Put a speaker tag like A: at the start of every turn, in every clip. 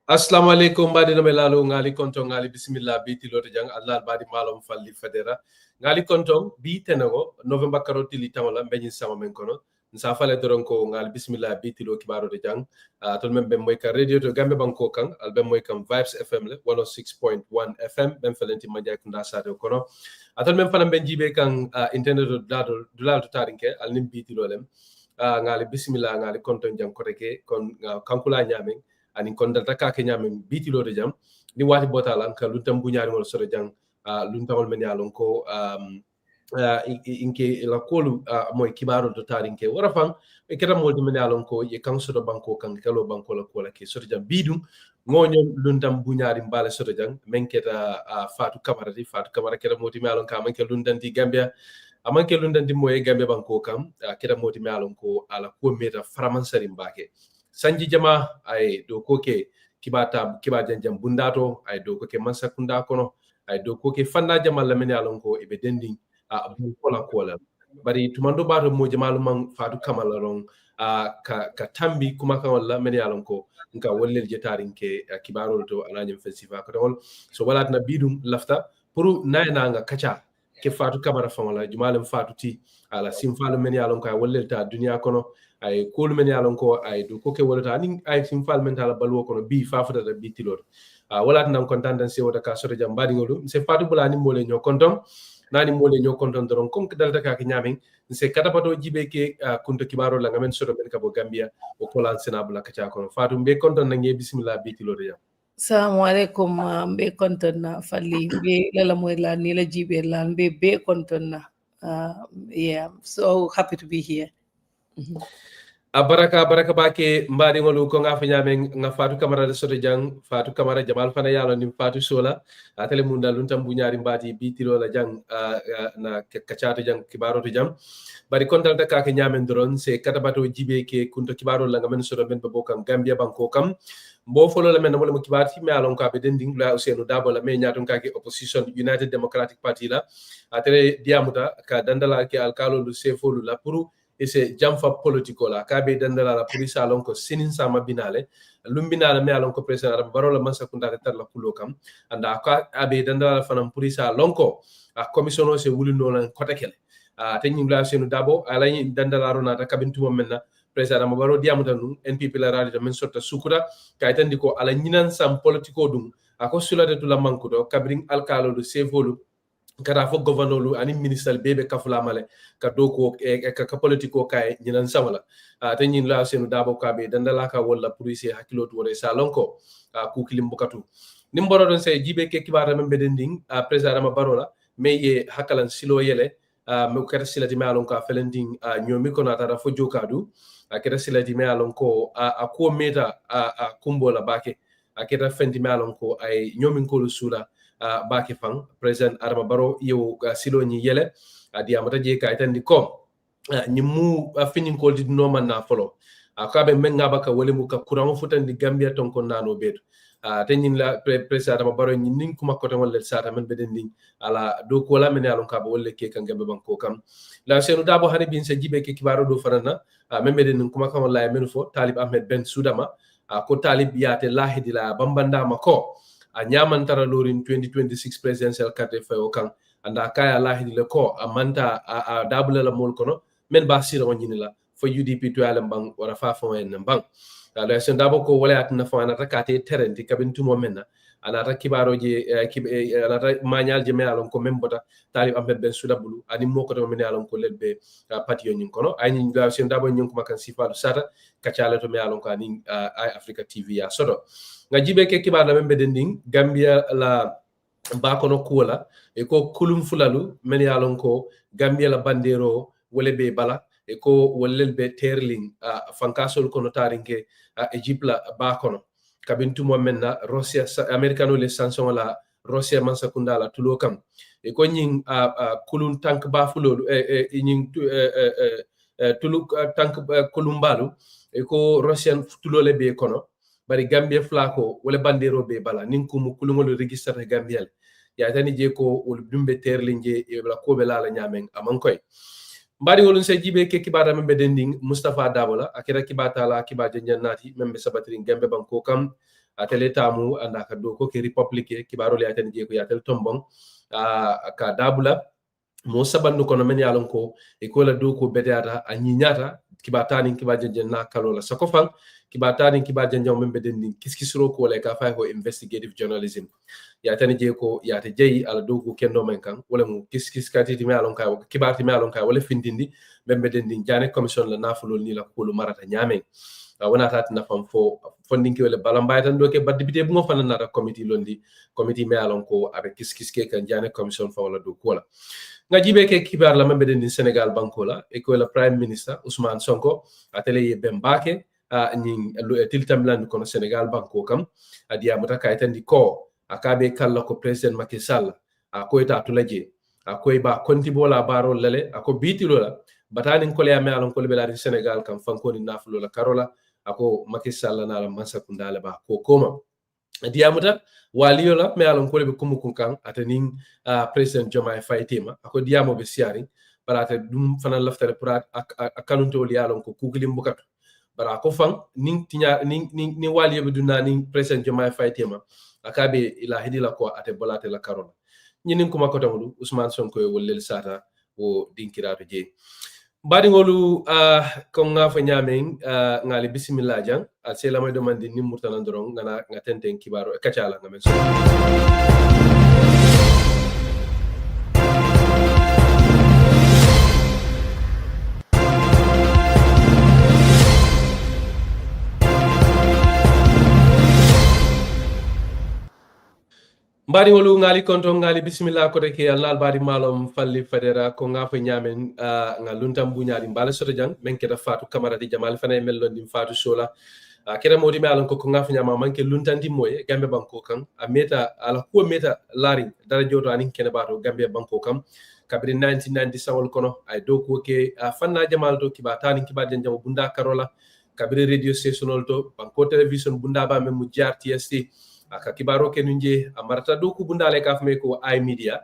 A: Assalamu alaikum badina melalo ngali kontong ngali bismillah Bitilo to jang Allah badi malum falli federa ngali kontong bi tenego November karoti li tamala benyi sama men kono nsa fale doron ko ngali bismillah Bitilo kibaro de jang tol men be moy ka radio to gambe banko kan al be moy kam Vibes FM le 106.1 FM ben felenti manja kunda sade kono atol men fana ben jibe kan internet do dulal to tarinke al nim Bitilo lem ngali bismillah ngali kontong jang koteke kon kankula nyamen ani kondalta ka kenya men Bitilo de jam ni wati botalan ka luntam buñaari ngol soro jang luntamol men yalon ko inke la kolu moy kibaro do tarinke wara fam e kera moldi men yalon ko ye kan soro banko kan kalo banko la kola ke soro jam bidum ngonyo luntam buñaari mbale soro jang men keta Fatu Camara kera moti men yalon ka man ke lundanti Gambia amanke lundanti moy Gambia banko kam kera moti men yalon ko ala ko meta framansari mbake sanji jama ay do koke kiba janjam bundato ay do koke mansakunda kono ay do koke fanna jama lamene alon ko ibe dending bu kola bari tumando bato mo jamalu man Fatu Camara ron ka tambi kuma kan wala mene alon ko nka wollel jetarin ke kibaro to alanyam festival ko tol so wala na bidum lafta pour nayna nga kacha ke Fatu Camara famala jumalem Fatu ti ala simfalu mene alon ko wollel ta dunia kono ay kolu men yalon ko ay do ko ke wolata ni ay simfal mental balwo kono bi fafata da Bitilo wala tan kontan dan se wota ka sore jam badi ngolu se Fatu bulani mole nyo kontom nani mole nyo kontom doron kom dalta ka nyamen se kata pato jibe ke kunto kibaro la ngamen soro men ka bo Gambia o kolan senabula ka cha kono Fatu be konton na nge bismillah Bitilo de jam
B: Assalamu alaikum be konton na falli be lala moy la ni la jibe la be konton na yeah, so happy to be here.
A: baraka bake mbadi ngolu ko nga fanya men nga Fatu Camara de soto jang Fatu Camara jamal fana yalo nim Fatu sola atele munda luntam buñaari mbati Bitilo la jang na kacatu jang kibaro to jam bari kontal ta ka nyamen doron se katabato jibe ke kunto kibaro la nga men soto men bo kam Gambia banko kam mbo folo la men mo le kibati me alon ka be dending la Ousainou Dabo la me nyaton ka ke opposition United Democratic Party la atele diamuta ka dandala ke alkalo lu sefolu la pour ese jamfa politiko la kabe dandala la police alon ko sinin sama binale lumbinala me alon ko president barola mansakunda tar la kulo kam anda ka abe dandala fanam police alon ko a commissioner se wulino lan kotakele tenyim la Ousainou Dabo ala dandala rona ta kabintu menna president baro diamuta nu NPP la radio men sotta sukura kay tandi ko ala nyinan sam politiko dum ako sulade to la mankudo kabring alkalo do sevolu kata fo gouverneur lu ani ministre bebe kafula male ka doko ka politiko kay nyinan samala te nyin la Ousainou Dabo ka be dandala ka wala police hakilo to wore salonko ku kilim bukatu nimboro don se jibe ke kibara men bedending president barola me ye hakalan silo yele me kata silati me alon ka felending nyomi ko na tara fo jokadu kata silati me alon ko ko meta kumbola bake kata fendi me alon ko ay nyomi ko sula baki fang president Adama Barrow yow silo ni yele di amata je ka itandi ko ni mu finin ko di no man na follow ka be men ngaba ka wole mu ka kurango futandi Gambia ton ko nano bedu te nyin la president Adama Barrow ni nin kuma ko tan wala sata men beden din ala do ko la men alon ka ba wolle ke kan Gambia banko kam la Ousainou Dabo hani bin se jibe ke kibaro do farana men beden kuma kan wala men fo Talib Ahmed Ben Sudama ko Talib yate lahidi la bambanda mako a nyamantara lorin 2026 presidential carte fayo kan anda kaya lahidi le ko amanta a dabula la mol kono men ba sira wonyini la fo UDP to alam bang wara fa fo en bang la Ousainou Dabo ko wala atna fo ana takate terenti kabintu mo menna ana takibaro je ana manyal je me alon ko membota Talib Ahmed Ben Sudabulu ani moko to men alon ko lelbe patio nyin kono ani la Ousainou Dabo nyin ko makan sifalu sata kacala to me alon ko ani Africa TV ya sodo nga jibe ke kibar la membe dending Gambia la bakono kuola e ko kulum fulalu men yalon ko Gambia la bandero wole be bala e ko wollel be terling fankasol kono tarinke Egypt la bakono kabintu mo menna Russia americano le sanction la Russia mansakunda la tulo kam e ko nyin kulun tank ba fulolu nyin tulu tank kulumbalu e ko Russian tulo le be kono bari Gambia flako wala bandero be bala nin ko mu kulungol register Gambia ya tani je ko wol dumbe terlinje e bla ko be la nyamen aman koy mbadi wolun se jibe ke kibata membe dending Mustafa Dabo la akira kibata la kibaje nyannati membe sabatrin Gambe banko kam atele tamu andaka do ko ke republique kibaro le atani je ko yatel tombong ka dabula mo sabandu kono men yalon ko e ko la do ko bedeata a nyinyata kibatani kiba jenjen na kalola sakofang kibatani kiba jenjen men beden ni kiskisro ko le ka fa ko investigative journalism ya tani je ko ya te jeyi ala do ko kendo men kan wala mo kiskati me yalon ka kibati me yalon ka wala findindi men beden din jane commission la nafulol ni la ko lu marata nyame wona tati na fam fo fondinki wala balambay tan do ke badde bité bu ngo fana nata committee londi committee me yalon ko avec kiske kan jane commission fa wala do ko la nga jibe ke kibar la membe den Senegal banko la e ko la prime minister Ousmane Sonko atele ye bembake ni tiltam lan ko Senegal banko kam adia mata kaytan di ko akabe kala ko president Macky Sall ko eta tulaje ko ba konti bola baro lale ko bitilo la batani ko le ame alon ko le belari Senegal kam fanko ni nafulo la karola ako Macky Sall na la masakunda la ba ko koma diamuta waliola me alon ko le kumu kunkan atanin president Jammeh faytema ako diamo be siari barata dum fana laftare prat akanunto li alon ko kugilim bukatu bara ko fan nin tinya ni waliyo be dunna nin president Jammeh faytema akabe ila hidila ko ate bolate la karola nyinin kuma ko tamudu Ousmane Sonko e wollel sata o dinkirato je badi ngolu ko nga fa nyamen ngali bismillah jang sela may demandi ni murtana ndorong ngana ngatenten kibaro e kacala ngamen so mbari wolu ngali konto ngali bismillah ko reke Allah bari malom falli federa ko nga fa nyamen nga luntam bu nyaari mbala soto jang men keda Fatu Camara di jamal fana mello dim Fatu sola kera modi me alon ko nga fa nyama manke luntanti moye gambe banko kan a meta ala ko meta lari dara joto anin kene bato gambe banko kam kabri 1990 sawol kono ay do ko ke fanna jamal to kiba tani kiba den jam bunda karola kabri radio station to banko television bunda ba mem mu jar TST aka kibaro ke nunje amarta do ku bundale ka fme ko ay media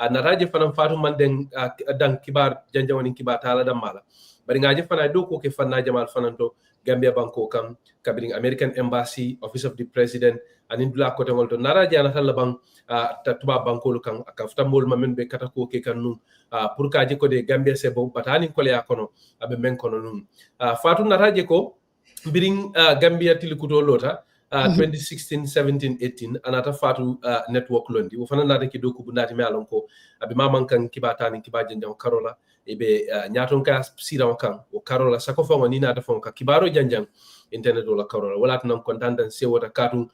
A: na raje fanam Fatu man den dan kibar janjawani kiba tala dam mala bari ngaje fana do ko ke fanna jamal fananto Gambia banko kam kabring American Embassy Office of the President anin dula ko tengol to naraje ana talla bang tuba banko lu kan aka futambol mamen be kata ko ke kanu pour ka je ko de Gambia se bo batani ko le akono abe men kono nun Fatu naraje ko biring Gambia tilikuto lota 2016 17 18 anata Fatu network londi wo fana nata ki doku bundati me alon ko abi maman kan kibatani kibaje jam karola ebe nyaton ka siraw kan o karola sako fongo ni nata fongo ka kibaro janjang internet wala karola wala tan kontandan se wota katu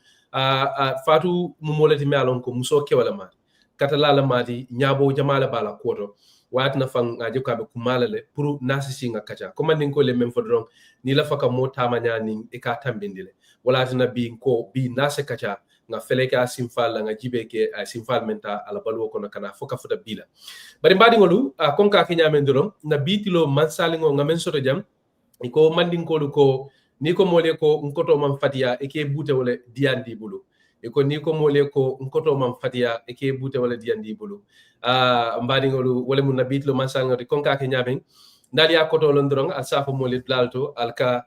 A: Fatu mumolati me alon ko muso ke wala ma kata lala mati nyabo jamala bala koto wat na fang ngaje ka be kumala le pour nasi singa kacha ko man ko le même fodron ni la faka mo tamanya ni e ka tambindile wala tana bi ko bi nase kacha nga fele ka simfal nga jibe ke simfal menta ala balu ko na kana foka futa bila bari mbadi ngolu kon ka kenya men doron na bitilo mansalingo nga men soto jam ko mandin ko lu ko ni ko mole ko nkoto man fatia e ke bute wala diandi bulu e ko ni ko mole ko nkoto man fatia e ke bute wala diandi bulu mbadi ngolu wala mun na bitilo mansalingo kon ka kenya men ndali akoto londron al safa mole dlalto alka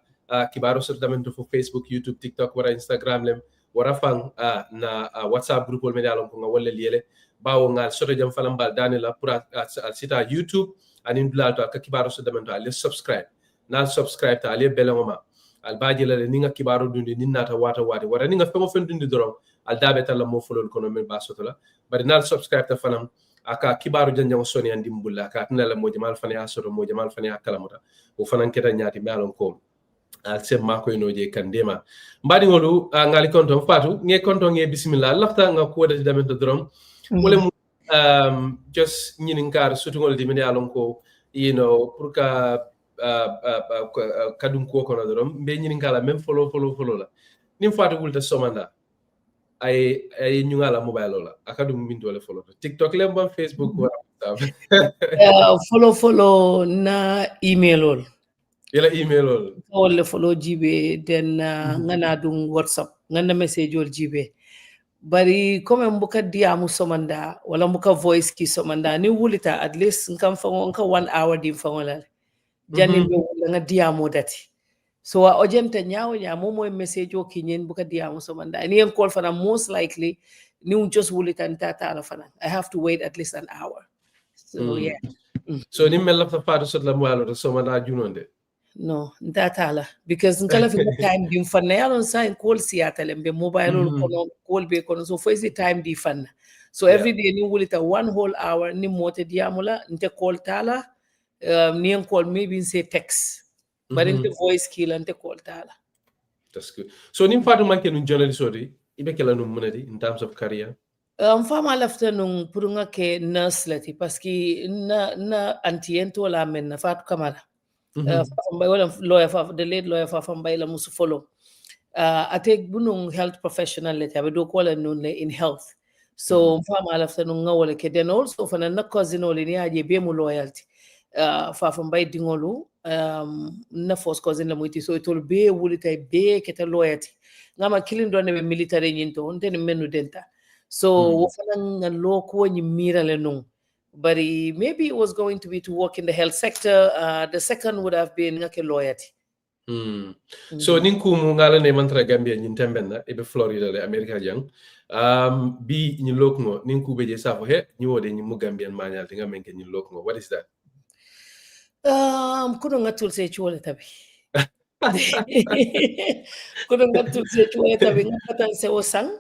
A: kibaro sottamento fo Facebook YouTube TikTok wara Instagram lem wara fang na WhatsApp group wol medalon ko ngawale liele bawo ngal soto jam falam bal danila pour al sita YouTube anin dlalto ka kibaro sottamento al subscribe na subscribe ta ale beloma al baji la ni nga kibaro dundi ni nata wata wara ni nga femo fen dundi doron al dabe tala mo folol kono men ba sotola bari na subscribe ta fanam aka kibaru janjang soni andi mbulla ka tinala mo jamal fane asoro mo jamal fane akalamuta o fanan keta nyati melon ko sem mako inoje kandema mbadi ngolu ngali konton Fatu nge konton nge bismillah lafta nga ko wadati damento drom wala mu just nyinin kar sutungol di mene alon ko pour ka kadum ko kono drom be nyinin kala même follow la nim Fatu wulta somanda ay nyungala mobile la akadum min dole follow TikTok lem bam Facebook wala
B: follow na email ol
A: yela email ol
B: wala follow jibe den ngana dum WhatsApp ngana message ol jibe bari comme mbuka diamu somanda wala mbuka voice ki somanda ni wulita at least ngam fango nka 1 hour dim fango la janni be wala nga diamu dati So a ojemta nyawo nyamo mo message o kinyen buka diamu somanda. Ni en call fana most likely ni un just wulitan tata ala fana. I have to wait at least an hour. So yeah.
A: So ni mel la Fatu sot la mwalo so manda junonde.
B: No, ntatala because nkala finga time di mfanna yalon sa en call siatale mbe mobile kono call be kono so for the time di fanna. So every day ni wulita 1 whole hour ni mote diamula nte call tala ni en call maybe say text. But in the voice kill and call tala.
A: That's good. So nim Fatu manke nun journalist odi ibe kala num munadi in terms of career.
B: Fama lafta nung purunga ke nurse lati paski na antiento la men na Fatu Camara. Lawyer the late lawyer Fafambay la musu follow. I take bunung health professional lati I do call nun in health. So fama lafta nung ngawale ke then also fana na cousin oli ni aje be mu loyalty. Fafambay dingolu na first cousin la muiti so itol be wulita be keta loyalty. Ngama killing don be military nyinto onte ni menu denta. So but maybe it was going to be to work in the health sector. The second would have been like a loyalty.
A: So ninku mu ngala ne mantra Gambia nyin tembenna e be Florida le America jang bi nyi lokngo ninku beje safo he nyi wode nyi mu Gambian manyal tinga menke nyi lokngo. What is that?
B: Kuno ngatul se chole tabi. Kuno ngatul se chole tabi ngapatan se osang.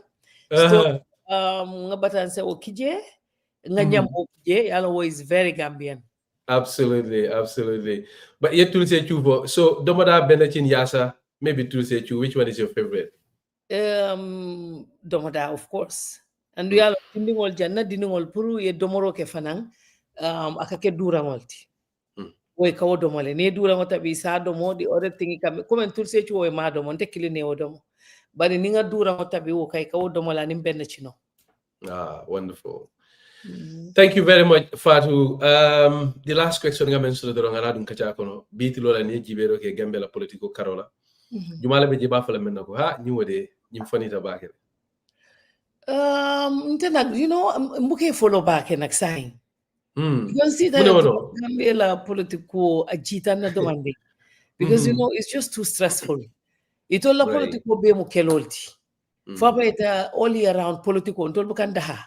B: So ngabatan se okije nganyambo kije yalo is very Gambian.
A: Absolutely. But yet to say chuvo. So domoda benachin yasa maybe to say chu which one is your favorite?
B: Domoda of course. And we are dindingol janna dindingol puru ye domoro ke fanang akake durangolti. Way kawo domole ne durangol tabi sa domo the other thing come come to say chu we ma domo te kili ne odomo. But ninga durangol tabi wo kai kawo domola nim benachino.
A: Wonderful. Thank you very much, Fatu. The last question I mentioned the Rangaradun Kachakono, Bitilo and Yibero ke Gambela political Carola. Jumala be Jibafala Menako, ha, new day, Nimfonita back.
B: You know, I'm looking follow back and sign. You can see that Gambela political agita na domande. Because you know it's just too stressful. It all political be mo kelolti. Faba ita all year round political until bukandaha.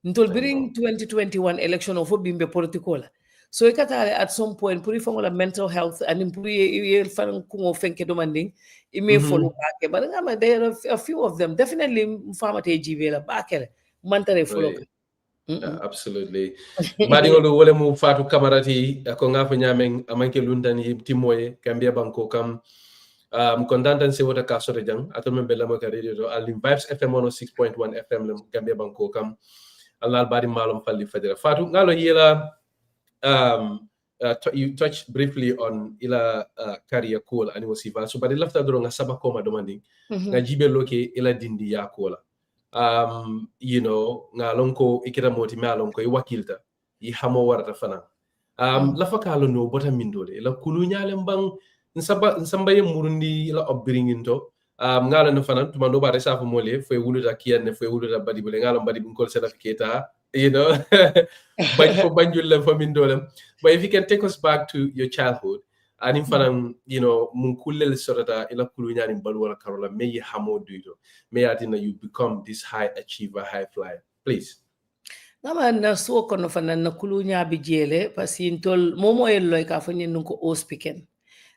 B: Until during 2021 election of bimbe political. So at some point puri fongola mental health and impuri fan kungo fenke demanding it may follow back. But there are a few of them. Definitely farmer TGV back mantare follow.
A: Absolutely. Badingolu wole mu Fatu Camara ti ko nga fa nyameng amanke lundani timoye Gambia banko kam kondantan se wota ka sore jang atome bella mo ka radio do Alim Vibes FM 106.1 FM Gambia banko kam Allah bari malum falli fajara Fatu ngalo yela you touched briefly on ila career call ani wasifa so bari lafta do nga saba koma domanding nga jibe loke ila dindi ya kola you know nga lonko ikira moti ma lonko I wakilta I hamo warata fana lafa kalo no bota mindole ila kulu nyale mbang nsamba ye murundi ila obringinto ngala no fana tumando bare safu mole fo wuluta kiyanne fo wuluta badi bole ngala badi bunkol certificate you know but for banjul for mindolem but if you can take us back to your childhood and in fana you know mun kullel sorata ila kulu nyani balwala karola me hamo duito me atina you become this high achiever high flyer please
B: nama na so kono fana na kulu nyabi jele pasi intol momo ello ka fanyi nunko ospiken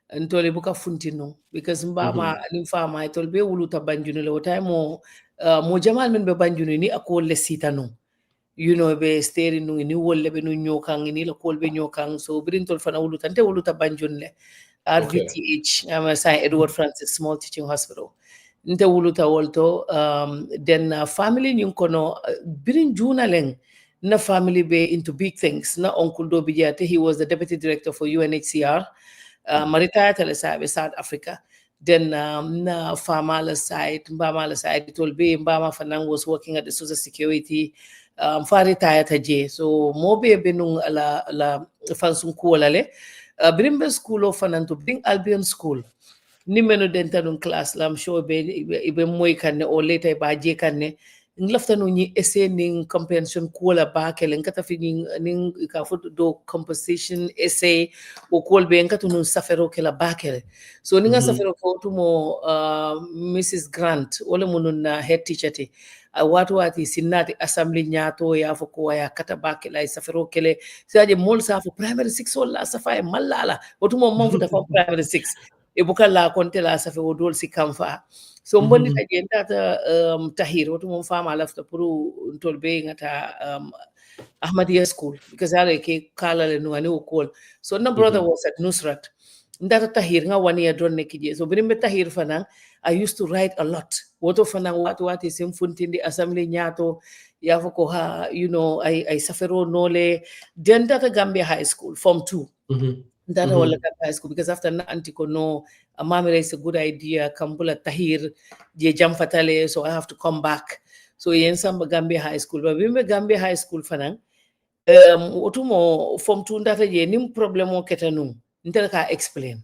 B: ntole buka funtino because mbama alimfama itol be wuluta banjunu le wotay mo jamal men be banjunu ni akol le sitano you know be steri nu ni wolle be nu nyokang ni la kol be nyokang so brintol fana wuluta nte wuluta banjun le RVTH am St. Edward Francis Small Teaching Hospital nte wuluta wolto then family nyun kono birin junaleng na family be into big things na uncle do bijate he was the deputy director for UNHCR Maritaya Telesabe South Africa. Then na Famala side, Mbamala side, it will be Mbama Fanang was working at the Social Security Faritaya Taje. So Mobe Benung la Fansum Kualale. Brimbe School of Fanan to bring Albion School. Nimeno dentanun class, I'm sure ibe moy kanne or later by J kanne. nglafta no ni essay ning comprehension kola bakele ngata fi ning ka foto do composition essay o kolbe ngata no safero kela bakele so ninga safero ko tumo Mrs Grant wala munun head teacher te watu wati sinati assembly nyato ya foko ya kata bakela safero kele saje mol safo primary 6 wala safa malala otumo monfuta fa primary 6 e bukala konte la safa o dol si kamfa so mbondi ta jendata tahir woto mom fama lafta pour tolbe ngata Ahmadiyya school because ala ke kala le no ani okol so na brother was at Nusrat ndata tahir nga 1 year don nekije so birimbe tahir fanan I used to write a lot woto fanan wati simfuntindi assembly nyato yafoko ha I safero nole then data Gambia High School form 2 that whole high school because after na antiko no mamira is a good idea kambula tahir je jam fatale so I have to come back so yen samba Gambia High School but bimbe Gambia High School fanan otumo form 2 ndata je nim problem o ketanum ndela ka explain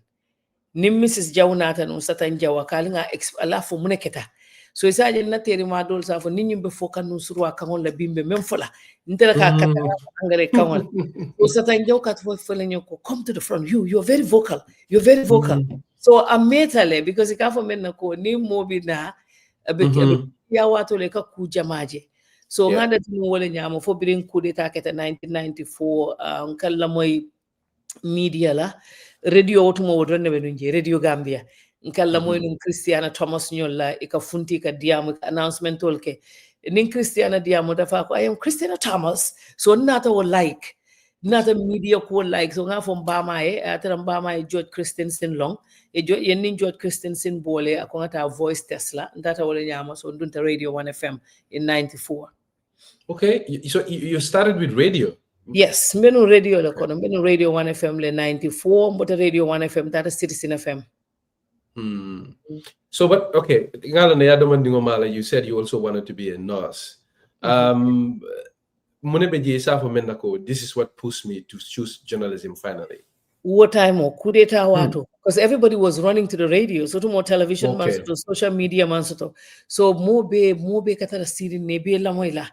B: nim Mrs Jawnata no satan jawa kalinga ala fo muneketa so isaje na teri ma dol sa fo ninyi be fo kanu surwa kangon la bimbe mem fola ndela ka kata angare kangon so satan jaw kat fo folenyo ko come to the front you're very vocal so ametale because ikafo menna ko ni mobi na ya wato le ka ku jamaje so ngada tin wala nyama fo birin coup d'etat keta 1994 kala moy media la radio wotumo wodonne be nunje radio Gambia kala moy num Christiana Thomas nyolla e ka funti ka diamu announcement tolke nin Christiana diamu dafa ko I am Christiana Thomas so nata wo like nata media ko like so nga fo mbama atara mbama George Christensen long nin George Christensen bole akongata voice Tesla ndata wala nyama so ndunta radio 1 FM in 94.
A: Okay, so you started with radio.
B: Yes, menu radio la kono menu radio 1 FM le 94 mbota radio 1 FM that is Citizen FM.
A: So but okay, you said you also wanted to be a nurse. This is what pushed me to choose journalism finally.
B: What time or coup d'etat wato because everybody was running to the radio so to more television man to social media man so mobe katara siri nebe la moila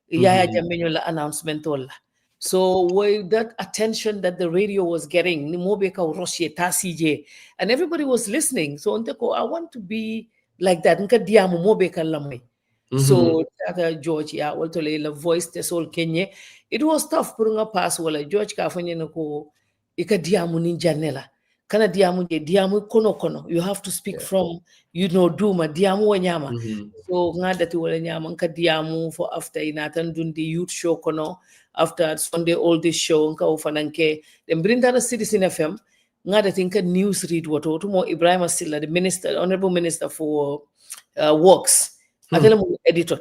B: yaya Jammeh la announcement olla so that attention that the radio was getting mobe ka roshe tasije and everybody was listening so I want to be like that nka diamu mobe ka lamay so that George also la voice te sol kenye it was tough pour nga pass wala George ka fanye nako ika diamu ninjanela kana diamu je diamu kono you have to speak from duma diamu wanyama so ngadati wala nyama nka diamu for after inatan dundi youth show kono after Sunday all this show nka ufananke then brinda na Citizen FM ngadati nka news read wato tumo Ibrahim Silla the minister honorable minister for works atele mo editor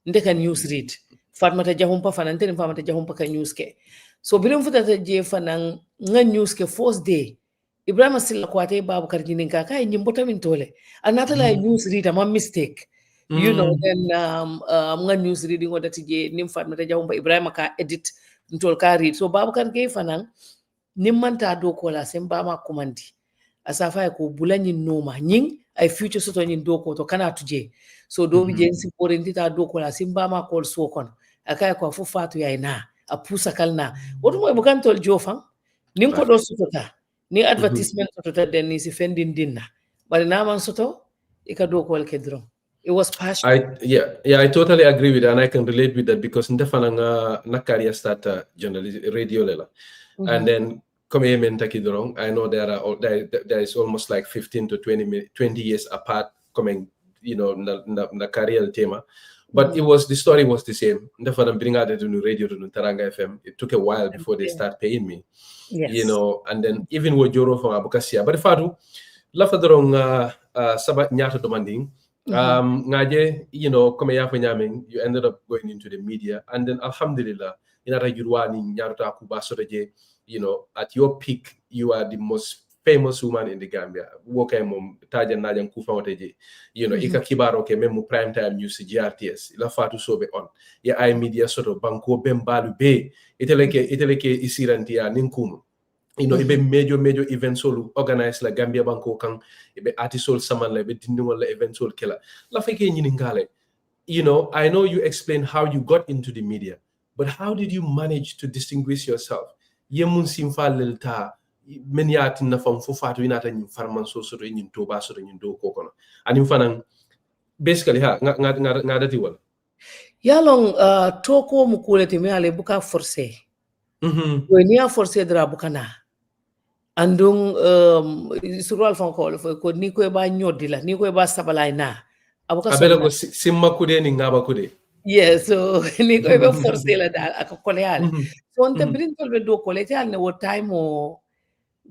B: ndeka news read Fatmata Jahumpa fanante Fatmata Jahumpa ka news ke so birim futata je fanan nga news ke first day Ibrahim Silla kwate babu karjinin ka kai nyimbota min tole anata la news reader ma mistake then nga news reading wada tije nim Fatmata Jahumpa Ibrahim ka edit ntol ka read so babu kan ke fanan nimmanta do ko la semba ma komandi asafa ko bulanyin noma nyin ay future soto nyin do ko to kana tuje so do bi jensi porentita do ko la semba ma ko so kon akay ko fu Fatu ya na a pusa kalna woto moy bukan tol jofan nin ko do sotota ni advertisement sotota den ni si fendin dinna bari na man soto e ka do ko ke drum it was passion.
A: I totally agree with that and I can relate with that because ndefana na career starter journalism radio lela and then come I know there is almost like 15 to 20 years apart coming na career tema. But the story was the same. Therefore, I'm bringing out the new radio to Taranga FM. It took a while before they start paying me.
B: Yes.
A: And then even with Joro from Abukasia. But Fatu, lafadrong sabat nyato demanding. Ngaje, come nyaming, you ended up going into the media. And then Alhamdulillah, inara yurwani nyaruta kubasoreje, at your peak, you are the most famous woman in the Gambia. Woke mom taja najan kufa wateje. Ika kibaro ke memu prime time news GRTS. La Fatu sobe on. Ya I media sort of banko bembalu be. Iteleke isirantia ninkumu. Ibe major events all organized la Gambia banko kang ibe artisol saman la ibe dindingol la events all kela. La feke nyiningale. you know, I know you explained how you got into the media, but how did you manage to distinguish yourself? Yemun simfa lelta many art na fam fo fatu inata nyi farman so so nyi to ba so nyi do ko kono. Ani fanan basically ha nga dati wala.
B: Yalong toko mukule timi ale buka forcé. When you forcé dra buka na. Andung surual fan ko ni ko ba nyodi la ni ko ba sabalay na. Abuka
A: Abela ko
B: sonna.
A: simma kude ni ngaba kude.
B: Yeah, so ni ko be forcé la da aka koleale. So on te brin tolbe do kolete al ne wo time o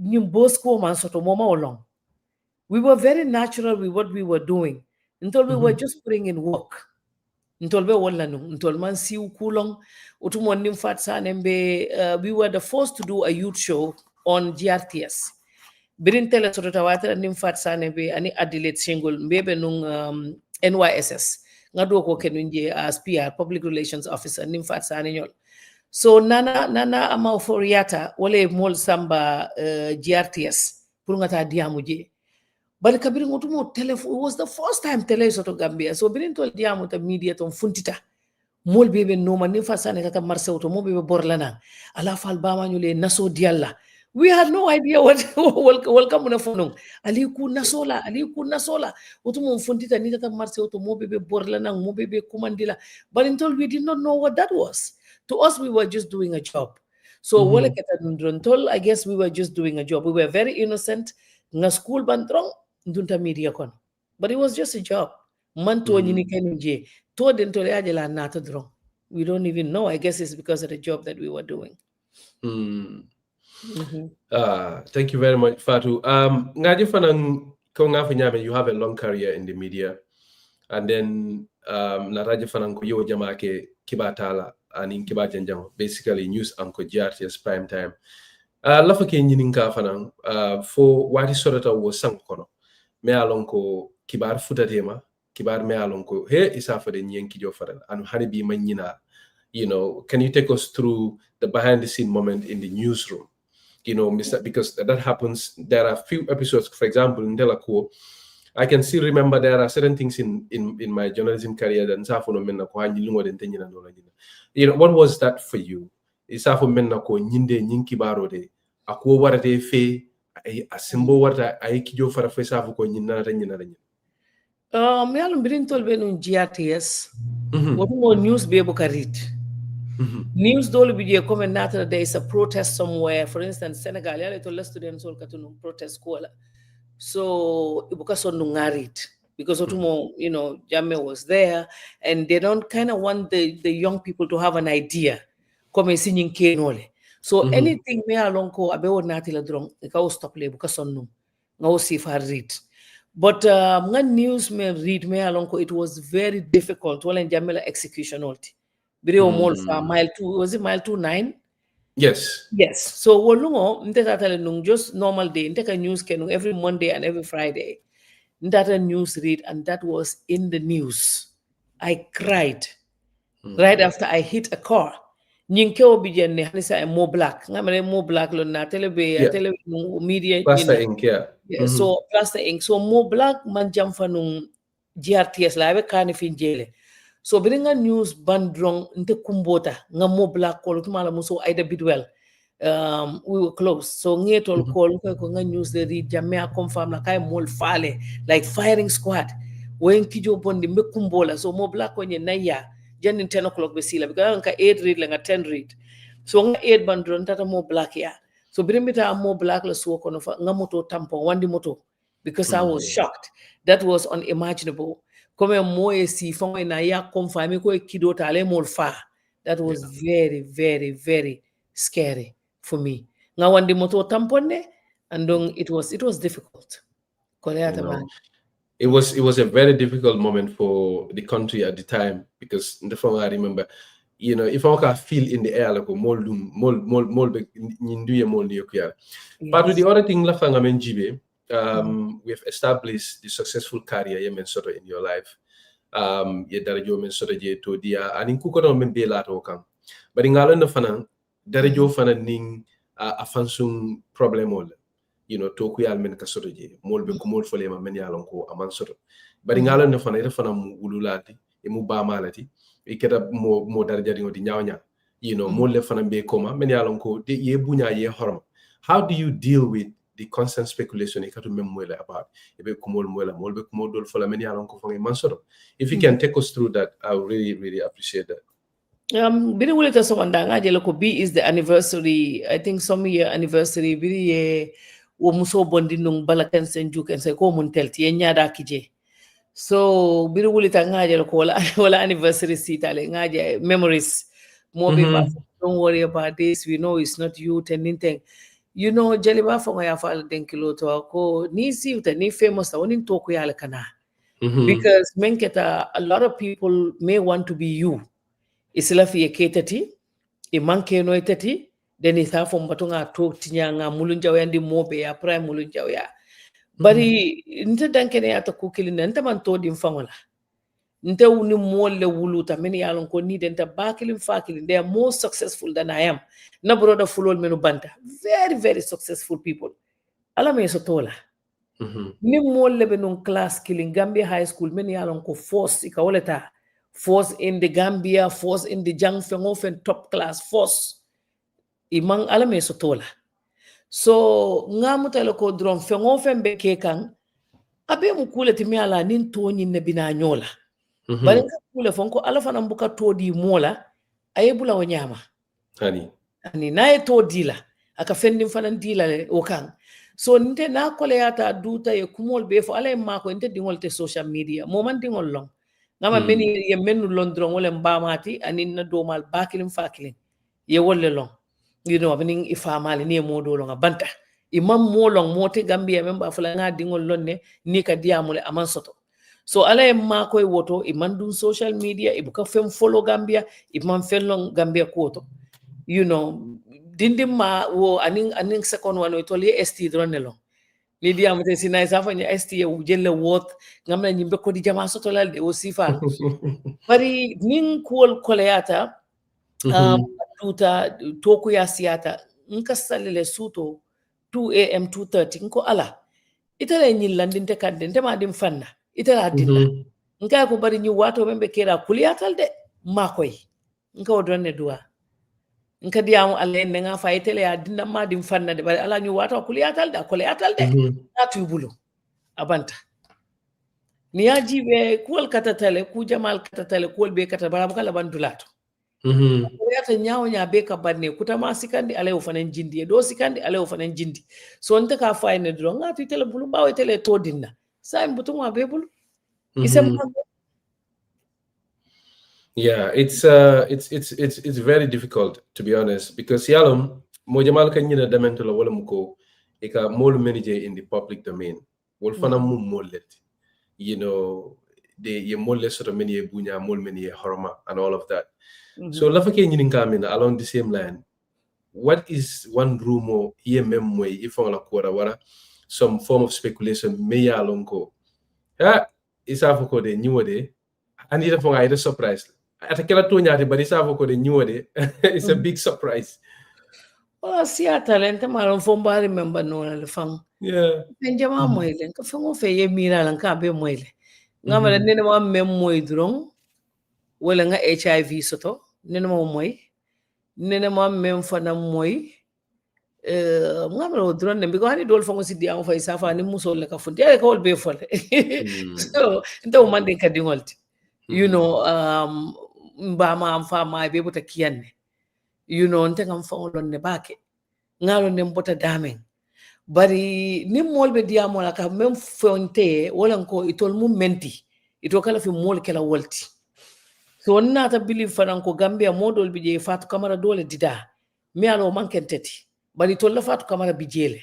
B: nyum bosko man soto moma olong. We were very natural with what we were doing until we were just putting in work. Until we wala no, until man si ukulong utumo nim fat sa nembe. We were the first to do a youth show on GRTS. Birin tele soto tawata nim fat sa nembe ani Adelaide single mbebe nung NYSS. Ngado ko kenunje as PR public relations officer nim fat sa nyol. So nana ama foriata wale mol samba GRTS pour ngata diamuje. But kabiri ngotumo telephone, it was the first time tele soto Gambia. So birin tol diamu ta media ton funtita. Mol bebe no man nifa sane kaka marse auto mo bebe borlana. Ala fal bama nyule naso dialla. We had no idea what welcome na funung. Aliku nasola. Utumo funtita ni kaka marse auto mo bebe borlana mo bebe kumandila. But until we did not know what that was. To us, we were just doing a job. So wale keta ndrontol, I guess we were just doing a job. We were very innocent. Nga school bantrong ndunta media kon. But it was just a job. Man to nyini kenuje. To dentole ajela nata drong. We don't even know. I guess it's because of the job that we were doing.
A: Thank you very much, Fatu. Ngaji fanang ko nga fanyame, you have a long career in the media. And then naraji fanang ko yo jama ke kibatala and in kibajanjang, basically news anko GRTS prime time. Lafa ke nyininka fanang for wati sorata was sang kono. Me alon ko kibar futatema, kibar me alon ko he isa for the nyenki jo faral and hani bi manyina. You know, can you take us through the behind the scene moment in the newsroom? You know, because that happens. There are few episodes, for example, in Delacroix, I can still remember there are certain things in my journalism career that you know, what was that for you? Isafo menna ko nyinde nyinki barode akwo warate fe a simbo warta ay kijo fara fe safo ko nyinna nyina.
B: Me alum birin tol benun GRTS. What more news be able to read? News dole bije come nata there is a protest somewhere. For instance, Senegal yale to students all katunu protest kola. So ibuka so nungarit because otumo, you know, Jammeh was there and they don't kind of want the young people to have an idea. Come singing kenole. So anything me along ko abewo natila drong ikaw stop le buka sonu ngaw si far read. But nga news me read me along ko it was very difficult. Well in Jammeh execution ulti. Video mall for mile 2, was it mile 29?
A: Yes.
B: Yes. So wolungo nteta tele nung just normal day. Nteka news kenung every Monday and every Friday. Nteta news read and that was in the news. I cried right after I hit a car. Nyinke obijen ne hanisa e mo black. Ngamere mo black lo na tele media.
A: Plaster ink, yeah.
B: So plaster ink. So mo black man jam fanung GRTS la abe kani fin jele. So biringa news bandrong nte kumbota nga mo black call tumala muso aida bidwell. We were close. So ngetol call ko nga news de read Jammeh confirm na kay mol fale like firing squad. When kijo bondi me kumbola so mo black onye na ya janin 10 o'clock be sila because nga 8 read la nga 10 read. So nga 8 bandron tata mo black ya. So birimita mo black la so kono fa nga moto tampon wandi moto because I was shocked. That was unimaginable. Come moye si fongo na ya confirm ko kido tale mol fa. That was very, very, very scary for me. Nga wandi moto tampone and it was difficult.
A: It was a very difficult moment for the country at the time because the phone I remember, you know, if I can feel in the air like mol But with the other thing la fanga menjibe, we have established the successful career you sort in your life. Ye darajo men sort je to dia anin ku ko don men be lato kan. But ngalo no fana darajo fana ning a fansung problem ol. You know, to ku yal men ka sort je mol be ko mol fole ma men yalon ko aman sort. But ngalo no fana ita fana mu ululati mu ba malati e keta mo darja di nyawnya mo le fana be koma men yalon ko de ye bunya ye horma. How do you deal with the constant speculation e katu mem moyla about e be kumol moyla mol be kumol dol fala men yalon ko fangi mansoro? If you can take us through that, I would really appreciate that.
B: Biri wulita so wanda jelo ko B is the anniversary, I think some year anniversary biri ye wo muso bondi nung balakan sen juken se ko mun telti ye nyada kije. So biri wulita jelo ko wala anniversary sitale ngaje memories more don't worry about this, we know it's not you anything. Jeliba fonga ya fal denkilo to ko ni siuta ni famous ta wonin to ko yala kana. Because menketa a lot of people may want to be you. Isila fi eketati e manke no etati then isa fo mbatonga to tinyanga mulunjaw yandi mobe ya prime mulunjaw ya bari nte dankene ata kukili nte man to dim fangola nte wuni molle wuluta men yalon ko ni denta bakilin fakilin, they are more successful than I am. Na broda fulol menu banta very very successful people ala me so tola ni molle be non class killing Gambia high school men yalon ko force ikawoleta force in the Gambia, force in the Jang Fengofen top class force. Imang alame sotola. So ngamutalo ko drum Fengofen be kekan abe mukule timi ala nin toni ne bina nyola. Bari kule fonko ala fana mbuka todi mola ayebula wanyama. Ani nae to dila aka fendi fana dila le okang. So nte na kole yata duta ye kumol be fo ala mako nte dingol te social media moment dingol long. Ngama meni ye menu londron wala mbamati anin na domal bakilin fakilin ye wolle long abening ifamali ni modo long banta imam mo long mote Gambia memba fula nga dingol lonne ni ka diamule aman soto. So ala ma koy woto imandun social media ibuka fem follow Gambia imam fellong Gambia koto dindim ma wo aning second one to li st drone long ni diamate sina safa ni st ye jelle wot ngamna nyimbe ko di jama soto lalde o sifal bari nin kuol koleata tuta toku ya siata nka salile suto 2 am 2:30 nko ala itala nyillandinte kadde ndema dim fanna itala dilla nka ko bari nyi wato membe kera kuliatal de makoy nka odonne duwa nka diamu alle nga fa itele ya dinna ma dim fanna de bari ala nyi wato kuliatal de atu bulu abanta ni yaji be kuol katatale ku jamal katatale kuol be katabara kala bandulato yata nyaawo nya be ka banne kutama sikandi ale fanan jindi do sikandi ale fanan jindi so nte ka fayne do ngati tele bulu bawe tele to dinna sa mbutu ma be bulu isem
A: yeah, it's very difficult, to be honest, because yalom mo jamal kan nyina damentula wala muko e ka mol manager in the public domain wol fana mum mollet de ye molle sort of many bunya mol many horma and all of that. So lafake nyinin kamina along the same line, what is one rumor here memwe if on la kwara wara some form of speculation me ya lonko isa foko de nyuode and ita fonga ita surprise atakela to nyaati bari isa foko de nyuode it's a big surprise.
B: Siya talente maron fombari member no le fang benjama moile ka fango fe ye mira lan ka be moile ngama nene ma mem moy drong wala nga HIV soto nene ma moy nene ma mem fana moy ngama ro drone ne bigo hani dol fango sidi am fay safa ni musol le ka funti ay ko be fol so ndo man de ka dingolti mbama am fa ma be buta kiyanne nte ngam fango lon ne bake ngalo ne mbota damen bari ni molbe diamola ka mem fonte wala ko itol mum menti ito kala fi mol kala wolti so nata believe fanan ko Gambia modol bi je Fatu Camara dole dida mi alo mankenteti bari tol la Fatu Camara bi jele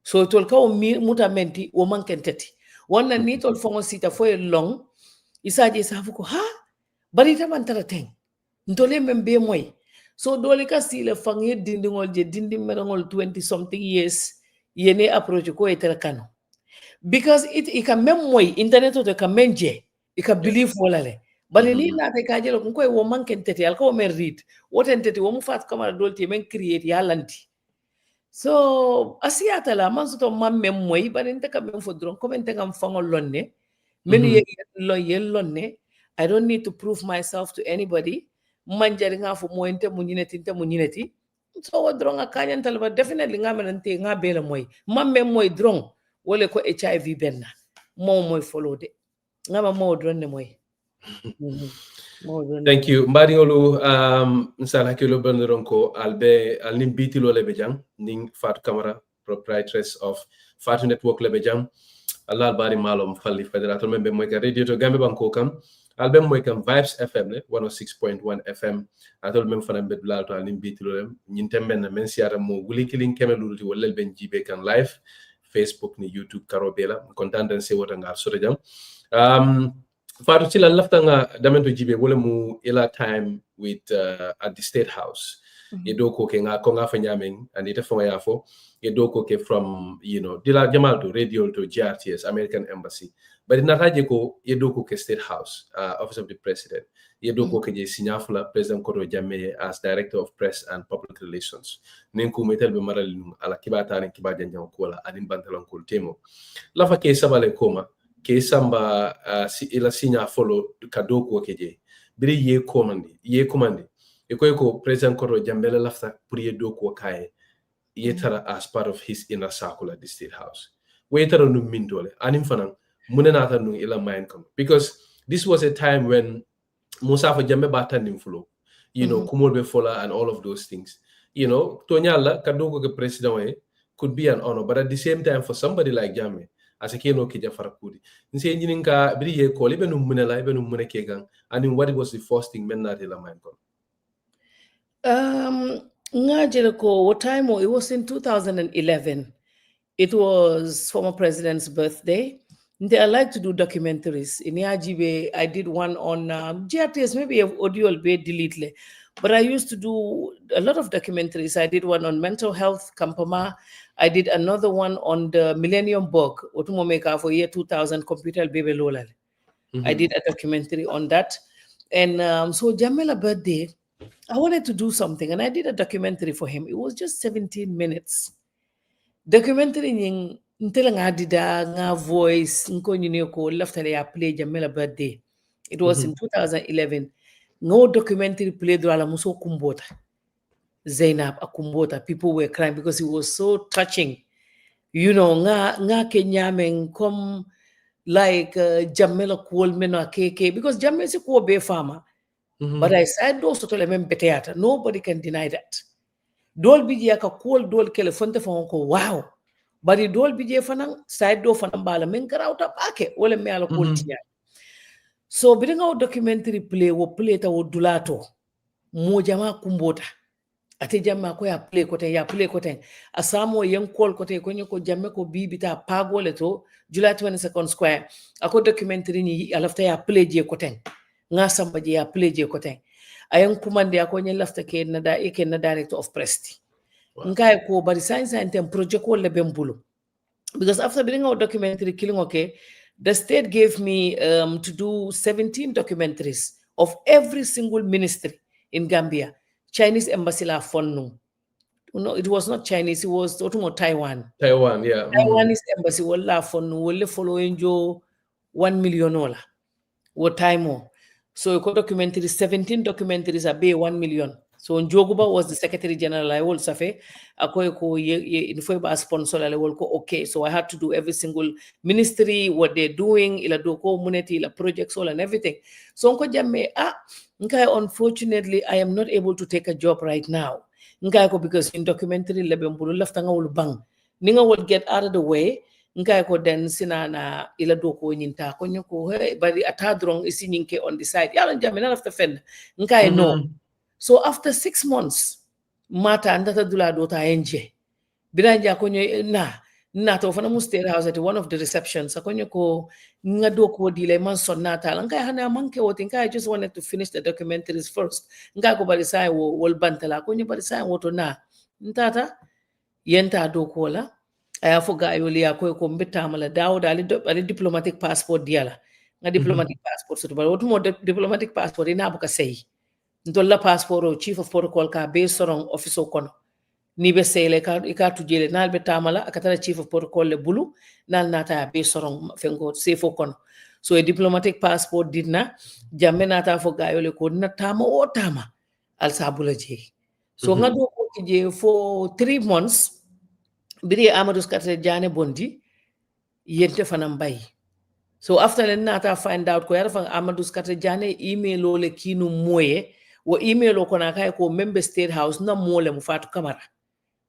B: so tol ka o muta menti o mankenteti wonna ni tol fongo sita fo long isaje safu ko bari tamantara ten ntole membe moy so dole ka sile fangi dindingol je dindim merangol 20 something years yene approach ko etel kano because it can memoy internet to ka menje it can believe wolale bali ni na te kajelo ko wo manken tete al ko men read woten tete wo mu Fatu Camara dolti men create ya lanti so asiata la man so mam memoy bali nte ka mem fo dron ko men te ngam fangol lonne men ye lonne I don't need to prove myself to anybody. Manjari nga fu mointe munyineti. So what drong a kanyan talaba definitely nga manante nga bela moy. Mamme moy drong wole ko HIV benna. Mo moy follow de. Nga ma mo drone ne moy.
A: Thank you. Mbadiolu nsala kilo banderonko alnim Bitilo lebejang ning Fatu Camara, proprietress of Fatu Network lebejang. Allah albari malom falli federator membe moy ka radio to gambe banko kam albe moy kam Vibes FM le 106.1 FM atol mem fana bet lalto alnim Bitilo lem nyintemben na men siara mo wuli killing keme luluti wolel ben jibe kan live Facebook ni YouTube karobela kontan den se wota ngar so jam Fatu Chila lafta nga damento jibe wole mu ila time with at the State House. Yedoko ke nga konga fanyaming anita fonga yafo. Yedoko ke from dila jamal to radio to GRTS American Embassy. But in nataje ko yedoko ke State House, Office of the President. Yedoko ke je sinyafula President Koto Jammeh as Director of Press and Public Relations. Nenku metel be maralinu ala kibata ni kibaja nyaw kola adim bantalon kol temo. Lafa ke sabale koma ke samba ila sinya follow kadoko keje biri ye commandi e ko President Koto Jammeh lafta pour ye doko kaye yetara as part of his inner circle at the State House wetara no mindole anim fanan munenata no ila mind come because this was a time when Musa Jammeh batanim flow kumol be fola and all of those things to nyalla kadoko ke president could be an honor, but at the same time for somebody like Jammeh as a keno kija farakudi nse nyininka biri ye ko libe no munela ibe no muneke gang and what was the first thing men na de la mind kon
B: what time it was in 2011. It was former president's birthday. I like to do documentaries. In Yajibe, I did one on GRTS, maybe audio will be deleted. But I used to do a lot of documentaries. I did one on mental health, Kampama. I did another one on the Millennium Bug, Otumomeka for year 2000, Computer Baby Lola. I did a documentary on that. And so Jammeh's birthday, I wanted to do something. And I did a documentary for him. It was just 17 minutes. Documentary in nga voice ko laftale ya play Jammeh's birthday. It was in 2011. No documentary played ala muso kumbota. Zainab akumbota. People were crying because it was so touching. Nga kenyameng come like Jammeh cool meno keke because Jammeh is a be farmer. But I said those to element beteata. Nobody can deny that. Dol biji ka cool dol kele fonte fonko wow. But the dol biji fanang side do fanang bala men karauta pake ole me ala cool tia. So bidding out documentary play wo play ta wo dulato mo jama kumbota ate jamma ko ya play koten asamo yen call kote ko nyoko jamme ko bibita pagole to July 22nd square ako documentary ni alafta ya play je koten nga samba je ya play je koten ayen kumande ako nyen lafta ke na da eke na director of press ngai ko bari science and project ko le bembulo because after bidding out documentary killing okay. The state gave me to do 17 documentaries of every single ministry in Gambia. Chinese embassy la fund. No, it was not Chinese, it was Taiwan.
A: Taiwan, yeah.
B: Taiwanese embassy will la fund, will following you $1 million. What time? So a documentary, 17 documentaries are $1 million. So Njoguba was the Secretary General. I will say, sponsor. Okay, so I had to do every single ministry, what they're doing, ila do community, ila projects, all and everything. So Jammeh, unfortunately, I am not able to take a job right now. Because in documentary, Ninga will get out of the way. Then sinana ila do ko nyinta ko nyoko bari atadrong isi nyinke on the side. Yalan Jammeh na after fen. No. So after 6 months, mata andata dula dota enje. Biranja konyo na to fana State House at one of the receptions. Akonyo ko nga do ko dile man son nata. Nga hana manke wotin I just wanted to finish the documentaries first. Nga ko barisay wo wol bantala konyo barisay woto na. Ntata yenta do ko la. Aya foga ayoli ko mbeta mala dawo ali diplomatic passport diala. Nga diplomatic passport so ba woto mo diplomatic passport ina buka sei. Ndolla passport chief of protocol ka be sorong office kono ni be sele ka tujele nal be tamala akatara chief of protocol le bulu nal nata be sorong fengo sefo kono So a diplomatic passport did na Jammeh nata fo gayole ko na tama o tama al sabula je. So nga do ko je for 3 months biri Amadou Skate Jane bondi yente fanam bay. So after the nata find out ko yara fan Amadou Skate Jane email ole kinu moye wo email o kona kay ko member state house na mole mu Fatu Camara.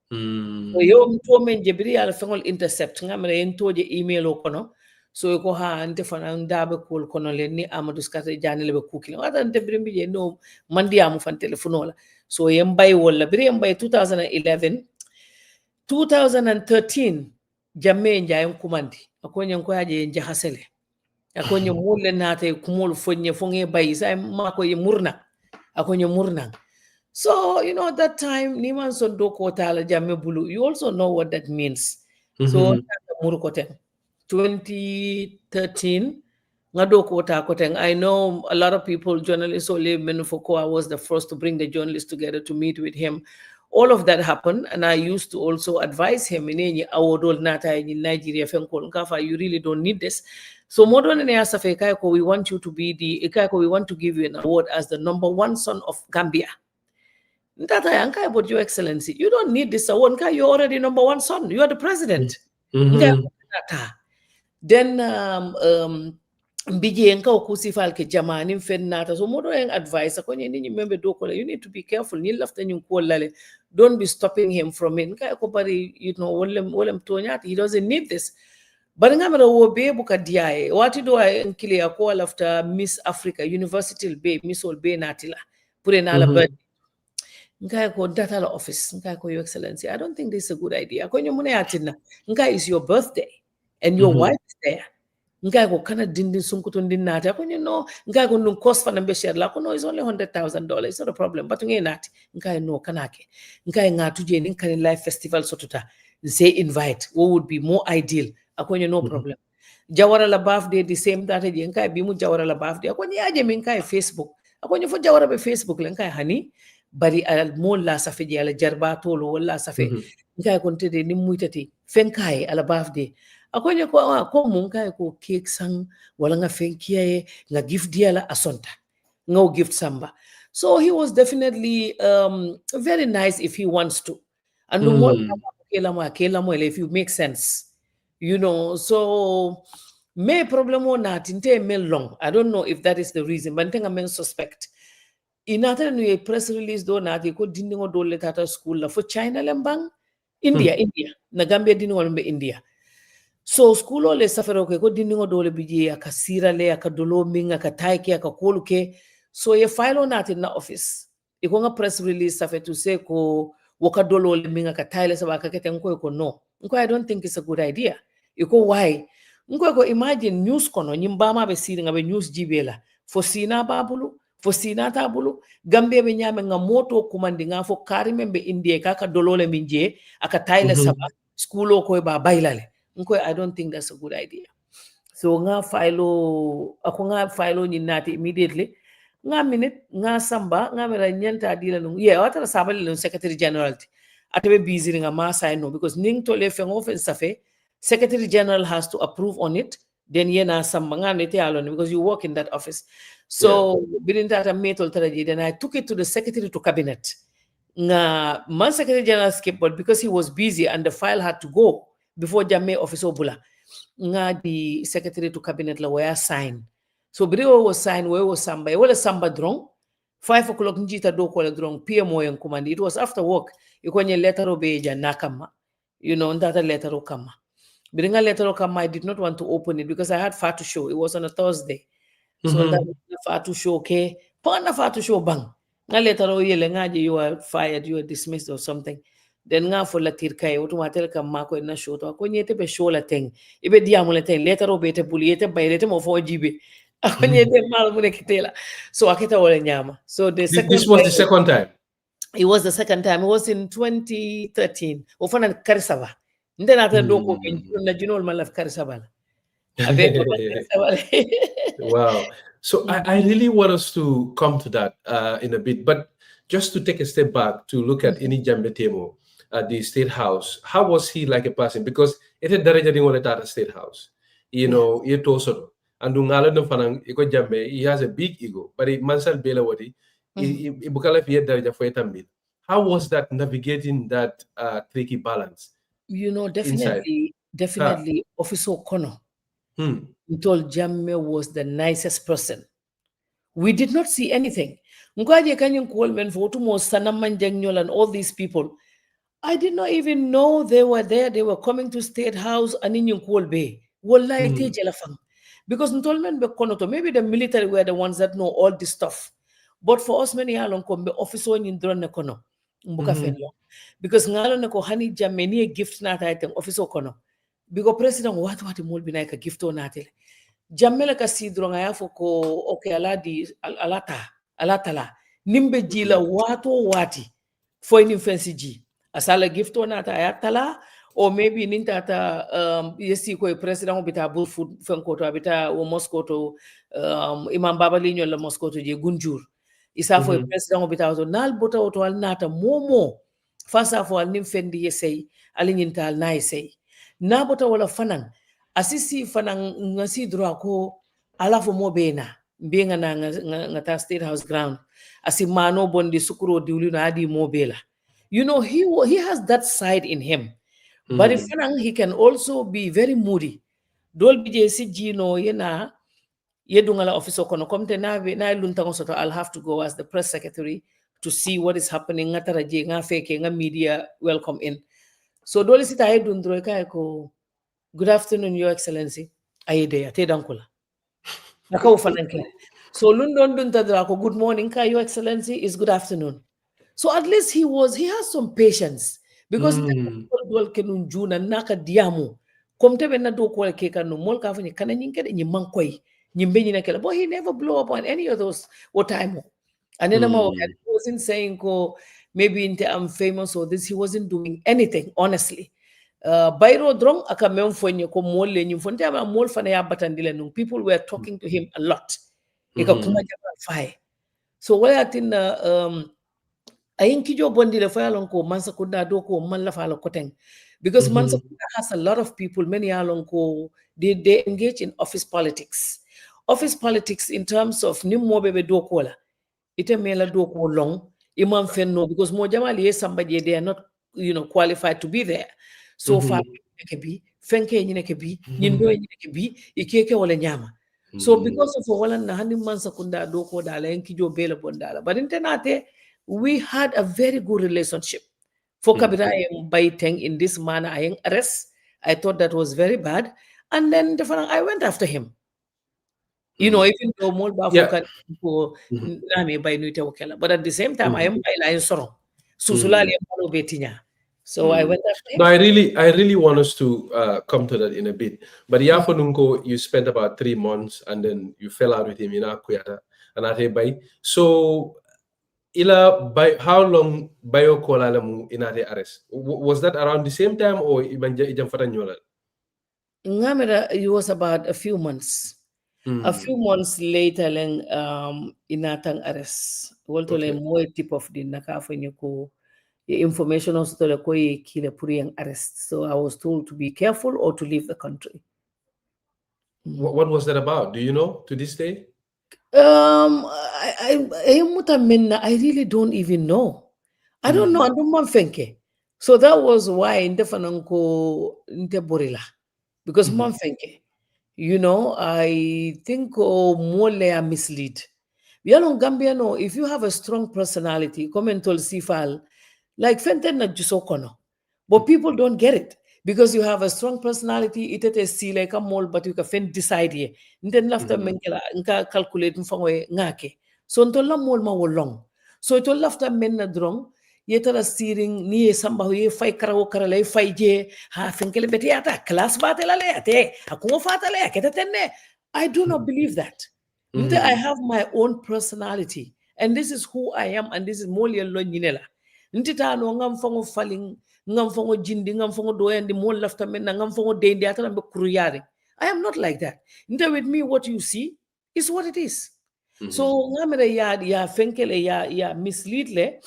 B: So yo mto men jebiri ala fengol intercept ngamre en toje email o kono so ko ha ante fana ndabe kol kono le ni Amadou Skate Jane le be kukile wata ante brimbi je no mandi amu fan telefono la so yembay wala biri yembay 2011 2013 Jammeh njayem kumandi akonye ko yaje njahasele akonye mulle nate kumol fonye fonge bay sa mako ye murna akonye murna. So, you know, at that time, Niman Sondo Kotala Jammeh Bulu, you also know what that means. So, 2013, Ngado Kota Koteng. I know a lot of people, journalists, Ole Menufokoa was the first to bring the journalists together to meet with him. All of that happened, and I used to also advise him in any award nata in Nigeria. You really don't need this. So, Modern and we want you to be we want to give you an award as the #1 son of Gambia. That about Your Excellency. You don't need this award. You're already #1 son. You are the president. Then Mbiji enka okusifal ke jamani fennata so modo en advice ko ni membe do ko you need to be careful ni lafta nyun ko lale don't be stopping him from it ka ko bari you know wolem tonyat he doesn't need this but ngamara wo be buka diaye wati do en clear ko lafta Miss Africa University be Miss Ol be natila pure na la Nkai ko data office nkai ko Your Excellency I don't think this is a good idea ko nyumune atina nkai is your birthday and your wife is there ngai ko kana dindin sunkuto dinnata ko no ngai ko nun cost fana be share la ko no is only $100,000 it's not a problem but ngai nati ngai no kanake ngai ngatu je nin kan live festival sotuta say invite what would be more ideal akonyo no problem jawara la birthday the same that je ngai bi mu jawara la birthday akonyo aje min kai Facebook akonyo fo jawara be Facebook len kai hani bari al molla safe je ala jarba tolo wala safe ngai kon tede ni muitati fenkai ala birthday akonye ko mun kai ko cake sang wala nga fenkiye nga gift dia la asonta nga gift samba so he was definitely very nice if he wants to and if you make sense you know so me problem na tinte me long I don't know if that is the reason but I men suspect inata no a press release do na ko dindingo do le tata school la for China lembang India na Gambia dindingo lembe India so school ole safaro ke ko dindingo dole biji aka sirale aka dolo minga aka taiki aka koluke so ye file on at in the office iko nga press release safe to say ko waka dolo le minga aka taile saba aka kete ko no nko I don't think it's a good idea iko why nko imagine news kono nyimbama be siri nga be news jibela fo sina babulu fo sina tabulu Gambia be nyame nga moto kumandi nga fo kari membe India kaka dolo le minje aka taile saba school ko ba bailale I don't think that's a good idea. So nga filo ni nati immediately. Nga minute nga samba nga mera nyanta dila nung watara sabali nung Secretary General atabe busy nga ma sign no because ning to le fengo fen safe Secretary General has to approve on it then yena samba nga nete alone because you work in that office. So binintata metol taraji then I took it to the Secretary to Cabinet. Nga man Secretary General skipped but because he was busy and the file had to go before Jammeh office obula nga the Secretary to Cabinet la waya sign so brio was sign we was samba drong 5 o'clock njita do ko la drong PMO en command it was after work ikonye letter obeja nakama you know that letter okama bringa letter okama I did not want to open it because I had Fatu show it was on a Thursday so that Fatu show okay pana Fatu show bang nga letter o yele nga you are fired you are dismissed or something then nga fo latir kay automatic kam mako na show to ko nyete be show la teng ibe diamu la teng letter o bete buliyete bayrete mo fo jibe ko nyete mal mu nekitela so akita wala nyama so this
A: was the second time
B: it was the second time it was in 2013 ofana karisaba ndena ta do ko na junol malaf karisaba
A: wow so I really want us to come to that in a bit but just to take a step back to look at any Jammeh Temo at the State House, how was he like a person? Because it had daraja ding wala tata State House, you know, it also and ngalo no fanang iko Jammeh, he has a big ego, but it mansal bela wadi ibukala fiye daraja fo etambil. How was that navigating that tricky balance?
B: You know,
A: Inside?
B: definitely, Officer O'Connor, he told Jammeh was the nicest person. We did not see anything. Ngwaje kanyang Coleman for Tumo Sanaman Jangyol and all these people. I did not even know they were there. They were coming to State House and in Bay. Wallahi jelafang. Because Ntolmen be konoto, maybe the military were the ones that know all this stuff. But for us many along come be officer in drone kono. Mbuka fenlo. Because ngalo ne ko hani Jammeh ni gift na item officer kono. Because president what mol bi na ka gift on atele. Jammeh la ka sidro nga yafo ko okay alatala nimbe jila wati fo ni fensi ji asala gifto na ta ayatala or maybe ninta ta yesi ko president bita bul food fenko to bita o Moscow to imam baba linyo la Moscow to je gunjur isa fo president bita to nal bota to al nata momo fasa fo al nim fendi yesey alinyinta al na yesey na bota wala fanan asisi fanan ngasi droit ko ala fo mo bena being nga ta State House ground asi mano bondi sukuro diwli no adi mo bela. You know, he has that side in him. But if he can also be very moody. Dol bije si jino yena yedungala officer kono komte na luntango soto I'll have to go as the press secretary to see what is happening ngatara je nga fake nga media welcome in. So dol sita yedundro ko good afternoon your excellency ayede ate dankula. So Lundon Duntadra, good morning, Your Excellency, is good afternoon. So at least he has some patience because Juna Naka Diamu, Comte na do kwa keka no molka fani kana nyinke de nyimman koy nyimbe nyina kela, but he never blew up on any of those what time. And then he wasn't saying maybe I'm famous or this, he wasn't doing anything, honestly. Bayro drong aka mem fonye ko mol le nyum fonte ama mol fana ya batandile nung people were talking to him a lot ika kuma jama fai so wala tin ayin kijo bondi le fayalon ko mansa kunda do ko man la fala koteng because mansa kunda has a lot of people many alon ko they engage in office politics in terms of nimmo bebe do ko la ite mela do ko long imam fenno because mo jamali somebody they are not qualified to be there. So far, fenke nyine kebi, nyindo nyine kebi, ikeke wala nyama. So because of wala na hani mansa kunda doko dala enki jo bela bondala. But internate, we had a very good relationship. For kabira biting in this manner, I arrest. I thought that was very bad, and then I went after him. You know, even though more can nami by nuite wakela, but at the same time, I am by lion sorrow. Susulali palo betinya. So I went after him.
A: No, I really want us to come to that in a bit. But Yafonunko, you spent about 3 months and then you fell out with him in Akuyata and Ate Bay. So by how long Bayo Kolalamu in Ate arrest? Was that around the same time or Ijam Fatanyola?
B: Ngamera, it was about a few months. A few months later, inatang arrest. Waltole mo tip of the nakafanyuko. The information also to the koi kile puri arrest. So I was told to be careful or to leave the country.
A: What was that about? Do you know to this day?
B: I really don't even know. I don't know. I don't manfenke. So that was why in defananko inte borila. Because manfenke. You know, I think more are mislead. Yalong Gambia, no, if you have a strong personality, come and tell Sifal, like Fenten na Jusokono. But people don't get it. Because you have a strong personality, it see like a mole, but you can decide here. Then after menkela, nka calculate mfangwe ngake. So ntola mole ma wolong. So ito after men na drong, yetala steering ni samba ye fay karawo karale fay je ha fenkele beti ata class batela le ate akumo fata le aketa tenne. I do not believe that. I have my own personality and this is who I am and this is moli lo nyinela. Ntita no ngam fango falling ngam fango jindi ngam fango doyandi mol lafta men ngam fango dendi atala be kuruyari. I am not like that. With me what you see is what it is. So ngamere ya fenkele ya mislead le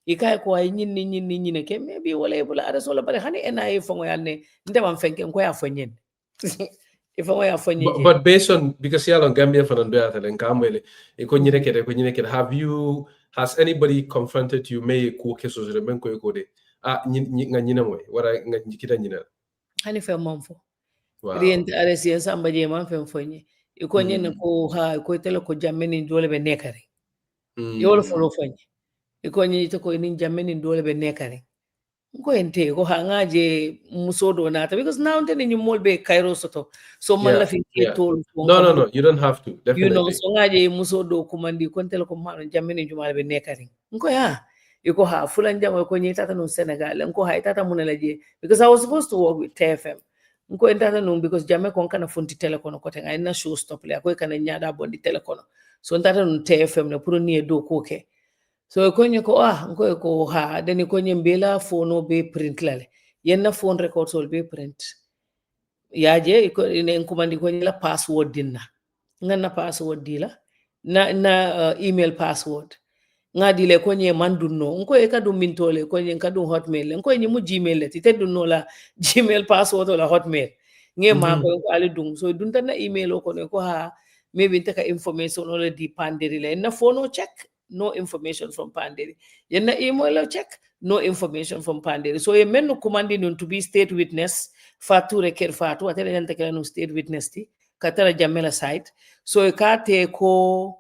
B: ikay ko ay nyinni ke maybe wala bula ara sola bare hani NIA fongo yanne ndemam fenke ko ya fonyen if I were for
A: But based on, because you are Gambia for Nanduyata and Kamwele, have you, has anybody confronted you? May ko keso zure men ko ekode nga nyina moy wara nga nyikita nyina.
B: Hani fe monfo.
A: Wow.
B: Rient aresi samba je man fe fonye. Iko nyene ko ha ko tele ko Jammeh ni dole be nekari. Yolo folo fonye. Iko nyene to ko ni Jammeh ni dole be nekari. Ko ente ko hangaje musodo nata because now tene ni molbe Cairo soto. So man la fi tol.
A: No, you don't have to. Definitely.
B: You know, so ngaje musodo kumandi kontele ko mano Jammeh ni jumala be nekari. Ko ya iko ha fulan jamo ko nyi tata no Senegal ko ha tata munelaje because I was supposed to work with TFM. Nko entata nung because Jammeh kon kana funti telekono kote nga ina show stop le akoy kana nyada bondi telekono so entata nung TFM ne puro ni do koke so ko nyeko nko ko ha deni ko nyembela phone be print lale yenna phone record sol be print yaje ko ine nkumandi ko la password dinna nganna password dila na email password ngadi le ko nye mandunno nko e kadu mintole ko nye kadu hotmail nko nye mu gmail le ti tedunno la gmail password la hotmail nge ma ko ali dung so dunta na email ko ne ko ha maybe taka information or di panderi le na phone check no information from panderi yenna email check no information from panderi so e menno commandi non to be state witness fatu reker fatu atele yanta kala no state witness ti katara Jammeh site so e ka te ko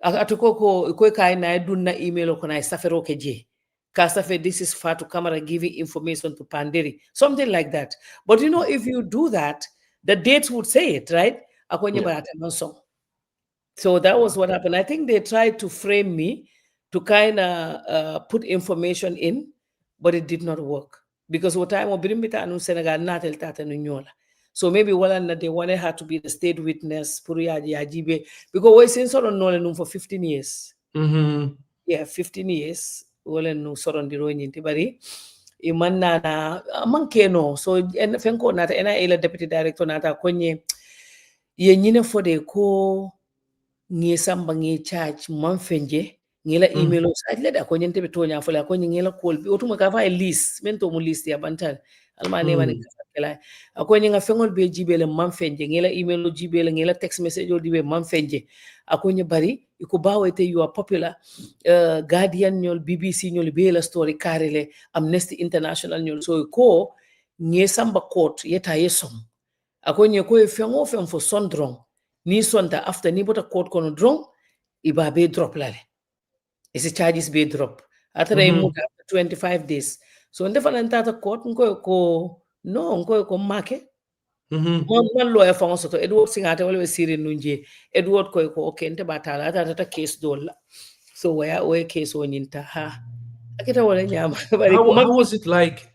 B: atuko ko kai na dunna email ko na safero keje ka safe this is Fatu Camara giving information to Panderi something like that but you know if you do that the dates would say it right so that was what happened. I think they tried to frame me to kind of put information in but it did not work because what time obirimita anu Senegal natel tata nyola. So maybe they wanted her to be the state witness because we since for 15 years. Yeah, 15 years. Wala no soron di roin yinti bari. Iman na mankeno. So en fenko nata ena ila deputy director nata konye ye nyine fode ko ngi samba ngi charge manfenje ngila email sa leda ko nyente be tonya fola ko ngila call bi otuma ka fa list mento mu list ya bantal almane mani kala ako nga fengol be jibele manfenje ngila email jibele ngila text message o dibe manfenje ako bari iko bawete you are popular Guardian nyol BBC nyol be la story karele Amnesty International nyol so ko ngi samba court yeta yesom ako ko fengo fem fo sondron ni sonta after ni bota court kono drong iba be drop lale isi charges be drop after 25 days so ndefa tata court ko no ko make man lawyer fango soto Edward Singate wala be siri nunje Edward ko okay nte batala tata case dolla so we case woninta ha akita wala nyama
A: how was it like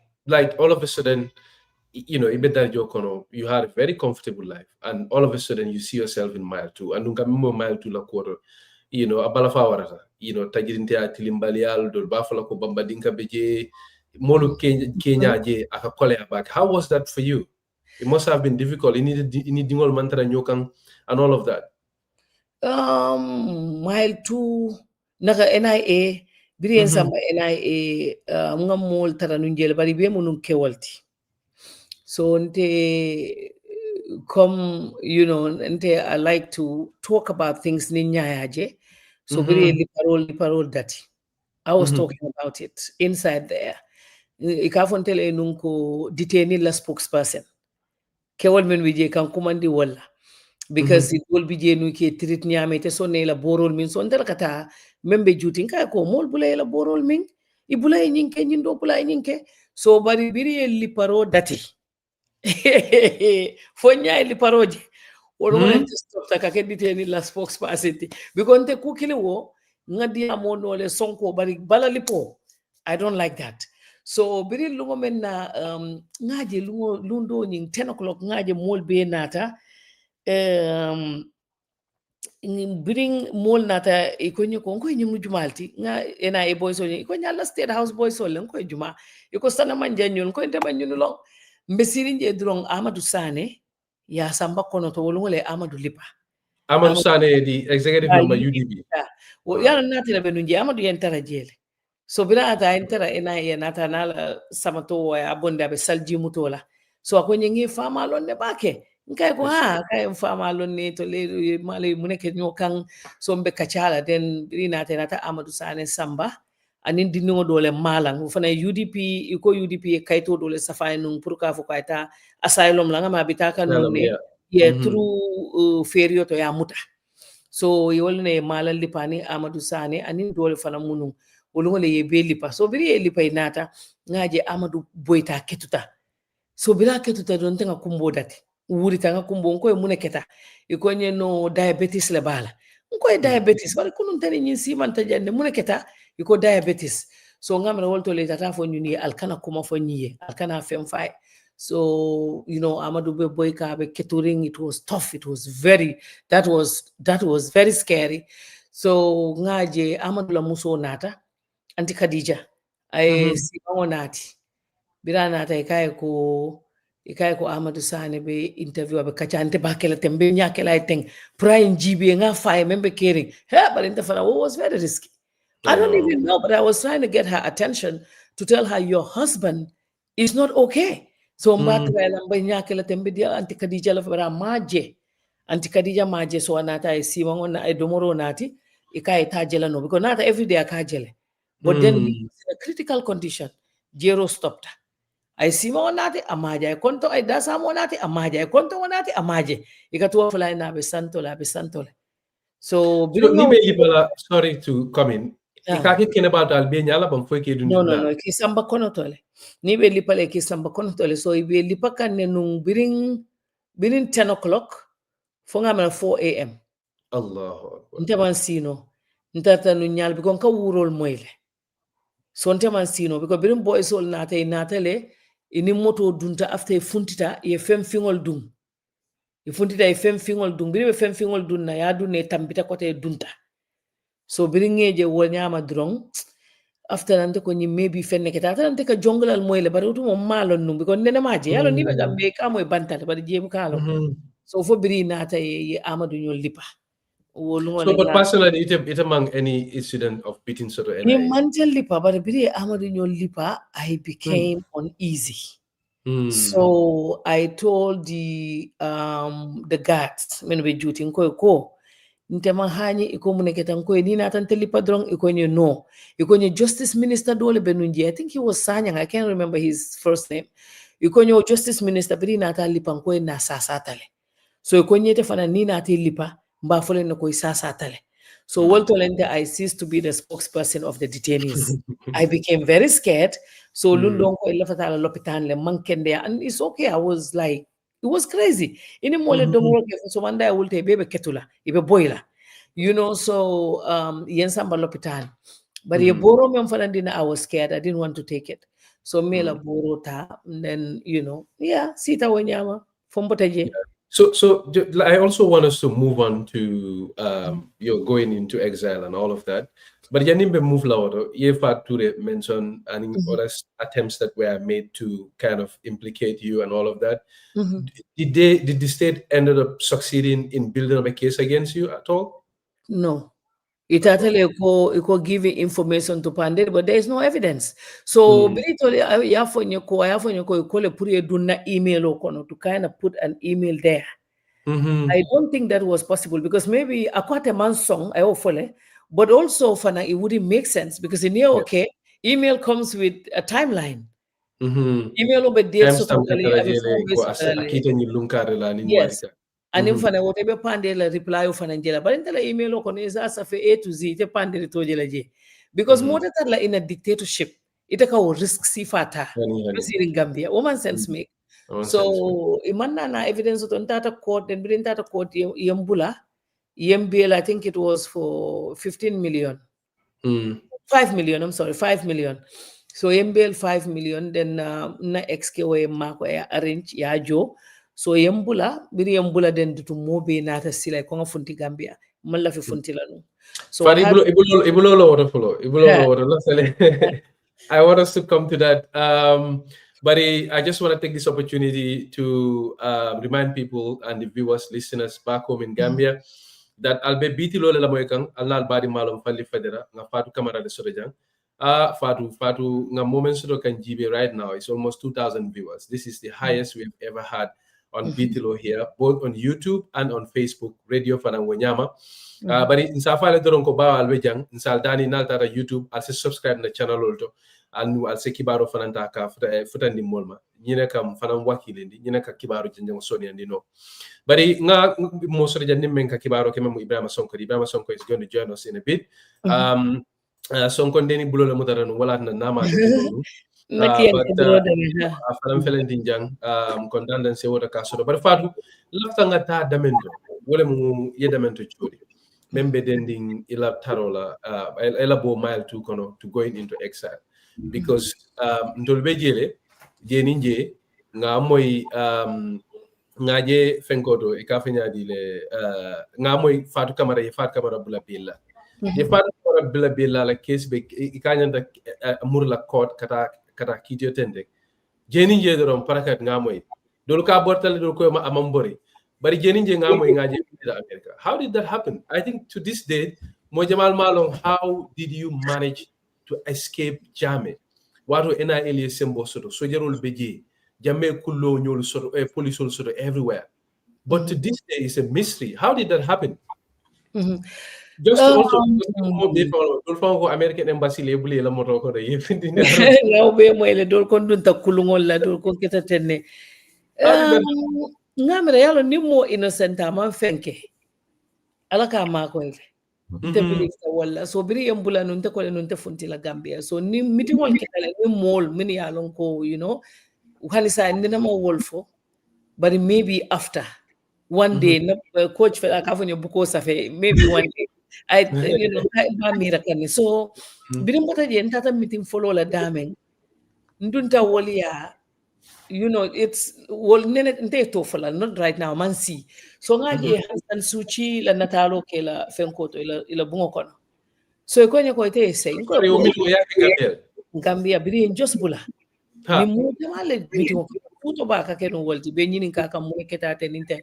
A: all of a sudden you had a very comfortable life and all of a sudden you see yourself in mile 2 and mile 2 la quarter abalafa warata tajirinte atilimbali al dol bafala ko bambadinka beje molu Kenya je aka kole back. How was that for you? It must have been difficult. You need dingol mantara nyokang and all of that.
B: Mile 2 naga NIA biri samba NIA nga mol tara nunjel bari be munun kewalti so nte come nte I like to talk about things ni nyayaje so biri li parole dati I was talking about it inside there ikafontele nunko detaini la spokesperson kewal men wije kan kumandi wala because it will be jenu ke treat nyame te sonne la borol min son der kata membe jutin ka ko mol bulay la borol min I bulay nyinke nyindo bulay nyinke so bari biri li paro dati fo nyaay li paroje wono wona stop ta ka kedite ni la spokesperson because te kukile wo ngadi amono le sonko bari bala lipo I don't like that so biri lungo men na ngaje lundo nying 10 o'clock ngaje mol be nata bring mol nata ikonye ko nyu jumalti nga ena e boy so ko nyalla state house boy so len ko juma iko sana manje nyun ko ndema nyun lo mbesiri nje drong Amadou Sane ya samba kono to wolngole Amadou Lipa
A: Amadou Sane the executive member UDP
B: ya nati na benunje Amadou yentara jele so bina ata entara ena ye nata na samato ya bonda be salji mutola so akonye ngi fama lonne bake Kay ko kay fama lon ni to le male muneke nyo kan sombe kachala den rina tenata Amadou Sane Samba anin dinno dole malang fana UDP iko UDP kayto dole safay nung pour ka fo kayta asylum la nga mabita kan nung ne ye through ferio to ya muta so yol ne malal lipani Amadou Sane anin dole fana munu wolu ngole ye be lipa so biri ye lipa inata ngaje Amadou boyta ketuta so bila ketuta don tenga kumbo dati wuri tanga kumbo nko mune keta iko nye no diabetes le bala nko diabetes bari kunun tani nyin siman ta jande mune keta iko diabetes so ngamra wolto le tata fo nyuni alkana kuma fo nyiye alkana fem fay so you know Amadou be boyka be keturing it was tough it was very that was very scary so ngaje Amadou la muso nata anti Khadija ay si nati birana ta ikaye ko Amadou Sane be interview abe kachante bakela tembe nyakela iteng prime GB nga fire member caring but interfana was very risky. I don't even know, but I was trying to get her attention to tell her your husband is not okay. So mbatra lamba nyakela tembe dia anti Khadija la fara maje anti Khadija maje so anata e sima ngona e domoro nati ikaye tajela no because nata every day akajele but then he was in a critical condition. Jero stopped her. Ay sima onati amaje ay konto ay dasa mo nati amaje ay konto onati amaje ikatuwa fulay na be santo so
A: ni be libala sorry to come in ikaki keneba dal be nyala bam foy ke dundi
B: no ki samba kono tole ni be lipale ki samba kono tole so ibe lipakan ne nung biring 10 o'clock fo nga 4 a.m.
A: Allahu akbar
B: ntaman sino ntata nu nyal bi kon ka wurol moyle so ntaman sino because biring boy sol natale ini moto dunta after funtita ye fem fingol dum e funtita e fem fingol dum biri be fem fingol dum na ya dunne tambita kote dunta so biri ngeje wonyama drong after nante ko ni maybe fenne keta nante ka jonglal moyle bari utumo malon num because nene maje yalo ni be gambe ka moy bantale bari jebu kalo so fo biri nata ye Amadou ñol lipa
A: so but personally it among any incident of beating sort of
B: ni mantel lipa bari biri Amadou ñol lipa I became uneasy. So I told the guards men be duty ko ntema hani iko muneketa ko ni na tan telipa drong iko ni no iko ni justice minister dole benunji I think he was Sanyang I can't remember his first name iko ni justice minister biri na ta lipa ko na sasatale so iko ni te fana ni na ti lipa mba fole no ko sasatale so Woltolente I ceased to be the spokesperson of the detainees. I became very scared. So Lundong ko ilafatala lopitan le mankende and it's okay. I was like, it was crazy. Ini mole domoro ke so manda I will te bebe ketula, ibe boila. You know, so yensamba lopitan. But ye boro me mfanandina I was scared. I didn't want to take it. So mela boro ta and then you know, yeah, sita wenyama fombotaje.
A: So I also want us to move on to you're going into exile and all of that. But Yanimbe move louder. Fatu mentioned and other attempts that were made to kind of implicate you and all of that. Did the state ended up succeeding in building up a case against you at all?
B: No. It actually go giving information to Pandit, but there is no evidence. So Bitilo you call a put a email to kind of put an email there. I don't think that was possible because maybe a quite man's song I hopefully, but also fana it wouldn't make sense because in here okay, email comes with a timeline. Email over date so yes. And if I whatever pandela reply of an angela, but until email on is as of A to Z, the pandel to jelaje. Because more than that, in a dictatorship, it a risk sifata. In Gambia, woman sense make. So imana na evidence on tata court, then bring tata court yembula, yembiel, I think it was for 15 million. 5 million, I'm sorry, 5 million. So yembel 5 million, then na XKW mako arrange ya jo. So yembula biri yembula den to mobe nata sila ko funti Gambia malla fi funti lanu so
A: I want us to come to that but I just want to take this opportunity to remind people and the viewers listeners back home in Gambia that albe Bitilo la moy kan alal badi malum falli federa nga Fatu Camara de Sodejang Fatu nga moments do kan jibe right now it's almost 2,000 viewers. This is the highest we've ever had on Bitilo here, both on YouTube and on Facebook, Radio Fanango Nyama. Bari insa fale doron ko ba alwe jang insal dani naltara YouTube al se subscribe na channel olto al se kibaro fananta ka futandi molma nyine kam fanan wakilindi nyine ka kibaro janjang soni andi no bari nga mo sori janni men ka kibaro ke memu Ibrahima Sonko is going to join us in a bit. Sonko ndeni bulola mutara no wala na nama de but afalam felenti jang kondandan se wota ka sodo bari fatu lafta nga ta damendo wala mu yedamento chodi membe dending ila tarola ila bo mile to kono to going into exile because ndolbe jele jeninje nga moy ngaje fenkoto e kafenya dile nga moy Fatu Camara bula billa ye Fatu Camara bula billa la case be ikanyanda murla court kata kitio tende jeninje doron parakat nga moy dol ka bortal dol ko ma amambori bari jeninje nga moy ngaje America. How did that happen? I think to this day, Mojamal Malong, how did you manage to escape Jammeh? Watu NIL sembo soto, sojerul beji, Jammeh kullo nyolu soto, police soto everywhere. But to this day, it's a mystery. How did that happen? Just also, American embassy label la moto ko re
B: law be mo ele dol kon dun ta kulungol la dol kon keta tenne ngamira yalo ni mo innocent ma fenke alaka ma ko ile te believe wala so biri yambula nun te ko nun te funti la Gambia so ni miti won ke tale ni mol min yalon ko halisa ndina mo wolfo but maybe after one day coach fela ka fonyo buko safe maybe one day I ba mira kan so biri mbota je ntata meeting follow la damen ndunta wolia it's not right now man see so ngaje Hassan Suchi la natalo ke la fenkoto ila bungo kono so ko nyako ite say ko Gambia biri just bula ni mo tamale video futo ba ka keno wolti be nyini ka kam mo keta teninte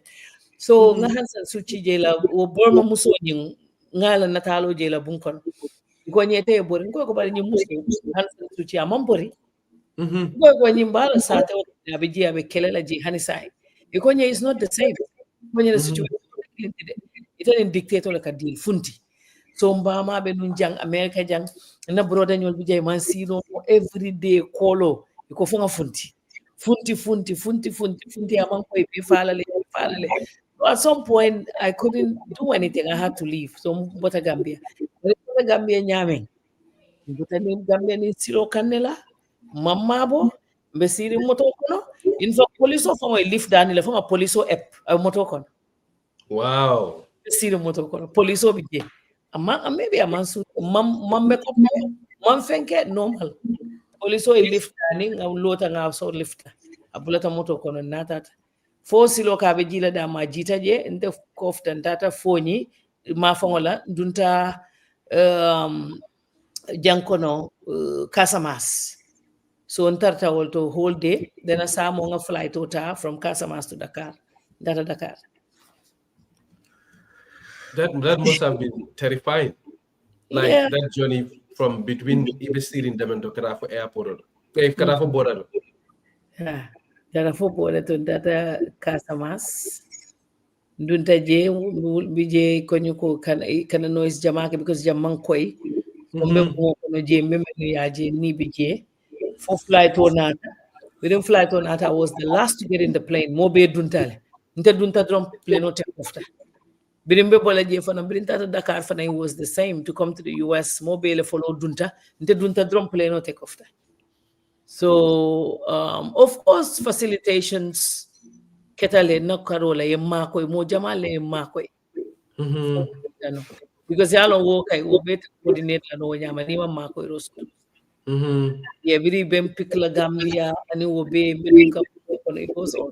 B: so nga Hassan Suchi je la o borma muso nyin ngala natalo je la bungo kono ko nyete bori ko bari nyi muso Hassan Suchi amambori go nyimbala sate abiji abekelela je hanisai ikonye is not the same konye the situation it an dictator like a deal funti so mbama be nun jang America jang na broda nyol bijay man sino every day kolo iko fonga funti amang ko be falale so at some point I couldn't do anything I had to leave so mbota Gambia nyame mbota ni Gambia ni silo kanela mamabo mbesiri moto kono infa police of my lift dani le fama police app moto kono
A: wow
B: mbesiri moto kono police obije amma maybe amansu mamme ko man fenke normal police lift dani ngam lota nga so lift abulata moto kono natata fo silo ka be jila da ma jita je nde koftan tata foni ma fangola dunta jankono Casamas. So on tarta to whole day, then a Samonga flight from Casamas to Dakar. Dakar.
A: That must have been terrifying. Like that journey from between Ibestir in Demento Karafo Airport. Karafo border.
B: Yeah. Karafo border to data Casamas. Dunta je bije konyuko kana noise jamake because jamang koi. Ni bije. For flight or not. Within flight or not, I was the last to get in the plane. Mobe duntale. Inte dunta drum plane no take off. Birimbe bola je fana birinta to Dakar fana was the same to come to the US. Mobe le follow dunta. Inte dunta drum plane no take off. So of course facilitations ketale na karola yemma ko mo jamale yemma ko. Because yalo wo kai wo bet coordinate la no nyama ni mamma ko rosto. Yeah, very bem pikla Gambia and it will be it was all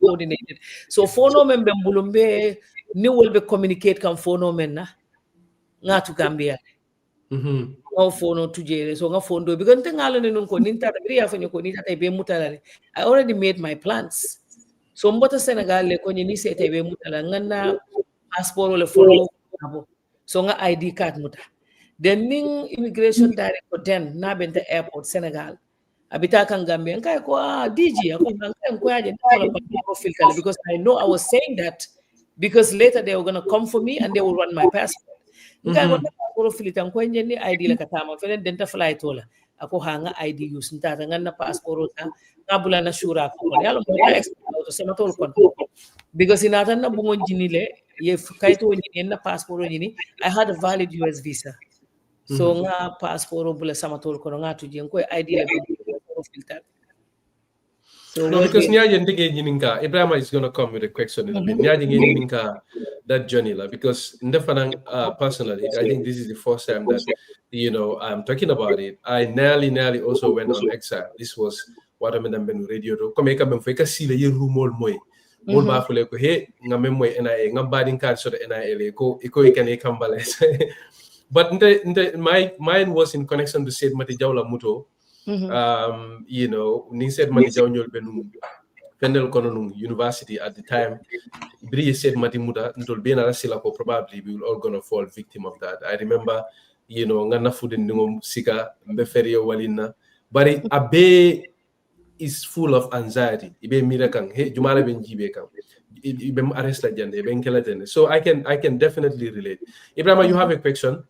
B: coordinated. So phono member bulumbe ni will be communicate kan phono menna nga to Gambia. No phono to jere so nga phono because ngalo ni nun ko ninta biri ya fanyo ko ninta be mutalale. I already made my plans. So mbota Senegal le ko ni se be mutala ngana passport le follow so nga ID card muta. The Ning immigration director then na bente airport Senegal abita kan Gambia nkai ko DG ako nkai ko aje for filter because I know I was saying that because later they were going to come for me and they will run my passport nkai ko passport filter ko ni ID la katama felen denta fly tola ako hanga ID use ntata nganna passport ta ngabula na shura ko yalo mo ta export to sama tol kon because inata na bungon jinile ye kaito ni na passport ni I had a valid US visa so nga passport bula sama tol ko nga tuji ko ID la be filter. So
A: no, because Nyaja Ndige Yininka, Ibrahim is going to come with a question in a bit. Nyaja Yininka, that journey, because personally, I think this is the first time that, I'm talking about it. I nearly also went on exile. This was what I'm in radio. Come here, come and see the room all moy. All bafule ko he ngame moy NIA ngam badin card so the NIA ko ikane kambale. But my mind was in connection to Said Mati Jawla Muto. Ning said Mati Jawnol Benum Pendel Kononung University at the time. Bri said Mati Muda Ntol Bena Silako probably we will all gonna fall victim of that. I remember, Ngana food in Nungum Sika, Mbeferio Walina. But Abe is full of anxiety. Ibe Mirakang, hey, Jumala Ben Jibekang. Ibe arrested Jande, Ben Kelatene. So I can definitely relate. Ibrahim, you have a question?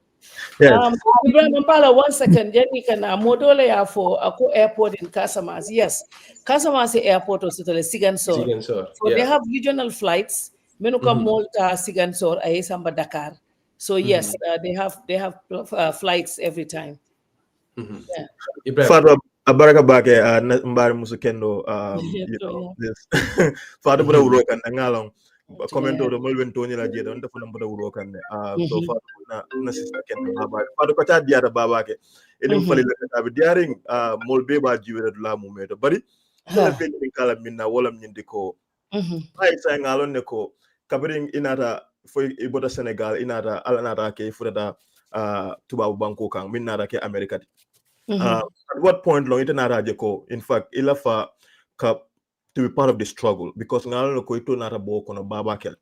C: Yes.
B: Ibrahim Pala, 1 second. Jenny can modole ya for Ako Airport in Casamas. Yes, Casamas Airport also to the Sigansor. So they have regional flights. Menuka Malta, Sigansor, Ayesamba Dakar. So yes, they have flights every time.
C: Fatu abaraka bake mbari musukendo this Fatu bada urokan ngalong komento do molwen toni la jeda on defuna bada urokan so Fatu na sister ken baba Fatu ko ta diara baba ke elim fali la tabi diaring molbe ba jiwere la mu medo bari la fel kala minna wala nyindi ko ay sa ngalon ne ko kabiring inata foi ibota Senegal inata alanata ke furata tubabu banko kan minna ke America. At what point long ko in fact ilafa to be part of the struggle because ngalo ko ito nata bo kono babakel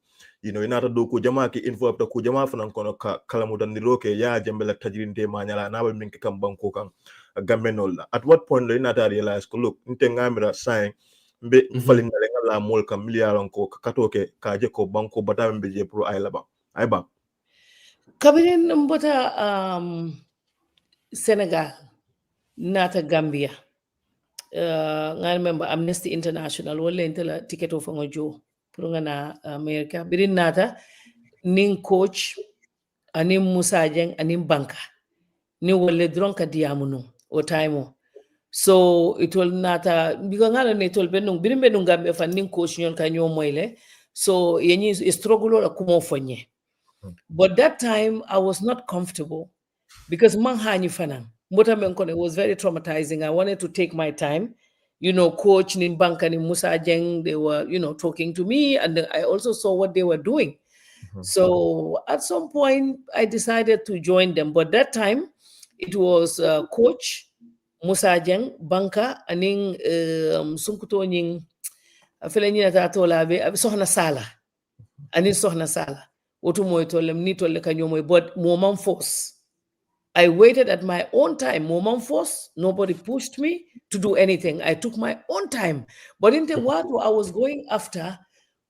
C: inata do ko jama ki info to ko jama fanan kono kala mudan ni roke ya jambela tajrinde manyala nabal minki kam banko kan gambe nolla at what point lo inata realize ko look inte ngamira sign be falin ngala mol kam miliyalon ko katoke kaje ko banko batam be je pro ay ba
B: kabirin mbota Senegal nata Gambia I remember Amnesty International wala intela ticket of ngojo pour na America birin nata ning coach anim Musa Jeng anim banka ni wala dronka diamuno o time so it will nata because ngalo ne tol benung birin benung Gambia fa ning coach nyon kanyo moyle so yenyi struggle la kumo fonye but that time I was not comfortable because manhani fanan it was very traumatizing. I wanted to take my time, coach in Banka in Musa Jeng, they were, talking to me, and I also saw what they were doing. So at some point, I decided to join them. But that time, it was coach Musa Jeng, Banka, and Sunkuto Ning, Felenia Tatolabe, Sohna Sala, and in Sohna Sala. Otumo tolem ni tole kanyomo, but Momam Force. I waited at my own time. Moment force, nobody pushed me to do anything. I took my own time. But in the what I was going after,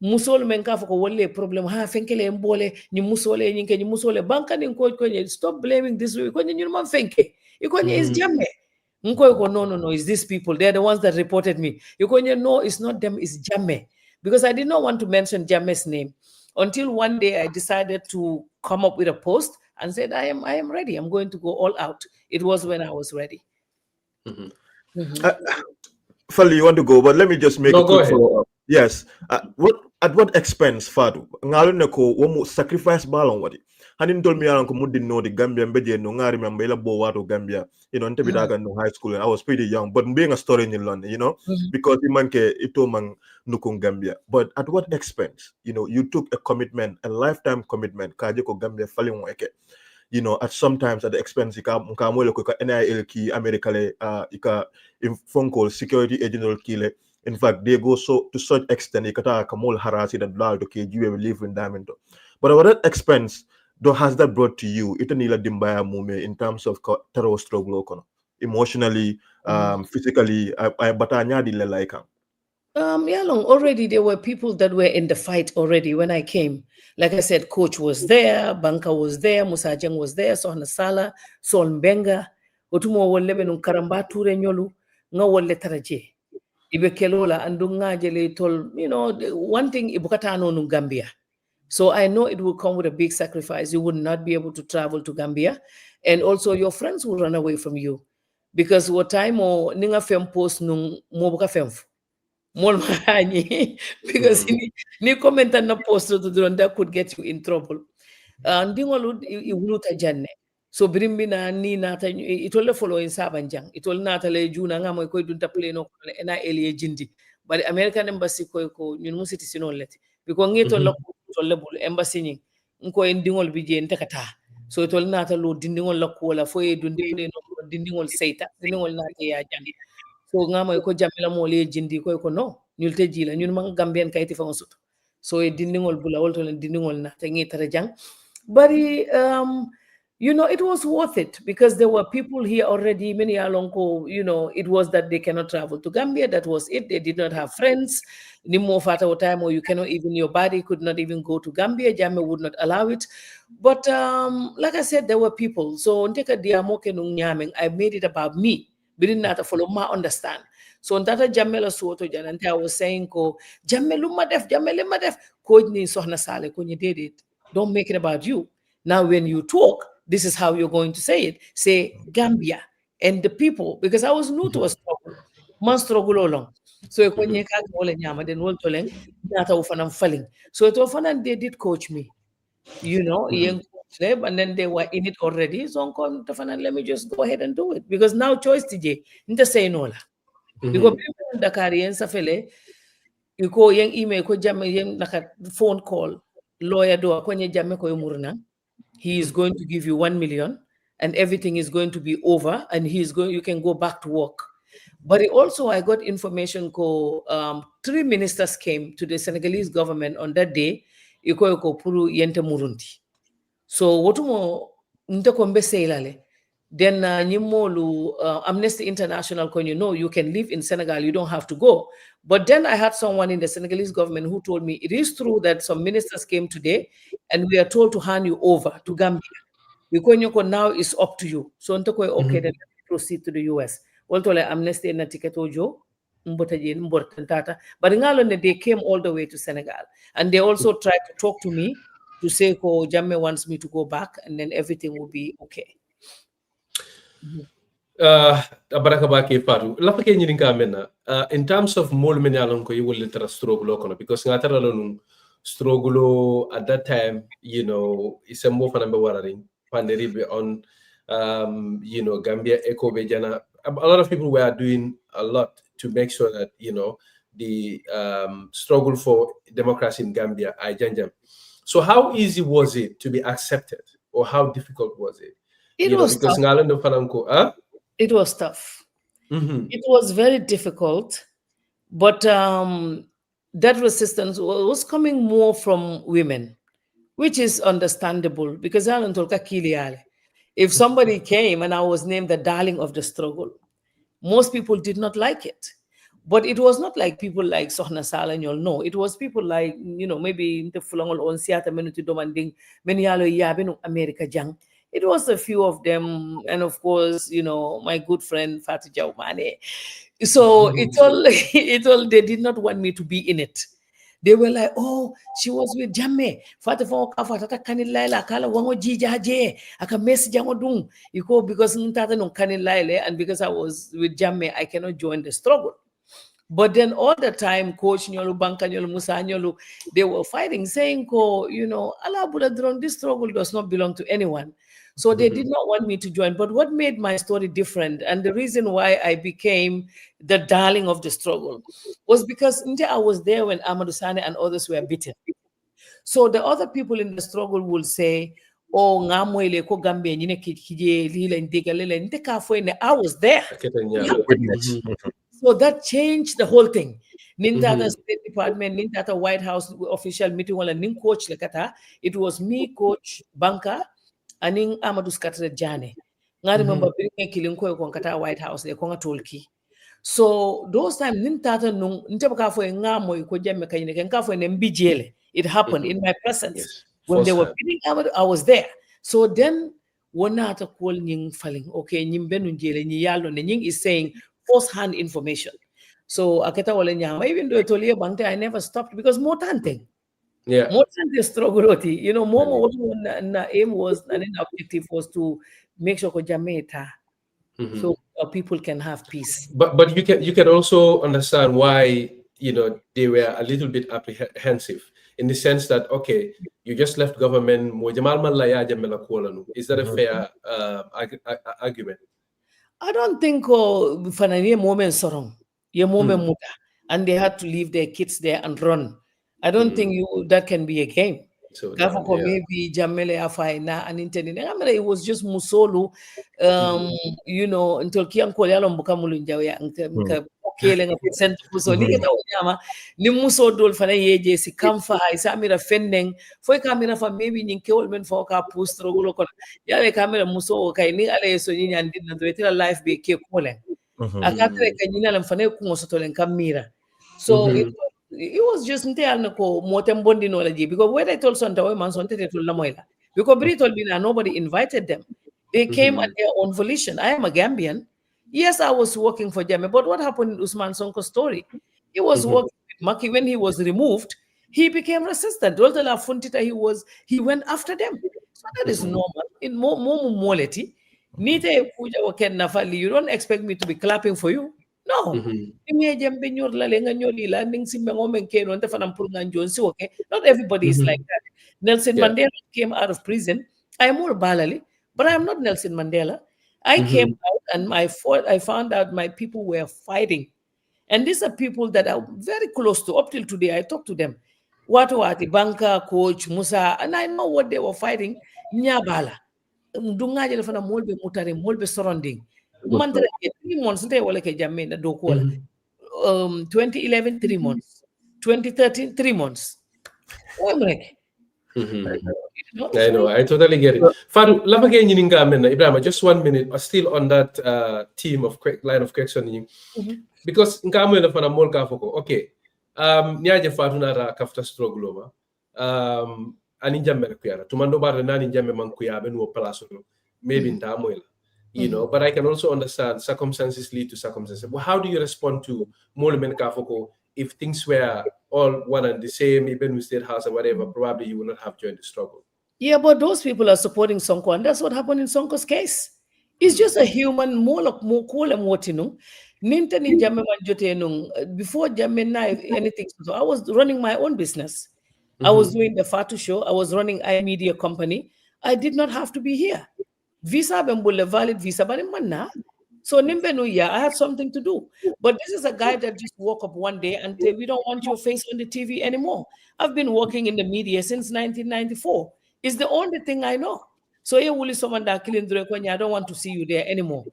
B: musole menka foko wole problem ha fenkele mbole ni musole nyinke ni musole banka ni kwenye stop blaming this way kwenye nyuma fenke ikonye is Jammeh nko no it's these people, they're the ones that reported me ikonye no it's not them, it's Jammeh, because I did not want to mention Jammeh's name until one day I decided to come up with a post and said, I am ready. I'm going to go all out. It was when I was ready.
C: Fali, you want to go, but let me just make a quick
A: follow-up.
C: Yes. At what expense, Fatu? Ngalo neko womu sacrifice balon wadi. Hanin told me alan ko mudin no the Gambia mbeje no ngari membela bo wato Gambia. Nte bidaga no high school and I was pretty young, but being a story in London, because imanke ito man nukung Gambia. But at what expense? You took a commitment, a lifetime commitment. Kaje ko Gambia falling weke. At sometimes at the expense mkamwele ko NIL ki America le ika phone call security agent kile. In fact, they go to such extent ikata kamol harasi that lal to KGW live in diamond. But at what expense has that brought to you? Itanila dimbaya mume in terms of terror struggle kono. emotionally, physically, but anyadi le like
B: yeah, long already there were people that were in the fight already when I came. Like I said, Coach was there, Banka was there, Musajang was there, Sohna Sala, Sol Mbenga, Otumo wolle benun karamba ture nyolu, nga wolle taraje. Ibe kelola andunga jele tol, one thing ibukata no Gambia. So I know it will come with a big sacrifice. You would not be able to travel to Gambia. And also your friends will run away from you. Because what time or ninga fem post nung mobuka fem. Because ni comment na post to that could get you in trouble. Ndingolu iwuluta janne. So birimbi na ni nata itole follow in sabanjang. Itole nata le juna nga mo koy dunta play no na elie jindi. But American embassy ko ñun mu city sino leti. Because ngi to tolle bul embassy ni nko en dingol bi je ntakata. So itole nata lo dindingol la ko la fo e dundi play no dindingol seita. Dindingol nata ya jang. So ngamo ko jamila mo le jindi ko no ñulte jila ñun ma Gambian kayti fa sut. So e dindingol bula wolto len dindingol nata ngi tara jang. But it was worth it because there were people here already, many alonko, it was that they cannot travel to Gambia. That was it. They did not have friends. Nimo fata time or you cannot even, your body could not even go to Gambia. Jammeh would not allow it. But like I said, there were people. So I made it about me. Didn't not follow my understand. So Ndata Jammeh la suoto janante I was saying ko Jammeh luma def ko ni sohna sale ko ni did it. Don't make it about you. Now, when you talk, this is how you're going to say it. Say Gambia and the people, because I was new to a struggle. Man struggle along. So when you can't hold nyama, then we'll tell them that I'm falling. So it often they did coach me, young coach them, and then they were in it already. So let me just go ahead and do it. Because now choice TJ, inte say no. Because people in Dakar fele, you go young email, ko Jammeh young phone call. Lawyer do kwenye Jammeh ko murna. He is going to give you 1 million and everything is going to be over and you can go back to work. But I got information 3 ministers came to the Senegalese government on that day. Puru yente murunti. So watumo ntakombe seilale. Then Amnesty International you can live in Senegal, you don't have to go. But then I had someone in the Senegalese government who told me it is true that some ministers came today and we are told to hand you over to Gambia. Because now is up to you. So okay, then proceed to the US. Amnesty na ticket ojo, but they came all the way to Senegal. And they also tried to talk to me to say Jammeh wants me to go back and then everything will be okay.
A: Baraka baki Fatu. Lafa ke nyirin ka mena. In terms of mol men yalon ko you will struggle kono because ngatara lon struggle at that time, it's a move number wararing panderibe on Gambia eco bejana. A lot of people were doing a lot to make sure that the struggle for democracy in Gambia I janjam. So how easy was it to be accepted or how difficult was it?
B: It was tough. It was tough. It was very difficult, but that resistance was coming more from women, which is understandable because if somebody came and I was named the darling of the struggle, most people did not like it. But it was not like people like Sohna Sala and you'll know. It was people like, maybe the Fulangol on Siata Minuti Domanding, Menialo Yabino America Jang. It was a few of them, and of course, my good friend Fatu Jaumane. So it's all they did not want me to be in it. They were like, oh, she was with Jammeh. Fatu fo kafatata kanilaila kala wango jijaje aka mess jangodung. Because ntata no kanilaile, and because I was with Jammeh, I cannot join the struggle. But then all the time, Coach Nyolu, Banka Nyolu, Musa Nyolu, they were fighting, saying, Allah Buladron, this struggle does not belong to anyone. So they did not want me to join. But what made my story different, and the reason why I became the darling of the struggle, was because I was there when Amadou Sane and others were beaten. So the other people in the struggle will say, oh, I was there. So that changed the whole thing. Nintata State Department, Nintata White House official meeting, coach lekata. It was me, Coach Banka, and Amadou Jammeh. I remember being killing ko kata White House they konga tolki. So those times nintata nung ntebaka fo ngamo ko Jammeh kanyine kenka fo nembijele. It happened in my presence.
A: Yes.
B: When they were beating I was there. So then wana ata call nying falling. Okay, nyimbenu njele nyi yalo ne nying is saying first-hand information. So aketa wale nyama even though tolie bangte I never stopped because more tante.
A: Yeah.
B: More than struggle, you know, more na aim was and then objective was to make sure Jammeh so people can have peace.
A: But you can also understand why they were a little bit apprehensive in the sense that okay, you just left government. Is that a fair argument?
B: I don't think fananie moment sorong ye moment muta and they had to leave their kids there and run. I don't think that can be a game.
A: So
B: maybe Jammeh afaina and intending. It was just musolu, you know, until kian ko yalo mbuka mulunja ya nka kele nga percent muso ni keta unyama ni muso dol fana yeje si kamfa isa mira fenneng foi kamera fa maybe nyinke wol men fo ka post rogulo kono yawe kamera muso kay ni ale so nyi nyandi na do etira life be ke kolen akatare kanyina lam fana ko ngosotolen kamira so it was just ko motem bondi no laji because when I told Sonta we man Sonta to lamoila because Bri told me that nobody invited them. They came at their own volition. I am a Gambian. Yes, I was working for Jammeh, but what happened in Usman Sonko's story? He was working with Maki when he was removed. He became resistant. He went after them. So that is normal. In more morality, you don't expect me to be clapping for you. No. Not everybody is like that. Nelson Mandela came out of prison. I'm more balali, but I'm not Nelson Mandela. I came out and I found out my people were fighting. And these are people that are very close to, up till today, I talk to them. Watu banker, coach, Musa, and I know what they were fighting. Nyabala. Mdungaje lefana molbe mutare, molbe surrounding. 3 months, 2011, 3 months. 2013, 3 months.
A: I know, I totally get it. Fatu, Ibrahim, just 1 minute, still on that theme of line of question. Because okay, nyaje Fatu nara kafta struggle ani Jammeh kuyara. Tumando bare nani Jammeh man kuyabe no palaso maybe ntamoila. But I can also understand circumstances lead to circumstances. Well, how do you respond to Molemen Kafoko if things were all one and the same, even with State House or whatever, probably you would not have joined the struggle?
B: Yeah, but those people are supporting Sonko, and that's what happened in Sonko's case. It's just a human, more cool and what, before Jammeh, anything. So I was running my own business. I was doing the Fatu show. I was running iMedia company. I did not have to be here. Visa bembule valid visa, but manna. So Nimbenu, I had something to do. But this is a guy that just woke up one day and said, we don't want your face on the TV anymore. I've been working in the media since 1994. It's the only thing I know. So I don't want to see you there anymore.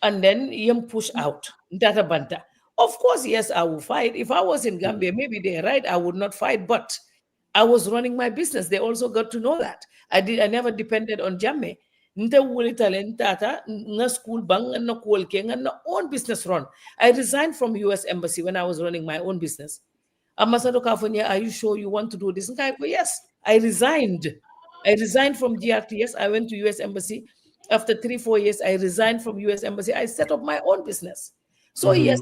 B: And then yam push out. Data banta. Of course, yes, I will fight. If I was in Gambia, maybe they're right, I would not fight, but I was running my business. They also got to know that. I never depended on Jammeh. School bang and own business run. I resigned from US Embassy when I was running my own business. Ambassador California, are you sure you want to do this? And I go, yes, I resigned. I resigned from GRTS. I went to US Embassy. After 3-4 years, I resigned from US Embassy. I set up my own business. So yes,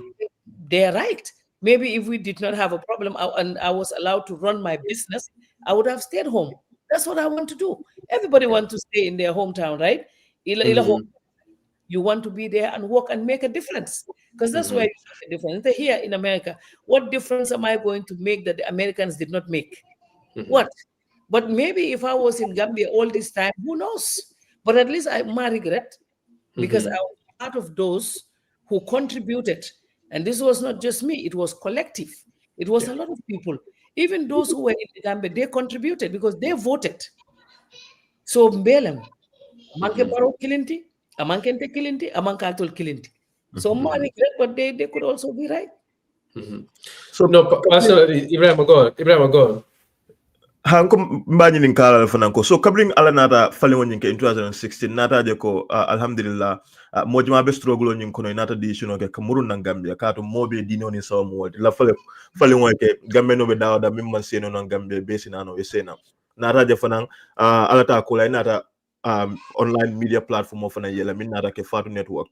B: they're right. Maybe if we did not have a problem and I was allowed to run my business, I would have stayed home. That's what I want to do. Everybody wants to stay in their hometown, right? You want to be there and work and make a difference because that's where you make a difference. Here in America, what difference am I going to make that the Americans did not make? What? But maybe if I was in Gambia all this time, who knows? But at least my regret because I was part of those who contributed. And this was not just me, it was collective. It was a lot of people. Even those who were in the Gambia, they contributed because they voted. So Mbelem, Amanke Baro Kilinti, Amankente Kilinti, Amankatul Kilinti. So my regret, but they could also be right.
A: So no, personally, Ibrahim, go on.
C: hanko mbani nin kala fananko so kabling ala nata falingo nyinke in 2016 nata je ko alhamdulillah mojuma be struggle nyin kono nata decision ke kamurun nan gambia kato mobe dino ni saw mo la falingo ke gambe no be dawda mimman seno nan gambia be sinano e sena nata je fanan ala ta ko lay nata online media platform of na yela min nata ke Fatu network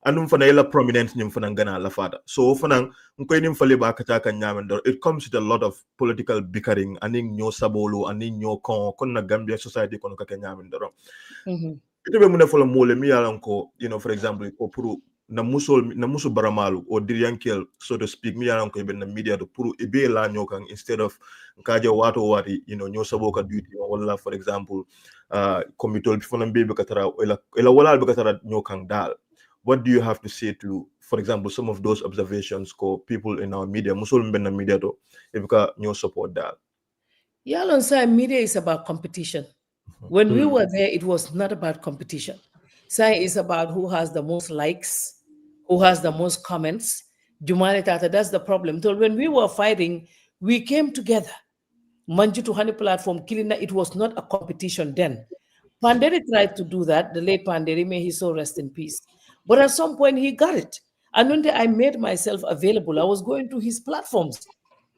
C: andum fana yela prominent nyum fana gana la fata so fana ngoy nim fale ba kata kan nyamen do it comes with a lot of political bickering aning nyo sabolo aning nyo kon na Gambia society kon ka nyamen do ito be mun fala mole mi yalan ko for example ko puru na muso baramalu o diriankel so to speak mi yalan ko be na media do puru e be la nyo kan instead of kaje wato wati nyo sabo ka duty wala for example komitol fana be katara ela wala be katara nyo kan dal. What do you have to say to, for example, some of those observations ko people in our media, Muslim media do, if you support that?
B: Yeah, media is about competition. When we were there, it was not about competition. Sai is about who has the most likes, who has the most comments. Jumanitata, that's the problem. So when we were fighting, we came together. Manju to Honey platform, Kilina, it was not a competition then. Panderi tried to do that, the late Panderi, may he so rest in peace. But at some point, he got it. And when I made myself available, I was going to his platforms.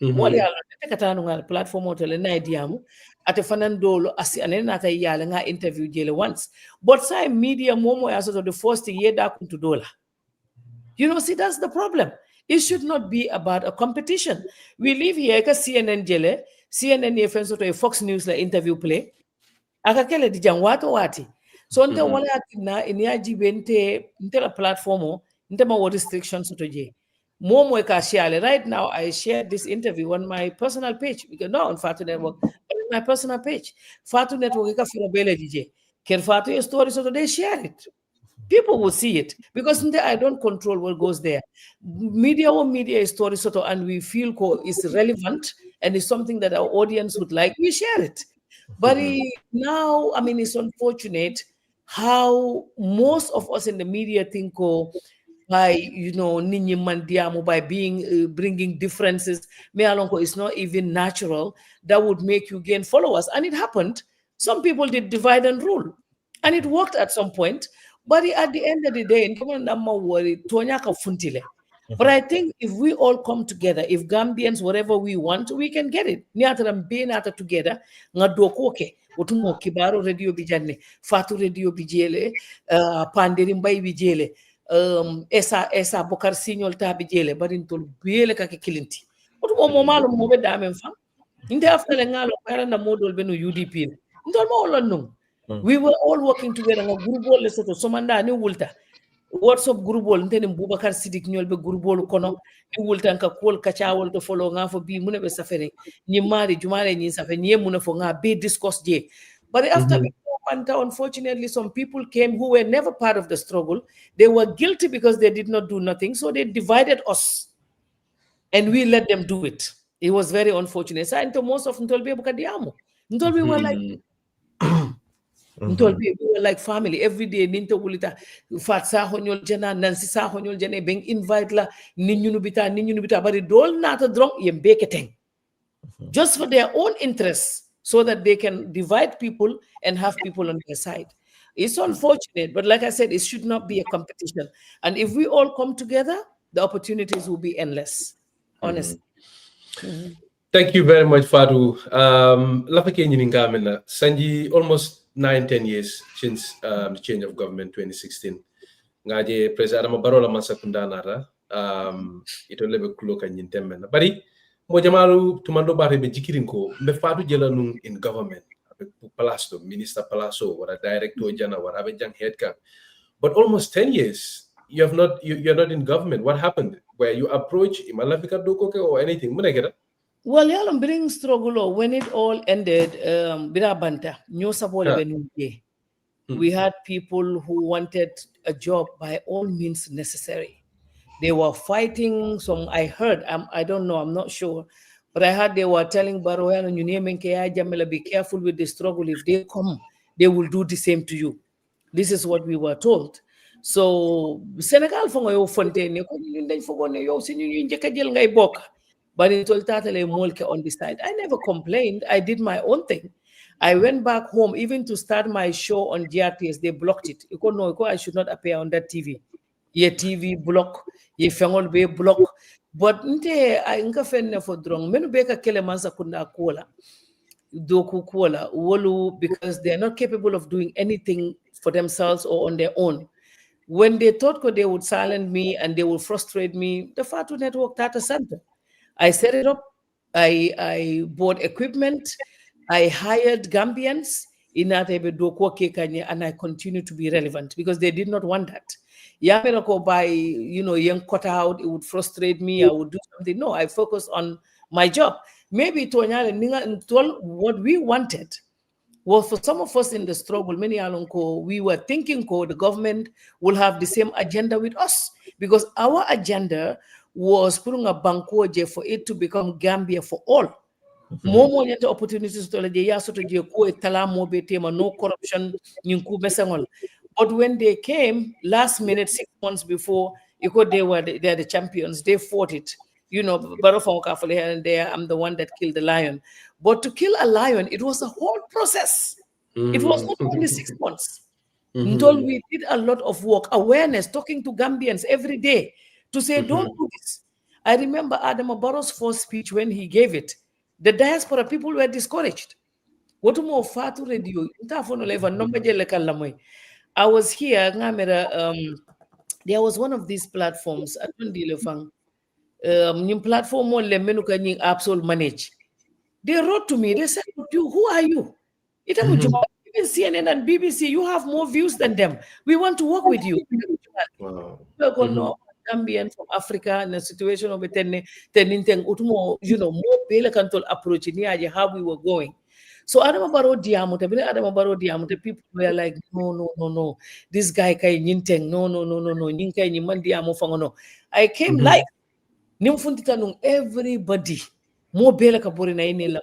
B: Platform hotel na idiamu ate fanandolo asi anena ata yale nga interview jele once but say media momo ya sort of the first year da kuntu dola. See, that's the problem. It should not be about a competition. We live here ka CNN jele CNN ye fen sort of Fox News la interview play akakele di jangwato wati so nte wala na iniaji bente nte la platformo nte ma restrictions to je momo ka share right now. I shared this interview on my personal page because no on Fatu Network but on my personal page Fatu Network ka fira bele DJ ken Fatu story so they share it. People will see it because I don't control what goes there. Media is story sort of, and we feel is relevant and it's something that our audience would like. We share it. But now, it's unfortunate how most of us in the media think by by bringing differences, it's not even natural. That would make you gain followers, and it happened. Some people did divide and rule, and it worked at some point. But at the end of the day, but I think if we all come together, if Gambians, whatever we want, we can get it. Together, Otumo Kibaro radio bijane, Fatu radio bijele, Panderim bay bijele, Esa Bokar Signol ta bijele, Barintol Biele kake kilinti. Otumo momalo mobe damen fam. Inde after ngalo para na model benu UDP. Ndol mo nung. We were all working together. Group wall lesoto somanda ni wulta. WhatsApp group wall ntene Bubakar Sidik ñol be group wall kono ni wulta nka kol kacha wol to follow nga fo bi mune be safere ni mari jumare ni safere ni mune fo nga be discuss je. But after unfortunately some people came who were never part of the struggle. They were guilty because they did not do nothing, so they divided us and we let them do it. It was very unfortunate. So into most of Ntolbe Bukadiamo. Ntolbe were like we were like family every day. Ninto wulita fat sa honyol jana nansi sa honyol jana being invite la ninyu nubita bari dol nata drunk yembeketeng just for their own interests so that they can divide people and have people on their side. It's unfortunate, but like I said, it should not be a competition. And if we all come together, the opportunities will be endless. Honestly.
A: Thank you very much, Fatu. Sanji, almost 9-10 years since the change of government 2016. Ngaje President Barola Masakunda Nara, ito lebe kuloka nyintemena. Bari, mojamalu tumando bare be jikirinko, me Fatu jelanung in government. Palazzo, Minister Palazzo, or a director general, or a young headcount. But almost 10 years, you're not in government. What happened? Where you approach Imalafika Dokoke or anything?
B: Well, yalam bring struggle when it all ended. Birabanta, we had people who wanted a job by all means necessary. They were fighting. Some I heard. I don't know. I'm not sure, but I heard they were telling Baroyan and Jammeh, be careful with the struggle. If they come, they will do the same to you. This is what we were told. So Senegal fongo yo fontaine ko ñu dañ fogo ne yow ci ñu ñëk jël ngay bok But in Toltatale Molke on the side, I never complained. I did my own thing. I went back home, even to start my show on GRTS, they blocked it. I should not appear on that TV. Ye TV block, ye fengol be block. But nte I inka fenne for drong. Menu beka kele mansa kunda kola. Doku kola. Wolu, because they are not capable of doing anything for themselves or on their own. When they thought they would silence me and they would frustrate me, the Fatu Network Data Center. I set it up. I bought equipment. I hired Gambians in and I continue to be relevant because they did not want that. Yamerako by young cut out, it would frustrate me. I would do something. No, I focus on my job. Maybe what we wanted. Well, for some of us in the struggle, many alonko, we were thinking the government will have the same agenda with us because our agenda was putting a bankoje for it to become Gambia for all. More opportunities to no corruption. But when they came last minute, 6 months before, they're the champions. They fought it. And there, I'm the one that killed the lion. But to kill a lion, it was a whole process. It was not only 6 months. Until we did a lot of work, awareness, talking to Gambians every day to say, don't do this. I remember Adam Barrow's first speech when he gave it. The diaspora people were discouraged. Fatu radio. I was here, there was one of these platforms. I don't deal with platform absol manage. They wrote to me, they said, who are you? Even CNN and BBC, you have more views than them. We want to work with you.
A: Wow.
B: Gambian from Africa in a situation of more control approach in how we were going. So Adam Baro Diamute, people were like, no. This guy kai nyinteng, no. Nyinkai nyiman diamo fangono. I came live. Nimfuntita everybody. More bela kabori na ini la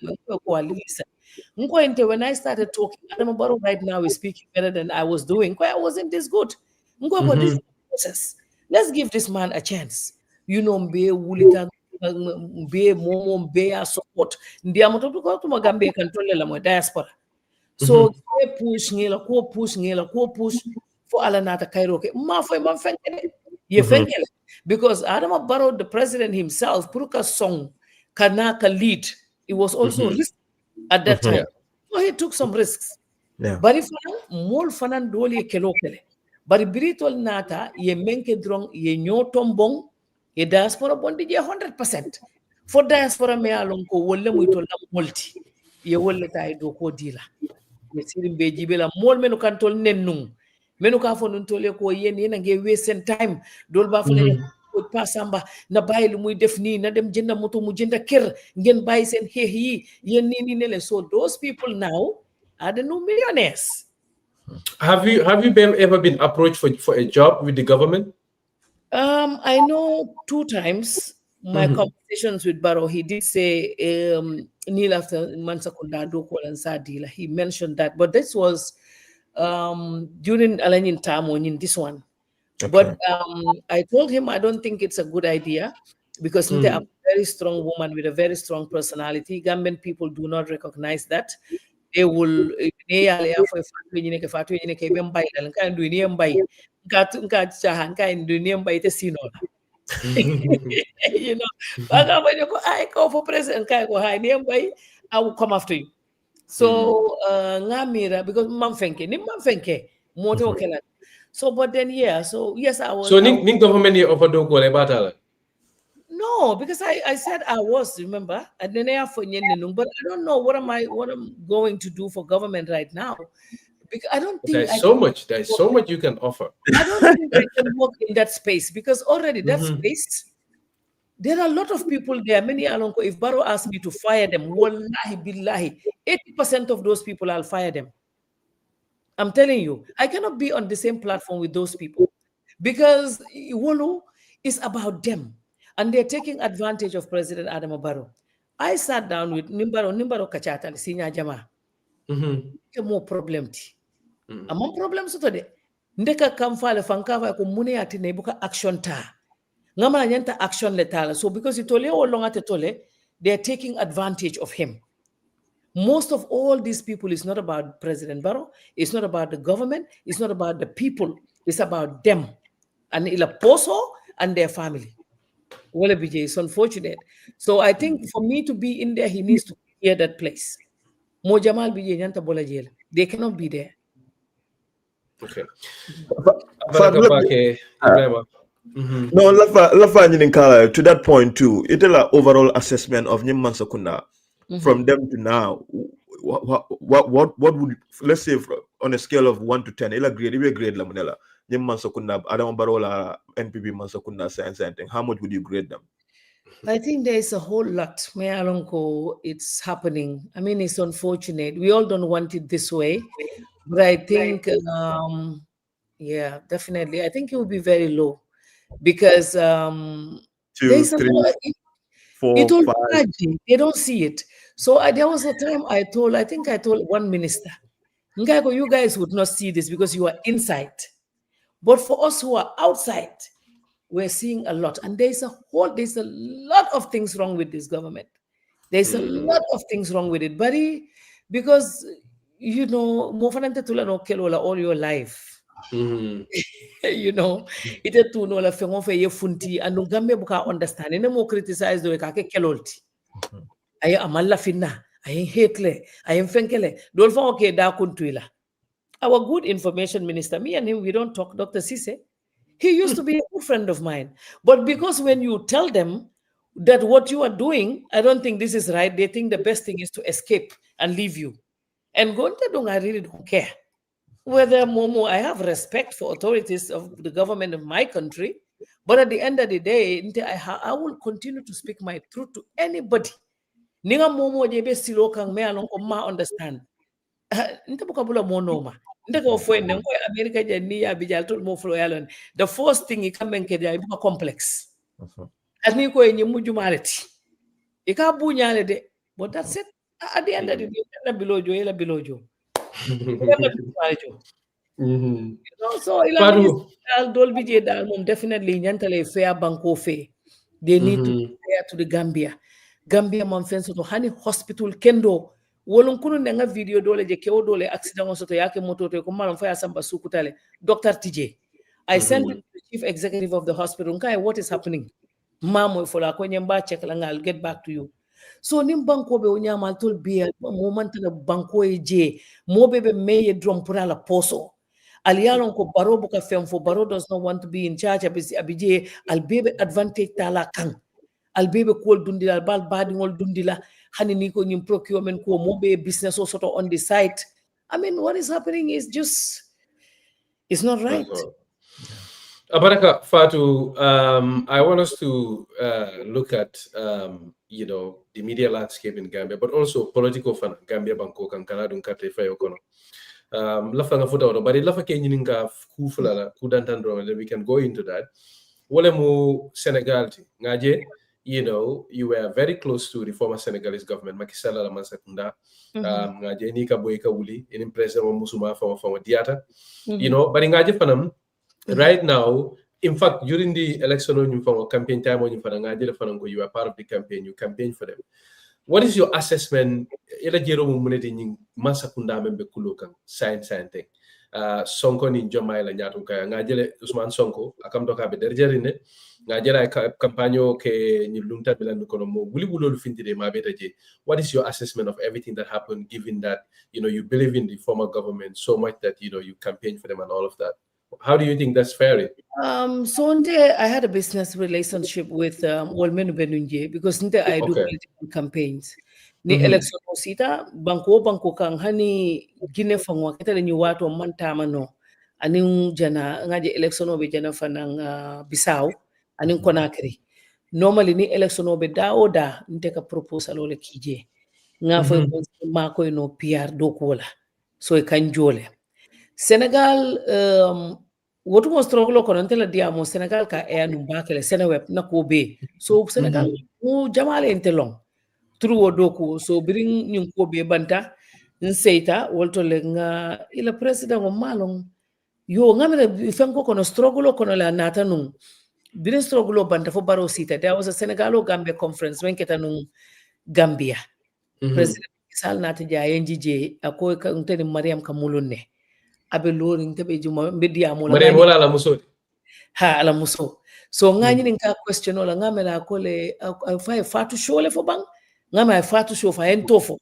B: listen. When I started talking, Adam Baro right now is speaking better than I was doing. I wasn't this good. But this process. Let's give this man a chance. Mbe wulita mbe momo mbe support. Ndia moto ko to magambe control la mo diaspora. So push ngela for alanata kairoke. Ma foi man fengele. Ye fengele. Because Adam Barrow, the president himself, put a song, Kanaka lead. It was also risk at that time. So he took some risks. But if more fanan doli kelokele. But Biritol Nata, ye menke drong, ye nyo tombong, ye diaspora bondi ye 100%. For diaspora me alonko, wolle muitola multi. Ye wolle tai doko dila. Ye sirim bejibela, mol menu kantol nenung. Menu ka fo nuntole ko yen nge waste time. Dol ba fo pasamba na bayil muy def ni na dem jënda moto mu jënda kër ngeen bàyyi seen xeex yi yeen ni nele. So those people now are the new millionaires.
A: Have you ever been approached for a job with the government?
B: I know 2 times my conversations with Barrow. He did say Neil after Mansakunda do call and Sadila. He mentioned that, but this was during Alanin time in this one. Okay. But I told him I don't think it's a good idea because I'm a very strong woman with a very strong personality. Gambian people do not recognize that. They will for president, I will come after you. So because so, but then, so yes, I was.
A: So, Ning government offered to go about.
B: No, because I said I was, remember, but I don't know what I'm going to do for government right now. Because I don't think
A: there's so much you can offer.
B: I don't think I can work in that space because already that space, there are a lot of people there. Many alonko, if Barrow asked me to fire them, wallahi billahi, 80% of those people I'll fire them. I'm telling you, I cannot be on the same platform with those people because Iwolo is about them and they're taking advantage of President Adam Barrow. I sat down with Nimbaro Kachata, Senior Jammeh. More problem. Among problems today. Ndeka kamfale fankava ko mune ati nebuka action ta. ngama nyanta action letala. So because itole o longa tetole, they're taking advantage of him. Most of all these people is not about President Barrow, it's not about the government, it's not about the people, it's about them and Ila Poso and their family. Well, BJ, it's unfortunate. So I think for me to be in there, he needs to clear that place. Mo Jamal BJ nyanta bola jail. They cannot be there.
A: Okay.
C: No, lafa kala to that point too. It's an overall assessment of Nyimman Sakunda from them to now. What would, let's say on a scale of 1 to 10, ila grade lamunela Nyimman Sakunda Adam Barola NPP Mansakunda science and how much would you grade them?
B: I think there is a whole lot. It's happening. I mean, it's unfortunate. We all don't want it this way, but I think, yeah, definitely. I think it will be very low because
C: 2, 3, 4, 5.
B: They don't see it. So there was a time I told one minister, Ngako, you guys would not see this because you are inside. But for us who are outside, we're seeing a lot. And there's a lot of things wrong with this government. There's a lot of things wrong with it. But because, you know, all your life. You know, ite tu no la fengo fe ye funti anu gambe buka understand ene mo criticize do ka ke kelolti ay amalla finna ay hetle ay fenkele dol fa okay da kuntuila. Our good information minister, me and him, we don't talk. Dr. Sise, he used to be a good friend of mine, but because when you tell them that what you are doing, I don't think this is right, they think the best thing is to escape and leave you and go. I really don't care whether Momo, I have respect for authorities of the government of my country, but at the end of the day, I will continue to speak my truth to anybody. Ninga Momo jebe silo kang me along ma understand. Nta bukabula monoma. Nta ko fo en ko America je ni ya bijal tol mo flo yalon. The first thing he come ke ja ibuka complex. Ani ko en muju maleti. E ka bunyale de, but that's it. At the end of the day, na bilojo ela bilojo. You know, so Dolby definitely nyantale fair banko fe. They need to be fair to the Gambia. Gambia manfenso to hani hospital kendo. Wolon kunu nga video dole je kewo dole accident soto yake moto to ko malam fa samba sukutale Dr. TJ. I sent it to the chief executive of the hospital. Nkai, what is happening? Mamo fola ko nyamba check la I'll get back to you. So nim banko be onyama tol biya moment na banko je mo bebe meye drum pura la poso. Alialon ko baro buka femfo baro does not want to be in charge abije albebe advantage tala kang. Albebe kol dundila albal badi ngol dundila hani niko nyim procurement ko mo be business also on the site. I mean, what is happening is just, it's not right.
A: Abaraka Fatu, I want us to look at you know, the media landscape in Gambia, but also political fan Gambia banko kan kanadun kate fayo kono. Lafa nga futa odo, bari lafa ke nyininga kufula kudantandro, and then we can go into that. Wole mu Senegal ti ngaje, you know, you were very close to the former Senegalese government, Macky Sall la Mansakunda. Ngaje ni ka boy ka wuli, in president wa musuma fa diata. You know, bari ngaje fanam right now, in fact, during the election campaign time, you are part of the campaign, you campaign for them. What is your assessment? Thing. Sonko ni Jammeh la nyatu kaya ngajele Usman Sonko akam doka be derjerine ngajela kampanyo ke ni lunta bilan kono mo buli bulol fintide ma beta je. What is your assessment of everything that happened, given that, you know, you believe in the former government so much that, you know, you campaign for them and all of that? How do you think that's fair?
B: So I had a business relationship with Olmenu Benunje because I do political campaigns. Ni election sita banko kang hani gine fangwa kita ni watu mantama no aning jana ngaje election obe jana fanang Bissau aning Conakry. Normally ni election obe da nteka proposal ole kije nga fo ko no PR dokola so e kanjole. Senegal wotu mo struggle kono ntela diamo Senegal ka e anu bakele Seneweb na ko be so Senegal mo jamale entelong through doku so bring nyum ko be banta nseita wolto le nga ila president o malong yo ngamere fenko kono struggle kono la natanum Didn't struggle banta for Baro Sita. There was a Senegalo Gambia conference when ketanung Gambia. President Sal Natija NGJ ako ka Mariam Kamulune. Abe loring tebe juma media mo
A: Mariam wala la muso.
B: Ha ala muso. So ngani ninka question ola ngamela kole fa Fatu show le fo bang. Ngama Fatu show fa entofo.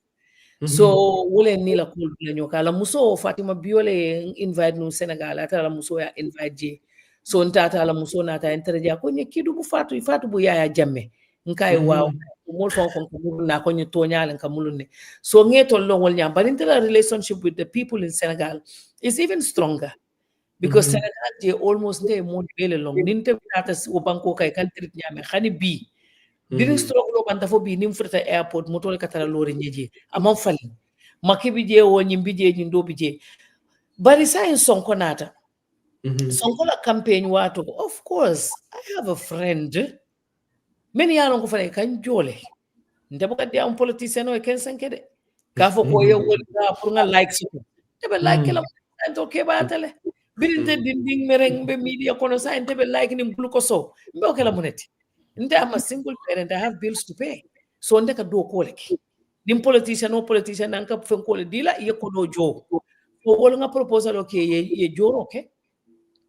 B: So wole ni la kul nyoka la muso Fatima Biole invite no Senegal ata la muso ya invite je. So ntata la muso nata interja ko nye kidu bu Fatu bu yaya Jammeh. Nkai wow mol fon kon na ko nye tonya ka mulune. So ngeto lo wol nyam but the relationship with the people in Senegal is even stronger. Because Senegal je almost nte mo bele long ninte tata o banko kay kan trit nyame khani bi dinin struggle banta fo bi nim frita airport motole katara lori nyeje amon fali makibi je wo nyimbi je nyindo bi je bari sa en sonko nata sonko la campaign wato of course I have a friend many yalon ko fane kan jole nte baka dia un politicien o ken sankede ka fo ko ye wona pour nga like suko tebe like la to ke batale birinte dinding mereng be media kono sa ente be like ni glucoso mbe okela moneti nte am a single parent I have bills to pay so ndeka do ko leki dim politician nan ka fen ko le dila ye ko do jo o wol nga proposal okay ye joro okay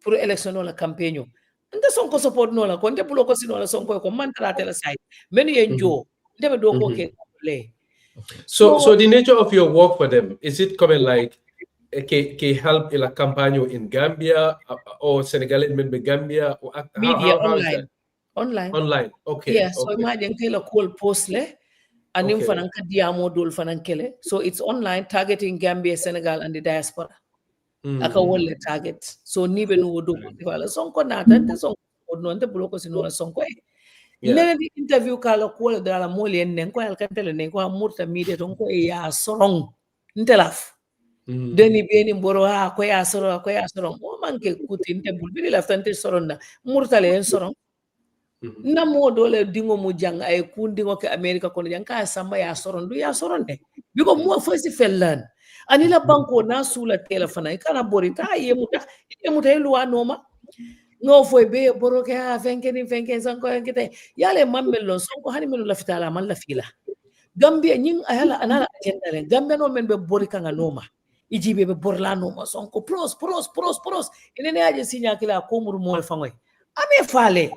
B: pour election la campaign nte sonko support no la ko nte bulo ko sino la sonko ko man trate la side men ye jo nte be do ko ke le
A: so the nature of your work for them, is it coming like can help in a campaign in Gambia or Senegalese men be Gambia or
B: media
A: how is that? Online. Okay.
B: Yeah, so imagine kila call post le anim fanan ka diamo dol fanan kele. So it's online targeting Gambia, Senegal and the diaspora. Aka wolle target. So ni be no do wala sonko nata nte sonko no nte buloko sino la sonko e. Nene di interview kala ko dala moli en nen ko al kantele nen ko murta media ton ko ya sorong nte laf. Deni beni mboro ha ko ya sorong o manke kuti nte bulbili laftante soronda murtale en sorong. Na mo dole dingo mu jang ay kundingo ke America kono jang ka samba ya soron du ya soron de biko mo fosi fellan anila banko na sula telefona kana borita yemuta luwa noma no foi be boroke ha fenken sanko enkete yale mammelo sonko hani melo lafitala man la fila Gambia nyin ayala anala agenda le Gambia no men be borika nga noma ijibe be borla noma sonko pros inene aje sinya kila ko mur mo fangoy ame fale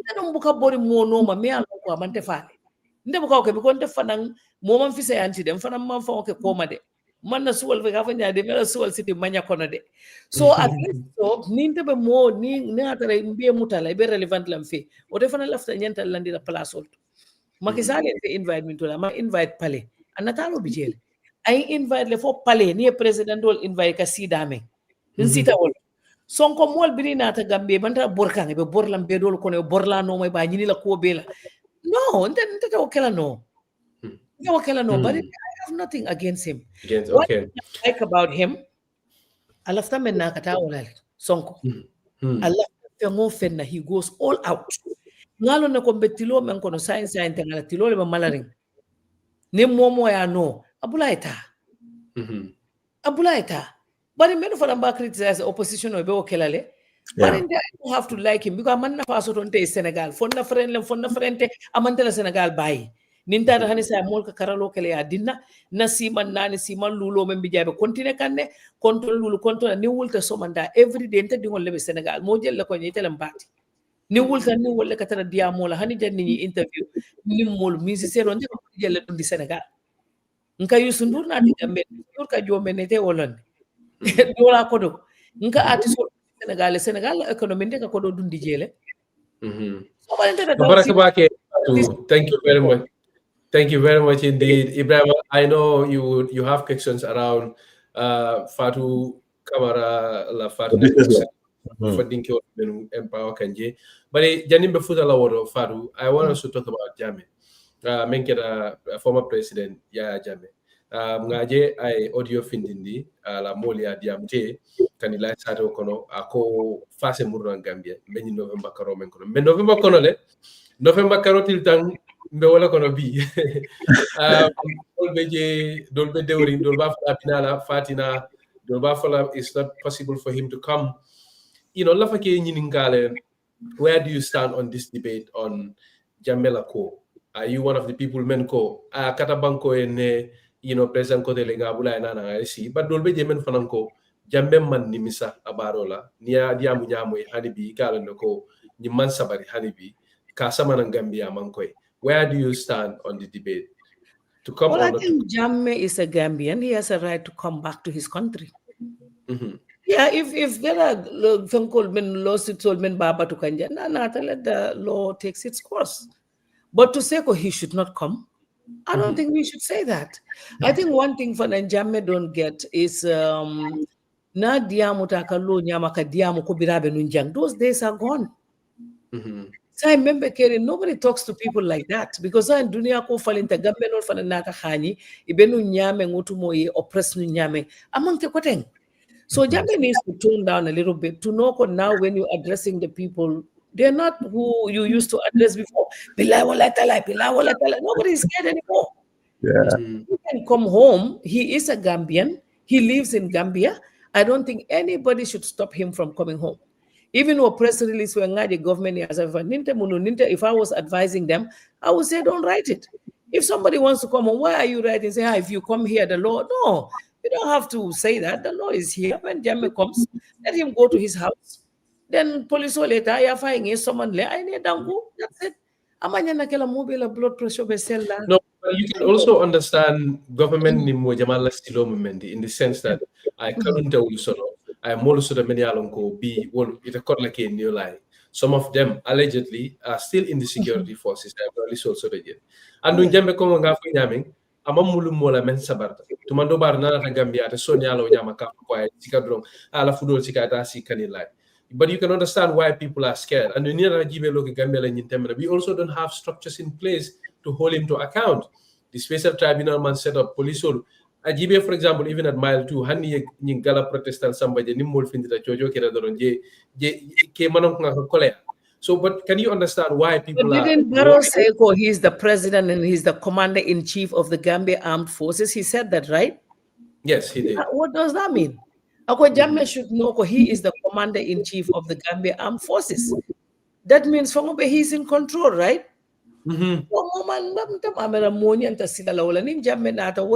B: ndum buka bori mo noma me alo ko amante fale nde buka ko be ko nte fanan mo man fise anti dem fanan man fa ko koma de man na suwal fe gafa nyaade mela suwal siti manya kono de so at least so ninte be mo ni atare mbiye mutala be relevant lam fe o de fanan lafta nyanta landi la place olto makisale fe invite min to la ma invite pale anatalo bijele ay invite le fo pale ni president wol invite ka sidame nsita wol sonko mol bini nata Gambie banta borkane be borlam be dol kono borla no may ba nyini la ko be la no nte wakela no but I have nothing against him. What I like about him I love them na kata wala sonko I love them he goes all out ngalo ne ko Bitilo men kono science ngala tilo le malaring ne momo ya no abulaita but men for them criticize opposition or be okelale but I don't have to like him because man na faso tonte Senegal fonna frente amantela Senegal bayi ninta hani sa mol ka karalo kele ya dinna nasiman nani siman lulo men bijabe continue kanne control lulu control ni wulta somanda every day nta dingol lebe Senegal mo jelle ko ni telam bati ni wulta ni wolle ka tara diamo la hani janni ni interview ni mol musicien on ko jelle di Senegal nka yusundur na digambe dur ka jombe nete wolon dola kodo nka artist Senegal economy ndeka kodo dundi jele
A: Thank you very much indeed, Ibrahim. I know you have questions around Fatu Camara la Fatu funding empower Kanje. But Janim Befuta la Fatu, I want us to talk about Jammeh. Menkeda former president Yaya Jammeh. Ngaje ay audio findindi la molia diamte kanila sato kono ako fase murran Gambia meni November karo men kono men November kono le November karo til tang mbe wala kono bi dolbe dewrin dolba finala fatina dolba fala it's not possible for him to come lafa ke nyiningale where do you stand on this debate on Jammeh ko? Are you one of the people men ko kata banko ene president ko delenga bula na na si but dolbe jemen fananko Jammeh man nimisa abarola niya diamu nyamoy hanibi kala ko ni man sabari hanibi kasama ng Gambia mankoy. Where do you stand on the debate? To come
B: well,
A: or
B: I
A: not
B: think
A: to
B: Jammeh is a Gambian. He has a right to come back to his country.
A: Yeah,
B: if there are lawsuits Baba to Kanja, let the law takes its course. But to say he should not come, I don't think we should say that. I think one thing for Jammeh don't get is na diamu takalo nyamaka diamu kubirabe nunjang. Those days are gone. So I remember Kerry, nobody talks to people like that because in dunia ko falinta gambe no fananaka khani ibenu nyame ngutu moye oppress nu nyame among te koteng. So Jammeh needs to tone down a little bit to know now when you're addressing the people, they're not who you used to address before. Nobody is scared anymore.
C: Yeah.
B: He can come home. He is a Gambian. He lives in Gambia. I don't think anybody should stop him from coming home. Even a press release when the government has if I was advising them, I would say don't write it. If somebody wants to come home, why are you writing? Say, if you come here, the law. No, you don't have to say that. The law is here. When Jammeh comes, let him go to his house. Then police will later, I find someone there. I need to go. That's it. Amanya na kila mobile blood pressure be sell.
A: No, you can also understand government ni mo jamala stilo mumendi in the sense that I can't tell you solo. I am also the many alonko be well it a like a new line. Some of them allegedly are still in the security forces. I have also the yet. And when Jammeh ko nga fi nyaming amamulu mola men sabarta. Tumando bar na ta Gambia te sonya lo nyama ka ko ay sikadrong ala fudol sikata si kanilai. But you can understand why people are scared. And we also don't have structures in place to hold him to account. The special tribunal man set up police. Ajibe, for example, even at mile 2, hani yung gala protestant somebody ni mol findita jojo kira doron ke manong nga kolea. So, but can you understand why people
B: but didn't Barrow say he's the president and he's the commander-in-chief of the Gambia Armed Forces? He said that, right?
A: Yes, he did.
B: What does that mean? Jammeh should know he is the commander-in-chief of the Gambia Armed Forces. That means he's in control, right? What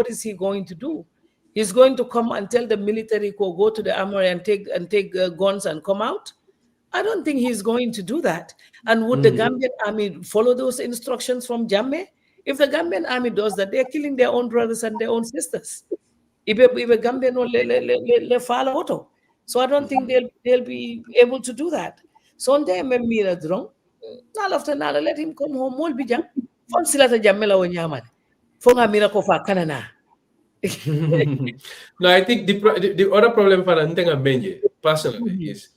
B: is he going to do? He's going to come and tell the military to go to the armory and take guns and come out? I don't think he's going to do that. And would the Gambian army follow those instructions from Jammeh? If the Gambian army does that, they're killing their own brothers and their own sisters. If a Gambian le follow auto. So I don't think they'll be able to do that. So on day mira drong, after nala let him come home. Mol bijang. Fon silata Jammeh o nyaman. Fonga mira ko fa kanana.
A: No, I think the other problem for Ntenga Menje personally is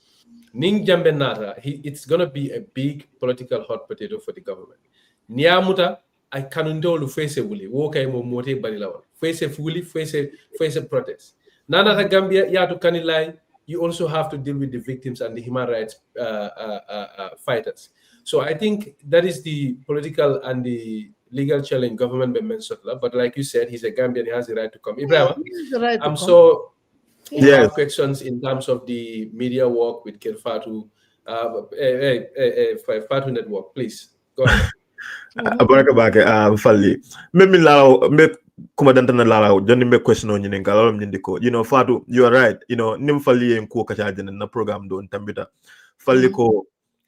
A: Ning Jammeh Nata, it's going to be a big political hot potato for the government. Niamuta, I can't face a wuli, woka mo mote barilawa. Face a fully, face a protest. Nana Gambia, ya to kanilai, you also have to deal with the victims and the human rights fighters. So I think that is the political and the legal challenge government but like you said, he's a Gambian, he has the right to come. Ibrahim, I'm so you have questions in terms of the media work with Fatu, Fatu Network, please go ahead.
C: Falli me lao me commandant na lao joni me question on nyinga lao nyindiko Fatu, you are right, nim falli en ko kacha na program do tambita falli ko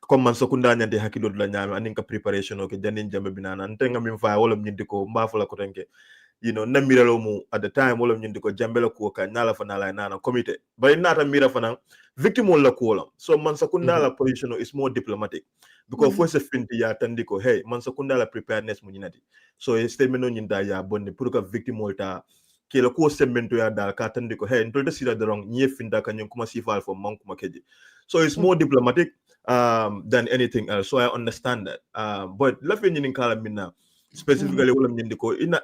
C: comme man sokunda nyande hakilo la nyame aninka preparation o ke janin Jammeh binana ntenga min fa wala nyindiko mbafula ko tenke na miralo mu at the time wala nyindiko Jammeh la ko ka nala fa nala nana committee bay nata mira fa nan victim la ko la so man sokunda la position is more diplomatic because for se finti ya tandiko hey man sokunda la preparedness mu nyinati so statement no nyinda ya bonne pour que victim ta ke la ko semento ya dal ka tandiko hey ntolta sila the wrong nye finda ka nyum kuma sifal fo man kuma keji so it's more diplomatic than anything else. So I understand that. But specifically,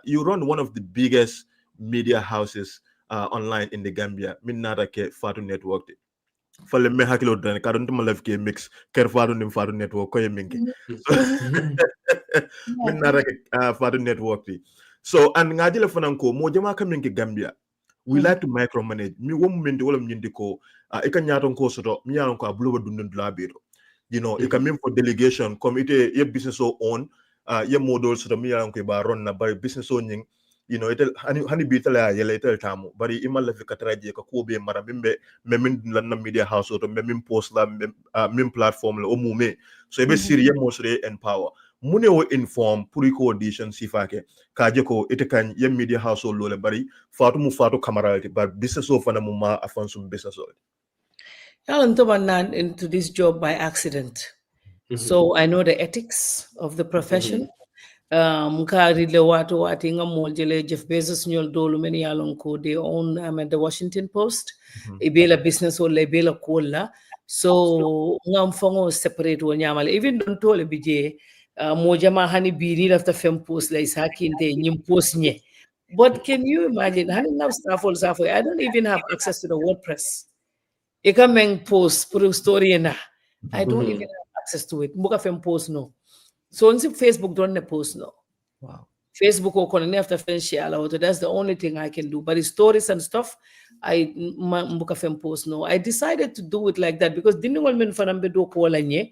C: you run one of the biggest media houses online in the Gambia. Minna ke Fatu Network. Fale me hakilo dane kadon tuma lef ke mix ker Fatu nim Fatu Network ko yemingi. Minna ke Fatu Network. So and ngadi le fananko mo jama kamingi Gambia. We like to micromanage. Mi wo mumenti wala mnyindiko ika nyaton ko soto mi yalon ko abluba dundun la biro. you know, it can mean for delegation, committee, your business own, your models, the me around ba run na bari business owning, you know, it'll honey bitala yele it'll tamu, bari imal la fikatraji ka kobe mara mimbe memin lanna media house or memin post la mem platform la omume. So ebe Syria mostly empower. Mune wo inform puriko audition sifake kaje ko ite kan ye media household lole bari fatu Camara but business of na muma afansum business of
B: I'm into this job by accident. So I know the ethics of the profession. Mkari le watu watinga moljele Jeff Bezos nyol dolu meni yalon ko they own at the Washington Post. Ibela business or lebela kola. So ngam fongo separate wo nyamal. Even don't tole bije mojama hani biri after fem post la isaki inte nyim post nye. But can you imagine? Hani now staff all staff. I don't even have access to the WordPress. You can make post, put a story in. I don't even have access to it. Book of post no. So on Facebook don't post no.
C: wow.
B: Facebook or connect after friends share. That's the only thing I can do. But the stories and stuff, I book of post no. I decided to do it like that because didn't want me to do kolanye.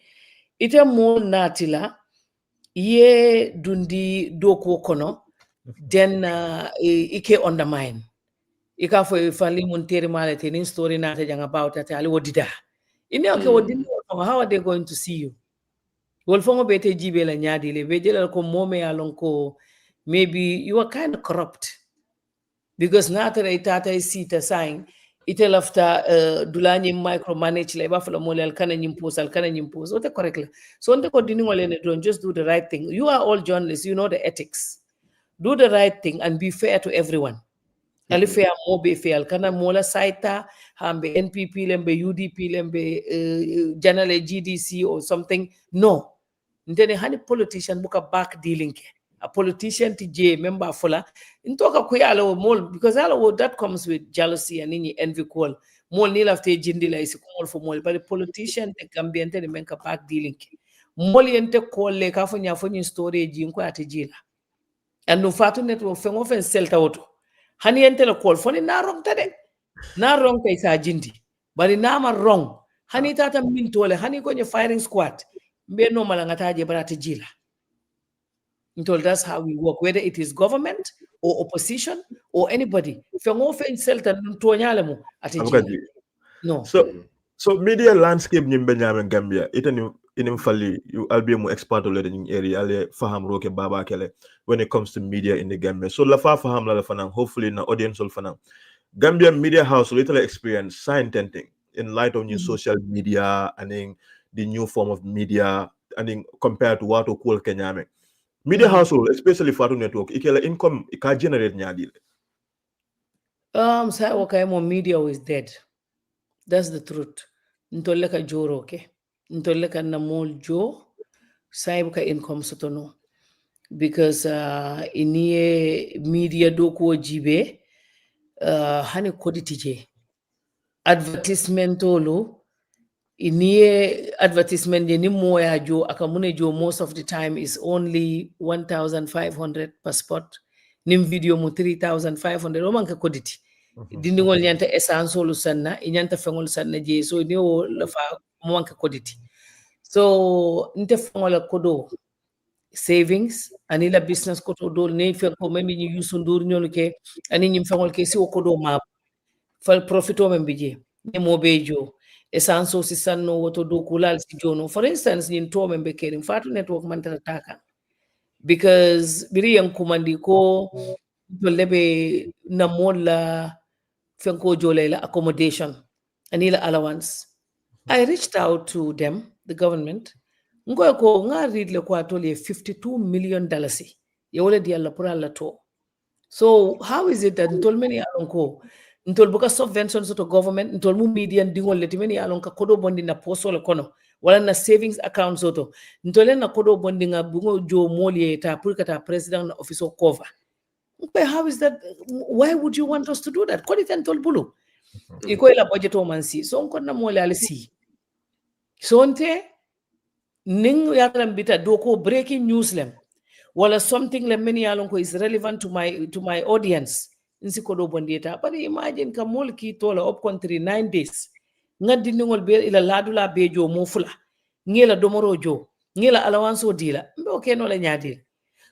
B: It a more natila ye dundi do kono. Then ike undermine. Ika fo ifali munteri male tenin story na te jang about that ali wodida. Ine okay wodini how are they going to see you? Wolfongo bete jibe la nyadi le bejela ko mome alon ko maybe you are kind of corrupt because nata itata isita sign itel after dulani micromanage le ba fala mole al kana nyimpose ote correctly. So on the continue don't just do the right thing. You are all journalists, you know the ethics. Do the right thing and be fair to everyone. Alifea mobe fail kana mola saita hambe NPP lembe UDP lembe general GDC or something. No. Ndene hani politician buka back dealing ke. A politician TJ member fola intoka kuyalo mol because all that comes with jealousy and envy call. Mol nila after jindila isi call for mol but the politician te kambiente de menka back dealing ke. Mol yente call le kafunya funyi story jinko ate jila. And no Fatu network fengo fen selta auto. Hani entele call foni na wrong tade na wrong kay sa jindi bari na ma wrong hani tata min tole hani ko nye firing squad mbe no mala ngataje barata jila intol that's how we work whether it is government or opposition or anybody fengo fen selta to nyale mo ati jila no
C: so media landscape nyimbe nyame Gambia itani inim fali you albi mu expert le in area ale faham roke baba kele when it comes to media in the Gambia so la faham la fanang hopefully na audience will fanang Gambia media house little experience sign tenting in light of new social media and in the new form of media and in compared to what we call Kenyame media household especially Fatu network ikela income ka generate nyadi
B: say okay mo media is dead. That's the truth. Ntolle ka joro okay. Ntolle ka na mol jo saibu ka income sotono because iniye media doko jibe hani koditi je advertisement olo iniye advertisement je ni moya jo akamune jo most of the time is only 1,500 per spot nim video mu 3,500 o manka koditi dindingol nyanta essence olu sanna nyanta fengol sanna je so ni o la fa mo manka koditi so nte fengol kodo savings ani la business koto do ne fe ko memi ni yusundur nyolu ke ani nyim fengol ke si o kodo ma fal profito men bije ne mo bejo essence o si sanno woto do kulal si jono for instance nin to men be kerim Fatu network man taka because biri yan kumandi ko to lebe na mola fenko jolela accommodation anila allowance I reached out to them the government ngoy ko nga read le ko atole $52 million ye wala di alla pour alla to so how is it that ntol many alonko ntol buka subventions to government ntol mu median dingol leti many alonka kodo bondi na poso le kono wala na savings accounts oto ntole na kodo bondi nga bungo jo moli ta pour kata president office cover but how is that why would you want us to do that kodi tan tol bulu iko ila budget o mansi so on na moli ala si so onte ning yatram bita doko breaking news lem wala something le many alonko is relevant to my audience nsi kodo bondeta but imagine ka mol ki tola up country 9 days ngadi ningol be ila ladula bejo mo fula ngela domoro jo ngela alawanso dila mbe okay no la nyadil.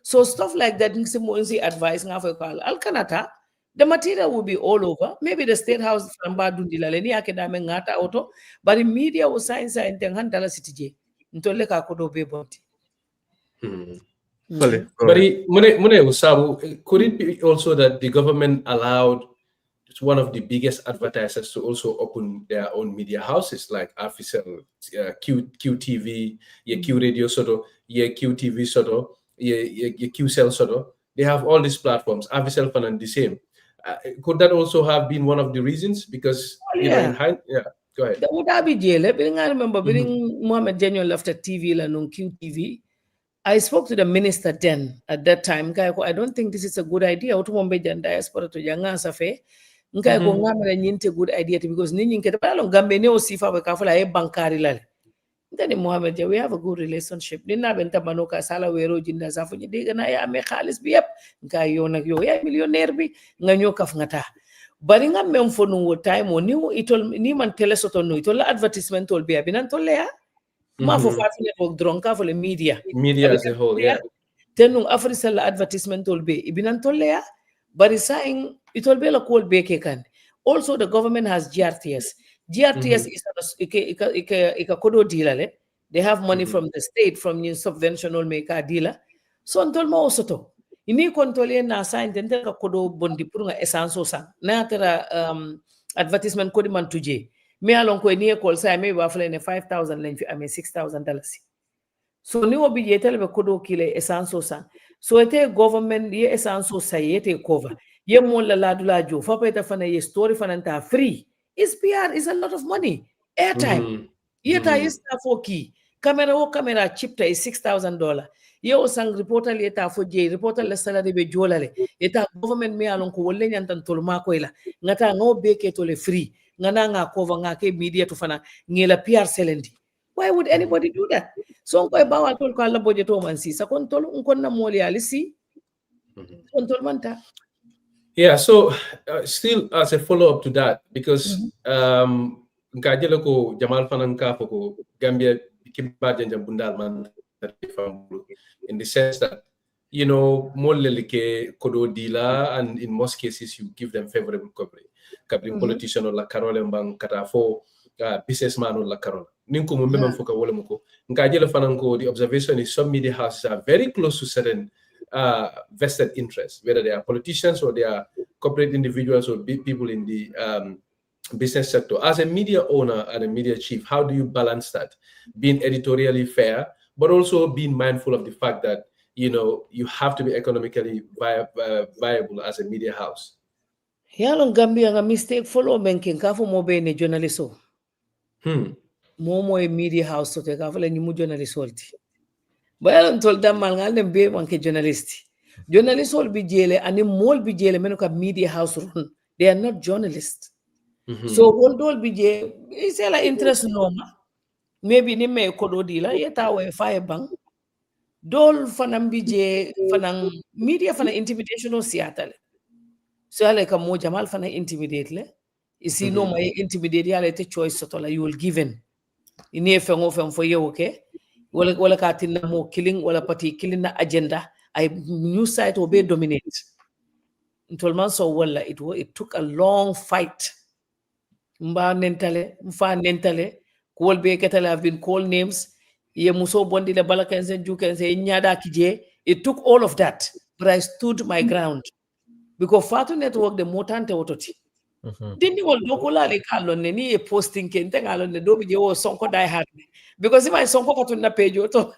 B: So stuff like that ngi advice nga fa ko alkanata the material will be all over. Maybe the State House framba dundila leni akadame ngata auto, but the media will sign and handala city ntole ka kodo be bonti.
A: But could it be also that the government allowed one of the biggest advertisers to also open their own media houses like Official, QTV, Q Radio Soto, QTV Soto, QCell Soto? They have all these platforms. Official Fan and the same. Could that also have been one of the reasons? Because you know, go ahead.
B: That would be jail. I remember being Mohammed Daniel after TV la on QTV. I spoke to the minister then at that time. I don't think this is a good idea. Utumombe jan diaspora to janga safe. Nkai ko ngamela nyinte good idea because ninyi nkete pala ngambe ne osifa we kafula e bankari lale. Then Mohammed, we have a good relationship. Nina benta manoka sala wero jinda safu nyidiga na ya me khalis bi yep. Nkai yo na yo ya millionaire bi nganyo kaf ngata. Bari nga mem fo no time o ni man tele soto no itol advertisement tol be abinan tol ya. Ma fo Fatu network dronka for the media
A: as a whole,
B: tenung Africell advertisement tol be ibinan tol ya. Bari saying itol be la call be ke kan. Also the government has GRTS. GRTS is a kodo dealer le. They have money from the state from new subventional maker dealer. So ntol ma osoto ini kontrole na sign tente ka kodo bondi pour nga essence sang na tera advertisement kodi man tuje me alon ko ni call say me ba fle ne $5,000 len fi ame $6,000. So ni obi yetel be kodo kile essence sang so ete government ye essence say ete cover ye mon la ladula jo fa peta fana ye story fana ta free is PR is a lot of money airtime yeta is for key camera chipta is $6,000. Yo sang reporter leta fo je reporter le salary be jolale eta government me alon ko wolle nyantan tol mako ila ngata ngo beke to le free ngana nga cover nga ke media to fana ngela PR selendi. Why would anybody do that? So ko ba wa tol ko alla boje to man si sa kon tol kon na moli alisi kon tol manta.
A: Yeah, so still as a follow up to that because ngajelo ko Jamal fananka ko Gambia kibaje jambundal man in the sense that, you know, more like kodo dealer, and in most cases you give them favorable coverage. Kabrin politician or la Carole Mbang kata for businessman or la Carole. Ninko mumem foka wole moko. Nkajele fananko, the observation is some media houses are very close to certain vested interests, whether they are politicians or they are corporate individuals or people in the business sector. As a media owner and a media chief, how do you balance that? Being editorially fair, but also being mindful of the fact that, you know, you have to be economically viable as a media house.
B: Yalong Gambia nga mistake follow menking ka fo mo be ne journalisto. Mo e media house to te ka fo le ni mu journalisto ti. Ba yalong tol damal ngal dem be manke journalisti. Journalists all be jele and mol be jele men ka media house run. They are not journalists. So all be jele is a interest normal. Maybe ni me kodo dila yeta we fire bang dol fanam bije fanang media fana intimidation o siatale so ale ka mo Jamal fana intimidate le isi no may intimidate yale te choice sotola you will given ini fengo fen for you okay wala ka tinna mo killing wala party killing na agenda I news site will be dominate until man so wala it took a long fight mba nentale Call be kettle have been called names. Ye muso bondi le balakense jukense nyada kije. It took all of that, but I stood my ground because Fatu network the motante ototi. Didn't all dokola le kalon ni a posting kente kalon the dobi je o sonko die hard because if I sonko katuna page oto.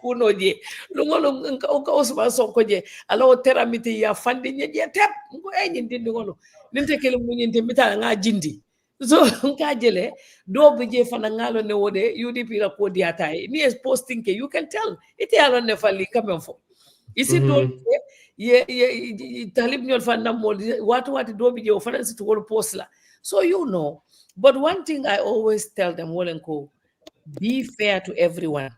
B: Kuno je lungo nka osba sonko je alo teramiti ya fandi nye tep ngo enyi ndindi ngono ninte kele munyinte mitala nga jindi. So nkajele do bije fana ngalo ne wode UDP la ko diata ni is posting ke you can tell it yalo ne fali kamem fo isi do ye talib nyol fana mo watu do bije o fana sit wol post la so you know. But one thing I always tell them wolenko, be fair to everyone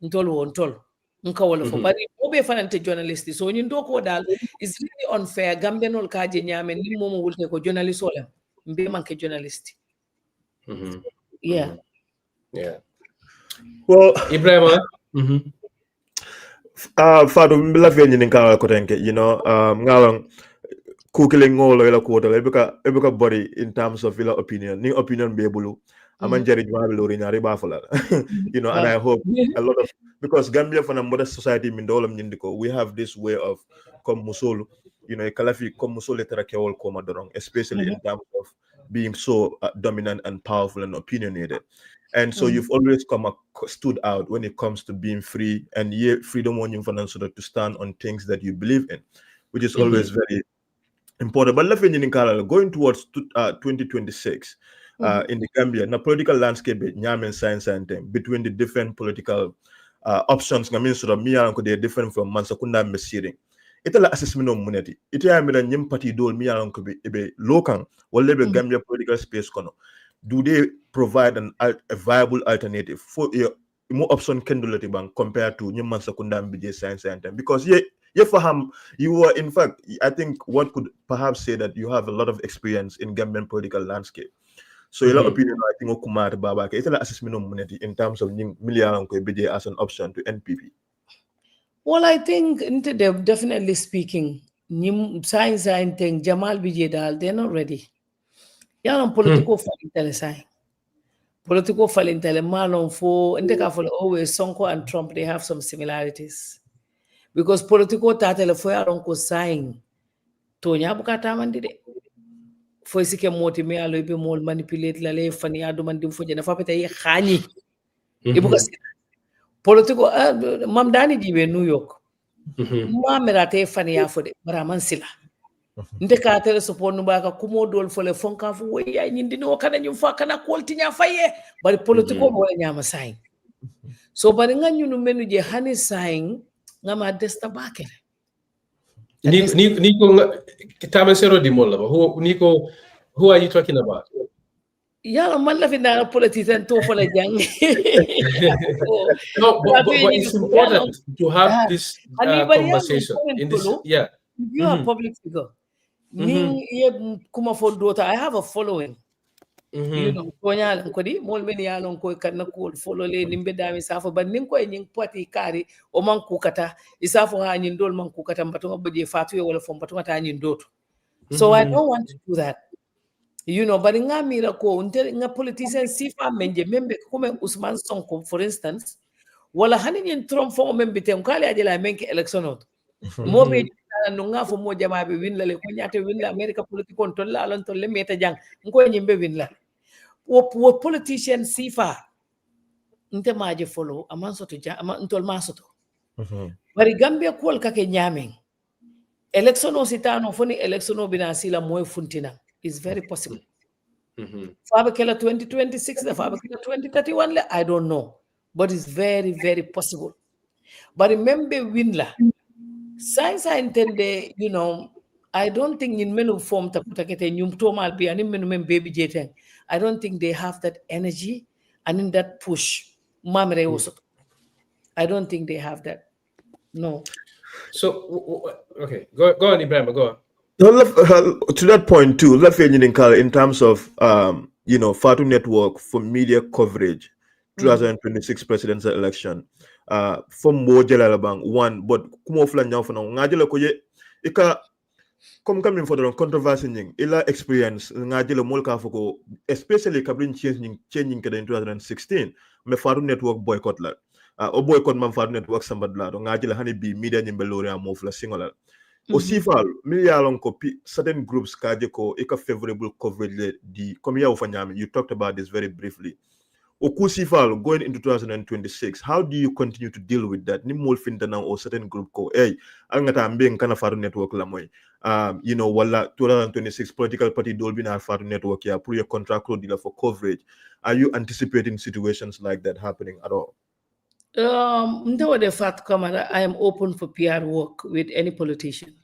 B: ntolo nka wala fo bari obe fana te journalist so nyin do ko dal is really unfair gambenol kaje nyame ni momo wulte ko journalist wala mbe manke journalist. Yeah.
A: Yeah.
C: Well,
A: Ibrahima.
C: Fatu mbila fenyi ninkala kotenke, you know, ngalong kukile ngolo ila kuota ebuka body in terms of ila opinion. Ni opinion be bulu. Amanjari jwa lori nyari bafala. You know, and I hope a lot of, because Gambia for a modern society mindolam nyindiko, we have this way of come musolu, you know, kalafi come musole terake all koma dorong, especially in terms of being so dominant and powerful and opinionated. And so you've always stood out when it comes to being free, and freedom on you to stand on things that you believe in, which is always very important. But going towards 2026 in the Gambia, the political landscape, Jammeh science and between the different political options, I mean, sort of they're different from Mansakunda Mesiring. It's an assessment of money. It's a nyim party dole miyanko be local or lebe Gambia political space kono. Do they provide a viable alternative for more option kendulati bang compared to nyim Mansakunda BJ science and because you were, in fact, I think one could perhaps say that you have a lot of experience in Gambian political landscape. So your opinion, I think, Kumar Baba, it's an assessment of money in terms of Miliaran BJ as an option to NPP.
B: Well, I think definitely speaking, science and thing, Jamal Bijay they're not ready. Yeah, political falling Political falling malon for always Sonko and Trump, they have some similarities. Because political tatele fo yaron ko sign tonya bukata mandide fo sike moti me alo be mol manipulate la le fani adu man dim fo jena fa pete yi khani ibuka political mam dani dibe New York mamera te fani ya fo de baraman sila nde ka tele support no baka kumo dol fo le fonka fo way ay nyindi no kana nyum fa kana kolti nya faye bari political mo nyama sign so bari nganyu no menu je hani sign ngama desta bakere
A: Nico Tamasero di Molla. Who are you talking about?
B: Yeah, man la finna politician to for la jang.
A: No, but it's important to have this conversation. In this, yeah.
B: You are a public figure. Kuma for daughter, I have a following. You know, konya kodi mol men ya lon ko kan ko follow le nimbe dami safo ban nin ko nyin poti kari o man kukata isafo ha nyin dol man kukata mbato ngabje fatu wala fo mbato ngata nyin doto. So I don't want to do that. You know, but nga mira ko nga politician sifa menje membe kuma Usman Sonko for instance wala hanin yin Trump fo membe tem kale ajela menke election ot mo be no nga fo mo jama be win la le ko nyate win la America politikon to la lon to le meta jang ngo nyimbe win la wo politician sifa nte maje follow aman soto ama ntol ma soto bari Gambia kol kake nyamen election o sitano foni election o bina sila moy funtina is very possible. Fabakela 2026, the Fabakela 2031, I don't know. But it's very, very possible. But remember, Winla, science I intend, you know, I don't think in many form baby jetting. I don't think they have that energy and in that push. I don't think they have that. No.
A: So okay, go on, Ibrahim, go on.
C: To that point too, in terms of you know, Fatu Network for media coverage, 2026 presidential election, from Mojalabang one, but kumofla nyao for now, ngajela koye ika coming for the controversy ning ila experience ngajela molka foko, especially kabrin changing kada in 2016, me Fatu Network boycott la. O boycott man Fatu Network sambadla, ngajela hani bi media nyembelore amofla singola. Osifal, million copy certain groups kajeko eka favorable coverage di komia ufanyami. You talked about this very briefly. Okusifal going into 2026, how do you continue to deal with that? Ni molfinta na or certain group ko hey angata ambeng kana Fatu Network la moy. You know wala 2026 political party dolby na Fatu Network ya pour your contract dealer for coverage. Are you anticipating situations like that happening at all?
B: I am open for PR work with any politician.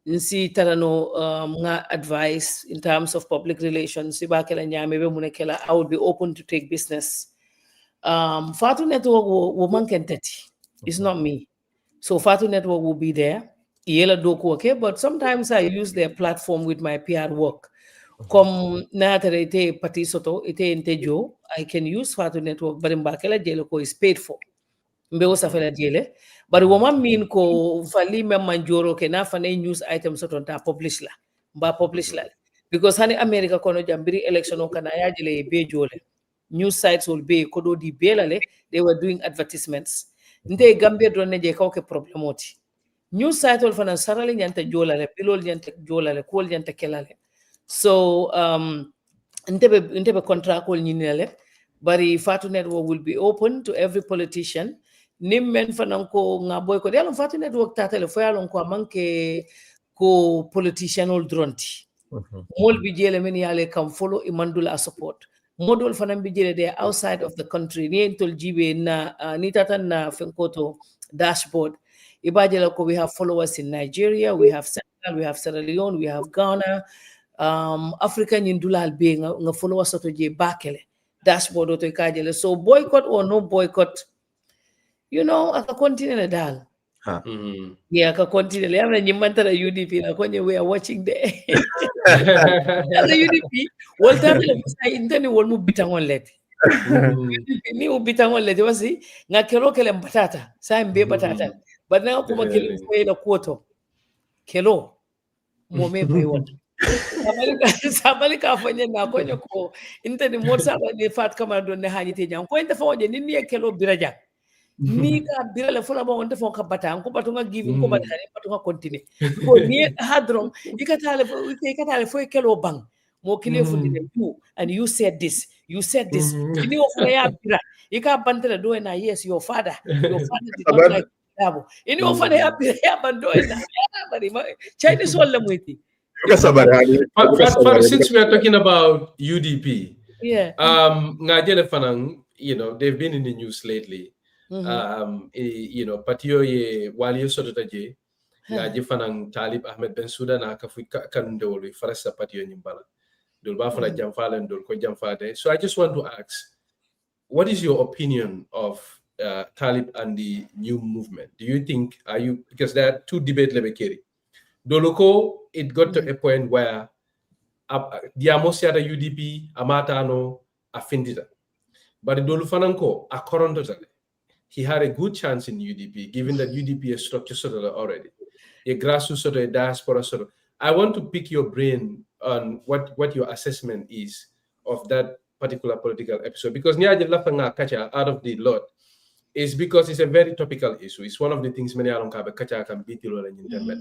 B: Nsi tarano nga advice in terms of public relations. I would be open to take business. Fatu Network woman can it's not me. So Fatu Network will be there. But sometimes I use their platform with my PR work. Comme natare ite pati soto ite inte jo, I can use Fatu network bari mbakela jele ko is paid for. Mbe wo safela jele. Bari wo man min ko fali memman joro ke na fane news item soto ta publish la. Mba publish la. Because hani America kono jambiri election o kana ya jele be jole. News sites will be kodo di belale, they were doing advertisements. Nte Gambia drone je kawke problemoti. News site will fana sarali nyanta jolale, pilol nyanta jolale, kol nyanta kelale. So ntebe contract will nyinele, bari Fatu network will be open to every politician. Nim men fanan ko nga boycott yalon Fatu network tatale fo yalon ko manke ko politician ol dronti. Mol bi jele men yale kam follow imandula support. Model fanan bi jele they are outside of the country. Ni entol jibe na ni tatan na fenkoto dashboard. Ibajela ko we have followers in Nigeria, we have Senegal, we have Sierra Leone, we have Ghana. African indulal being nga followers to je bakele dashboard to kajele. So boycott or no boycott, you know, aka continue dal. Yeah, aka continue. Yamna nyimantara UDP na kwenye we are watching there. As a UDP, wal tatele musa intani wal mu bitangon leti. Ni u bitangon leti wasi nga kelo kele batata. Sa mbe batata. But now kuma kele mfwe la kuoto. Kelo muome baywat. Sabali ka fanya na kwenye ko intani motsa ba ne Fat Camara don ne hanyite jang ko inte fawoje ni ne kelo biraja. Ni ka birale fola ba on defon ka bata ko batunga give ko bata ne batunga continue ko ni hadron ikatale fo kelo bang mo kile fundine you and you said this ini o fana ya bira ika bantele do na yes your father did not like dabo ini o fana ya bira ya bando na bari Chinese wala muiti.
A: Since we are talking about UDP,
B: yeah,
A: you know, they've been in the news lately. You know, patio ye wali soto taje ngaji fanang Talib Ahmed Bensouda na ka fu kan dole farasa patio nyimbala dol ba fana jamfalen dol ko jamfade. So I just want to ask, what is your opinion of Talib and the new movement? Do you think, because there are two debates lebekeri doloko, it got to a point where diamosia the UDP amatano afindida, but dolu fananko a koronto tale. He had a good chance in UDP, given that UDP is structured sort of already. A grassroots sort of, a diaspora sort of. I want to pick your brain on what your assessment is of that particular political episode, because Niaje Lafanga Kacha out of the lot is because it's a very topical issue. It's one of the things many alonkabe Kacha can Bitilo and Internet.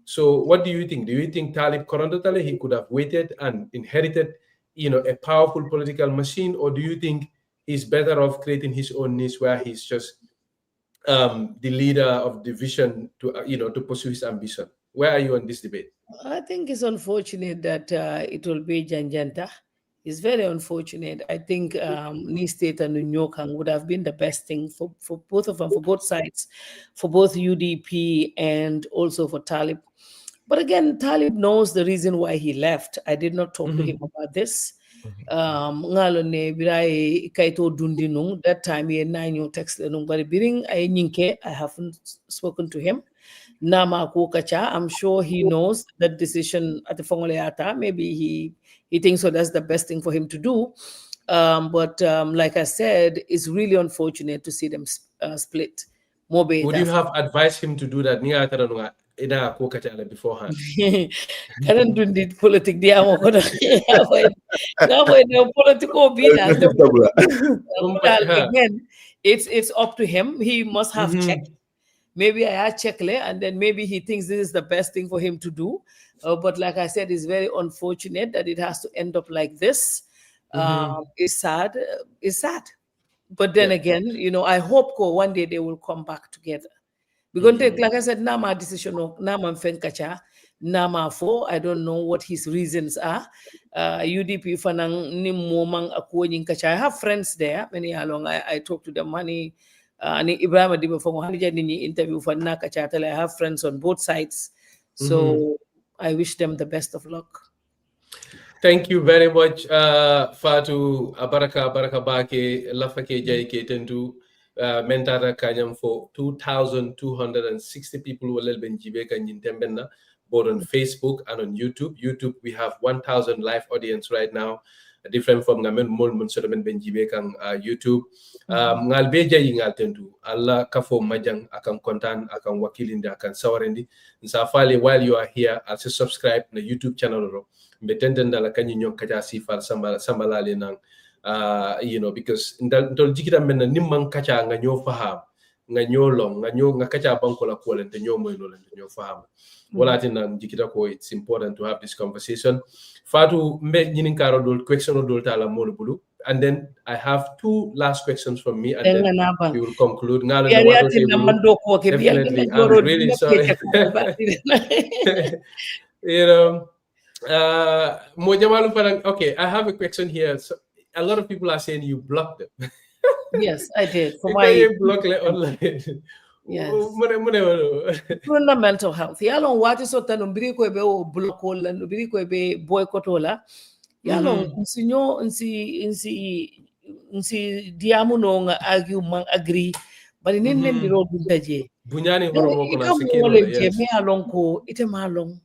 A: So what do you think? Do you think Talib Korondotale, he could have waited and inherited, you know, a powerful political machine, or do you think he's better off creating his own niche where he's just the leader of the vision to, you know, to pursue his ambition? Where are you on this debate?
B: I think it's unfortunate that it will be Janjanta. It's very unfortunate. I think Ni State and New would have been the best thing for both of them, for both sides, for both UDP and also for Talib. But again, Talib knows the reason why he left. I did not talk to him about this. That time he had 9 text I haven't spoken to him. Nama Kukacha, I'm sure he knows that decision at the Fongoleata. Maybe he thinks so that's the best thing for him to do. But like I said, it's really unfortunate to see them split.
A: Would you have advised him to do that beforehand?
B: Can't do the politics. Again, it's up to him. He must have checked. Maybe I check and then maybe he thinks this is the best thing for him to do. But like I said, it's very unfortunate that it has to end up like this. It's sad. It's sad. But then again, you know, I hope one day they will come back together. Because like I said, Nama decision, Nama Fenkacha, Nama for, I don't know what his reasons are. UDP fanang nimomang akuonying kacha. I have friends there. Many along I talk to them. Ibrahim Adiba from interview for Nakacha. I have friends on both sides. So I wish them the best of luck.
A: Thank you very much, Fatu. Baraka Bake, Lafake Jaike Tentu, Mentara Kanyam for 2,260 people who will be in Jibeka and Tembena. both on Facebook and on YouTube. YouTube, we have 1,000 live audience right now, different from Ngamen Molmun Sodamen Benjibe kang YouTube. Ngal beja yi ngal tentu Allah kafo majang akan kontan akan wakilindi akan sawarendi nsa fale while you are here also subscribe na YouTube channel ro mbetenden dala kanyi nyon kaja sifal sambalale nang you know, because ndol jikita men nimman kacha nga nyo faham nga nyo long nga kacha banko la ko lente nyo moy no lente nyo faham wala tin nang jikita ko it's important to have this conversation. Fatu mbe nyinin karo dol question dol tala mo bulu. And then I have 2 last questions from me, and then we will conclude. Definitely, I'm really sorry. You know, okay, I have a question here. So a lot of people are saying you blocked them.
B: Yes, I did. For my
A: block online.
B: Yes. Mental health. Yalong wati so tanong biri ko ebe o block wala, biri ko ebe boycott wala. Yalong nsi diamu no nga argue man agree, but in biro buntaje.
A: Bunyani horo ko na
B: sikiro. Yes. Me along ko ite malong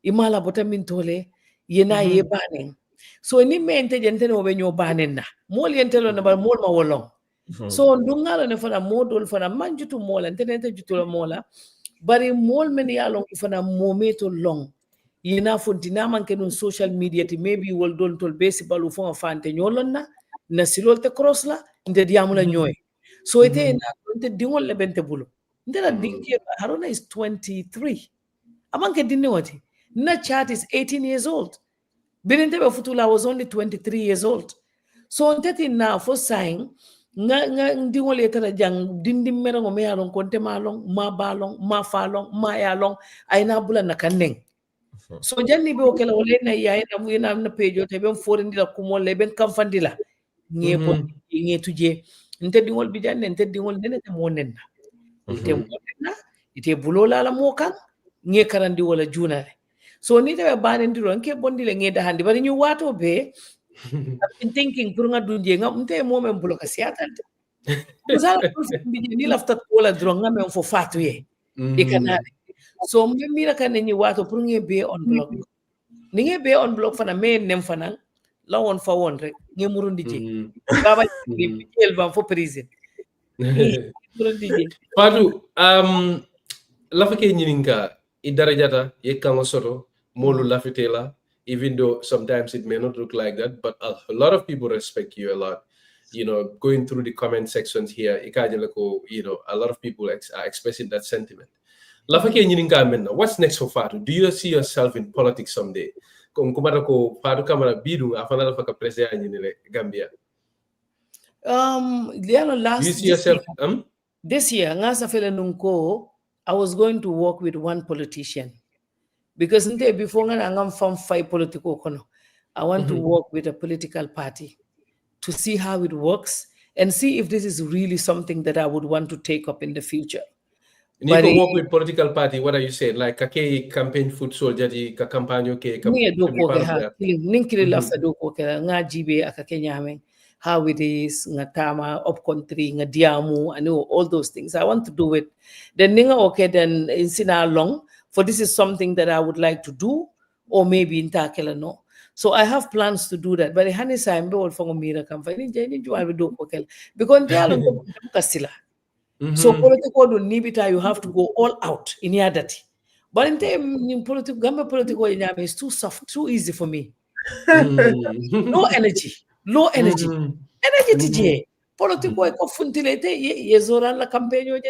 B: imala bota mintole yena ye banen. So ni mente jente no be nyo banen na. Mol yentelo na ba mol ma wolong. So ndungalo ne fana modol fana manjutu mola ntenente jutu mola bari mol men yalong fana mometo long yina fontina manke non social media ti maybe wol don tol besi balu fo fante nyolonna na silol te cross la nde diamula nyoy so ite na nte dingol le bente bulu nte la dinki Haruna is 23 amanke dinne wati na chat is 18 years old binente be futula was only 23 years old so nte na for sign nga ndingol yetara jang dindim merango me alon konte malong ma balong ma falong ma yalong ayna bula na kaneng so janni be okela wala na yaay na pejo te ben forindi la kumo le ben kamfandi la ngepo nge tuje nte dingol bi janne nte dingol nene te monenna ite bulola la mokan nge karandi wala junale so ni te banen diro nke bondi le nge da handi bari ñu wato be I've been thinking pour nga dunje nga mte momen bloka siatal usala ni lafta kola dro nga men fo fatu ye ikanale so mbe mira kan ni wato pour nge be on block ni nge be on block fana me nem fana la won fa won rek nge murundi je baba nge jël bam fo prison murundi je
A: Fatu lafa ke nyininka I darajata ye kango soto molu lafitela. Even though sometimes it may not look like that, but a lot of people respect you a lot. You know, going through the comment sections here, you know, a lot of people are expressing that sentiment. What's next for Fatu? Do you see yourself in politics someday? Fatu Camara bidu afana lafaka president in Gambia.
B: Do you see yourself? This year, I was going to work with one politician. Because before I'm from 5 political kono, I want to work with a political party to see how it works and see if this is really something that I would want to take up in the future.
A: You can work with political party. What are you saying? Like kake campaign food soldier ka campaign ke
B: how it is ngatama up country ngadiamu I know all those things. I want to do it. Then ninga okay then in sina long. For this is something that I would like to do, or maybe in Takela no. So I have plans to do that. But hani sa imbe wal fango mira kamfani jeni jual do kokel because dialo kasila. So political do nibita you have to go all out in yadati. But in political Gambia political is too soft, too easy for me. Low energy. Energy TJ. Politico ko funtilete yezora la campaigno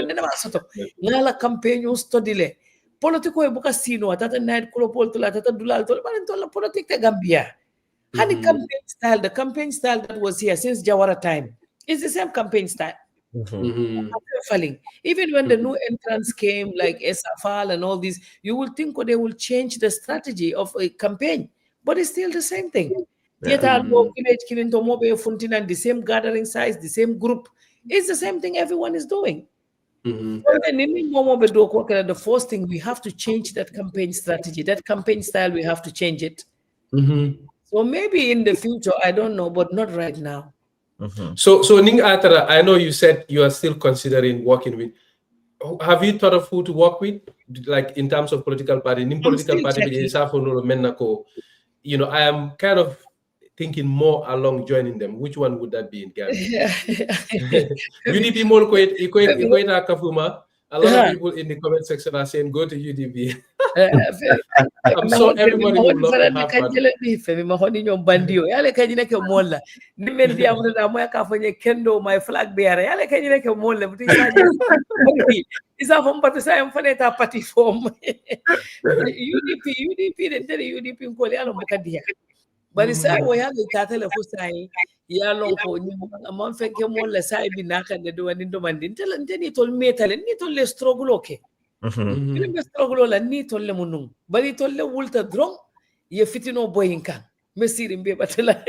B: nena masoto la campaigno stodile politico e buka sino atata night kulo polto atata dulal to la politique te Gambia hani the campaign style that was here since Jawara time is the same campaign style. Even when the new entrants came like SFL and all these, you will think they will change the strategy of a campaign, but it's still the same thing. Yet the same gathering size, the same group. It's the same thing everyone is doing. The first thing, we have to change that campaign strategy. That campaign style, we have to change it. So maybe in the future, I don't know, but not right now.
A: So Ning Atara, I know you said you are still considering working with. have you thought of who to work with, like in terms of political party? In political party, I am kind of thinking more along joining them. Which one would that be in Gambia? UDP more Kafuma. A lot of people in the comment section are saying go to UDP. I'm sure everybody would love to have fun.
B: My flag bearer. Isa from Patisa Faneta party form. UDP, UDP in Korea, Bokadia. But it's a way the cattle of Husai, Yalonko, a month and came on the side Binaka, the do an Indomandin, and then he told me, and he told the struggle okay. Struggle and need to Lemunum, but he told the Walter drunk, ye fitting no boy in can. Messi in Batilla.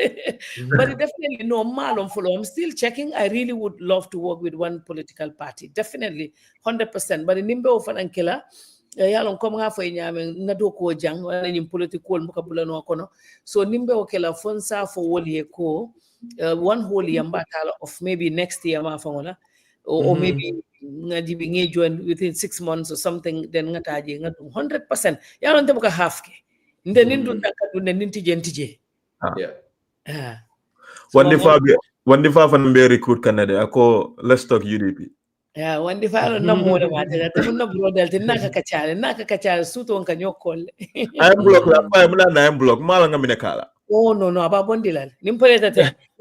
B: But definitely no malum follow. I'm still checking. I really would love to work with one political party. Definitely 100%. But in Nimbe of an ankela, yalong come half a yam nado ko jang or any political mukabulano kono. So Nimbe okela fonsa for woli ko one whole battle of maybe next year mafangona or maybe ngadi join within 6 months or something. Then ngataji 100%. Yalong tebuka half ke. Yeah.
C: One the five and be recruit Canada. I call let's talk UDP.
B: Yeah, one the five no more about it. Naka suit on can you call?
C: I am block I am block Malanga Minakala.
B: Oh no, about Bondilal. Nimpoleta.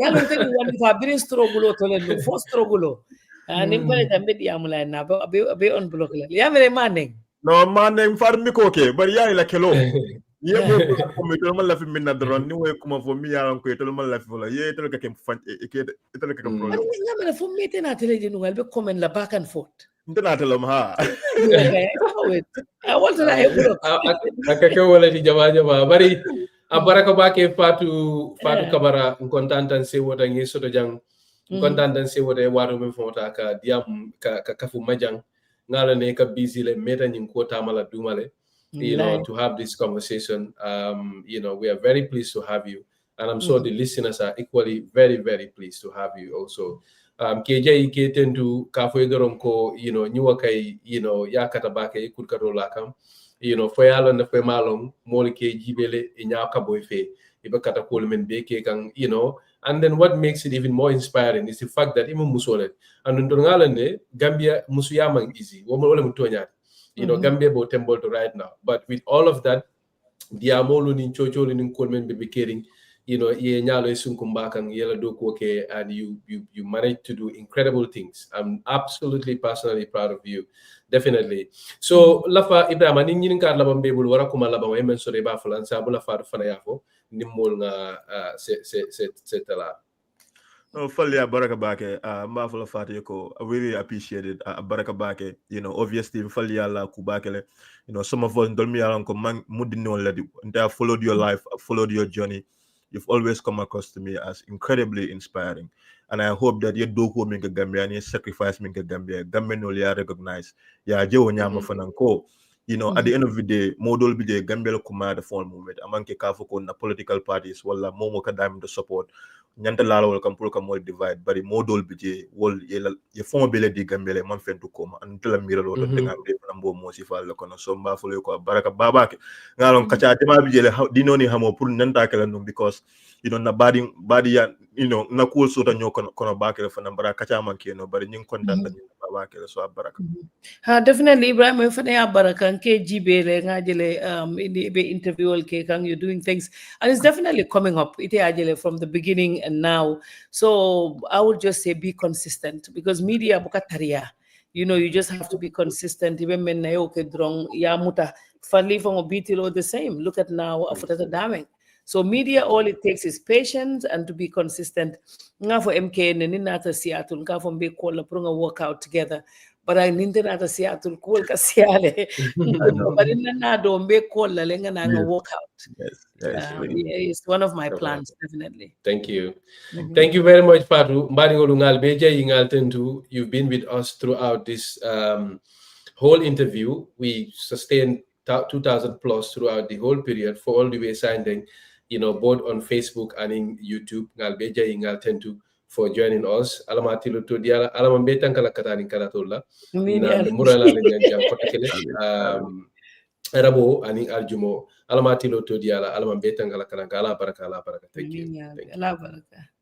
B: Yalong tell you one if I bring strogulo to for strogulo. And Nimpoleta mediamula now be on block. Yamere manning.
C: No man for me okay, but yeah like hello. Yeah, me tell my life in minute run. New way come for me. I am going to tell my life for yeah. Tell me can find it. Tell me can problem.
B: I'm for me. Then I tell you, no, I'll be coming la back and forth.
C: Then I tell them ha.
B: I want to have look.
A: I can't wala di jama. Bari abaraka bake Fatu Camara. Content and say what I need so the young. Content and say what I want to for ka diam ka kafu majang. Ngala ne ka busy le meta nyim kota mala dumale. To have this conversation. We are very pleased to have you. And I'm sure the listeners are equally very, very pleased to have you also. KJ Ketendu Kafuedoronko, Newakai, Yakatabake, Kurkarolakam, Foyalon the Femalong, Molike Jibele, Inyaka Boyfe, Ibakata Coleman Beke, and then what makes it even more inspiring is the fact that even Musole and Ndongalane, Gambia Musuyama easy, Womole Mutonya. Gambia bo temple to right now. But with all of that, Diamolo in Chocho in Coleman be caring, ye nyalo sunkumbakang yellow dokoke, and you managed to do incredible things. I'm absolutely personally proud of you. Definitely. So Lafa Ibrahim ningin ka labang bebul wara kuma labang emen so reba falan sabula faru fanayafo nimol nga setala.
C: No, fully baraka bake. Mafula Fatiko. I really appreciate it. Baraka bake. Obviously, fully ala kubakele. Some of us don't me around come mudino ledi. And I followed your life. I followed your journey. You've always come across to me as incredibly inspiring. And I hope that you do who make a Gambia and you sacrifice make a Gambia. Gambia no liya recognize. Ya je wanyama fananko. At the end of the day, model be the Gambia kuma the phone movement. Amanke kafoko na political parties wala momo kadam the support. Nyanta lala wala kampul kamol divide bari modol bije wol ye fon bele di Gambia man fentu koma antela miralo to denga be nambo mo sifal kono so mba folo ko baraka babake ngalon kacha tema bije le dinoni hamo pour nanta kala no because na badi ya na cool so tanyo kono bakere fa nambara kacha man keno bari nyin kontan babake so baraka
B: definitely Ibrahim fa ya baraka nke jibele ngajele be interview ke kang you doing things and it's definitely coming up ite ajele from the beginning and now. So I would just say be consistent because media bukataria. You just have to be consistent. Even when nayoke drong ya muta fali from Bitilo the same. Look at now after the damning. So media, all it takes is patience and to be consistent. Nga for MK and Ninata Seattle, nga for be call a workout together. But I Ninata Seattle cool kasiale. But in the don't be call la lenga na workout.
C: Yes,
B: it's one of my plans, definitely.
A: Thank you. Thank you very much, Fatu. You've been with us throughout this whole interview. We sustained 2,000 plus throughout the whole period for all the way signing, both on Facebook and in YouTube. for joining us. Alama tilo to diala alama betan kala katani kala tola.
B: Amin
A: Na
B: ya
A: murala le jang kotekele. Rabo ani aljumo alama tilo to diala alama betan kala baraka. Thank you.
B: Amin ya Allah baraka.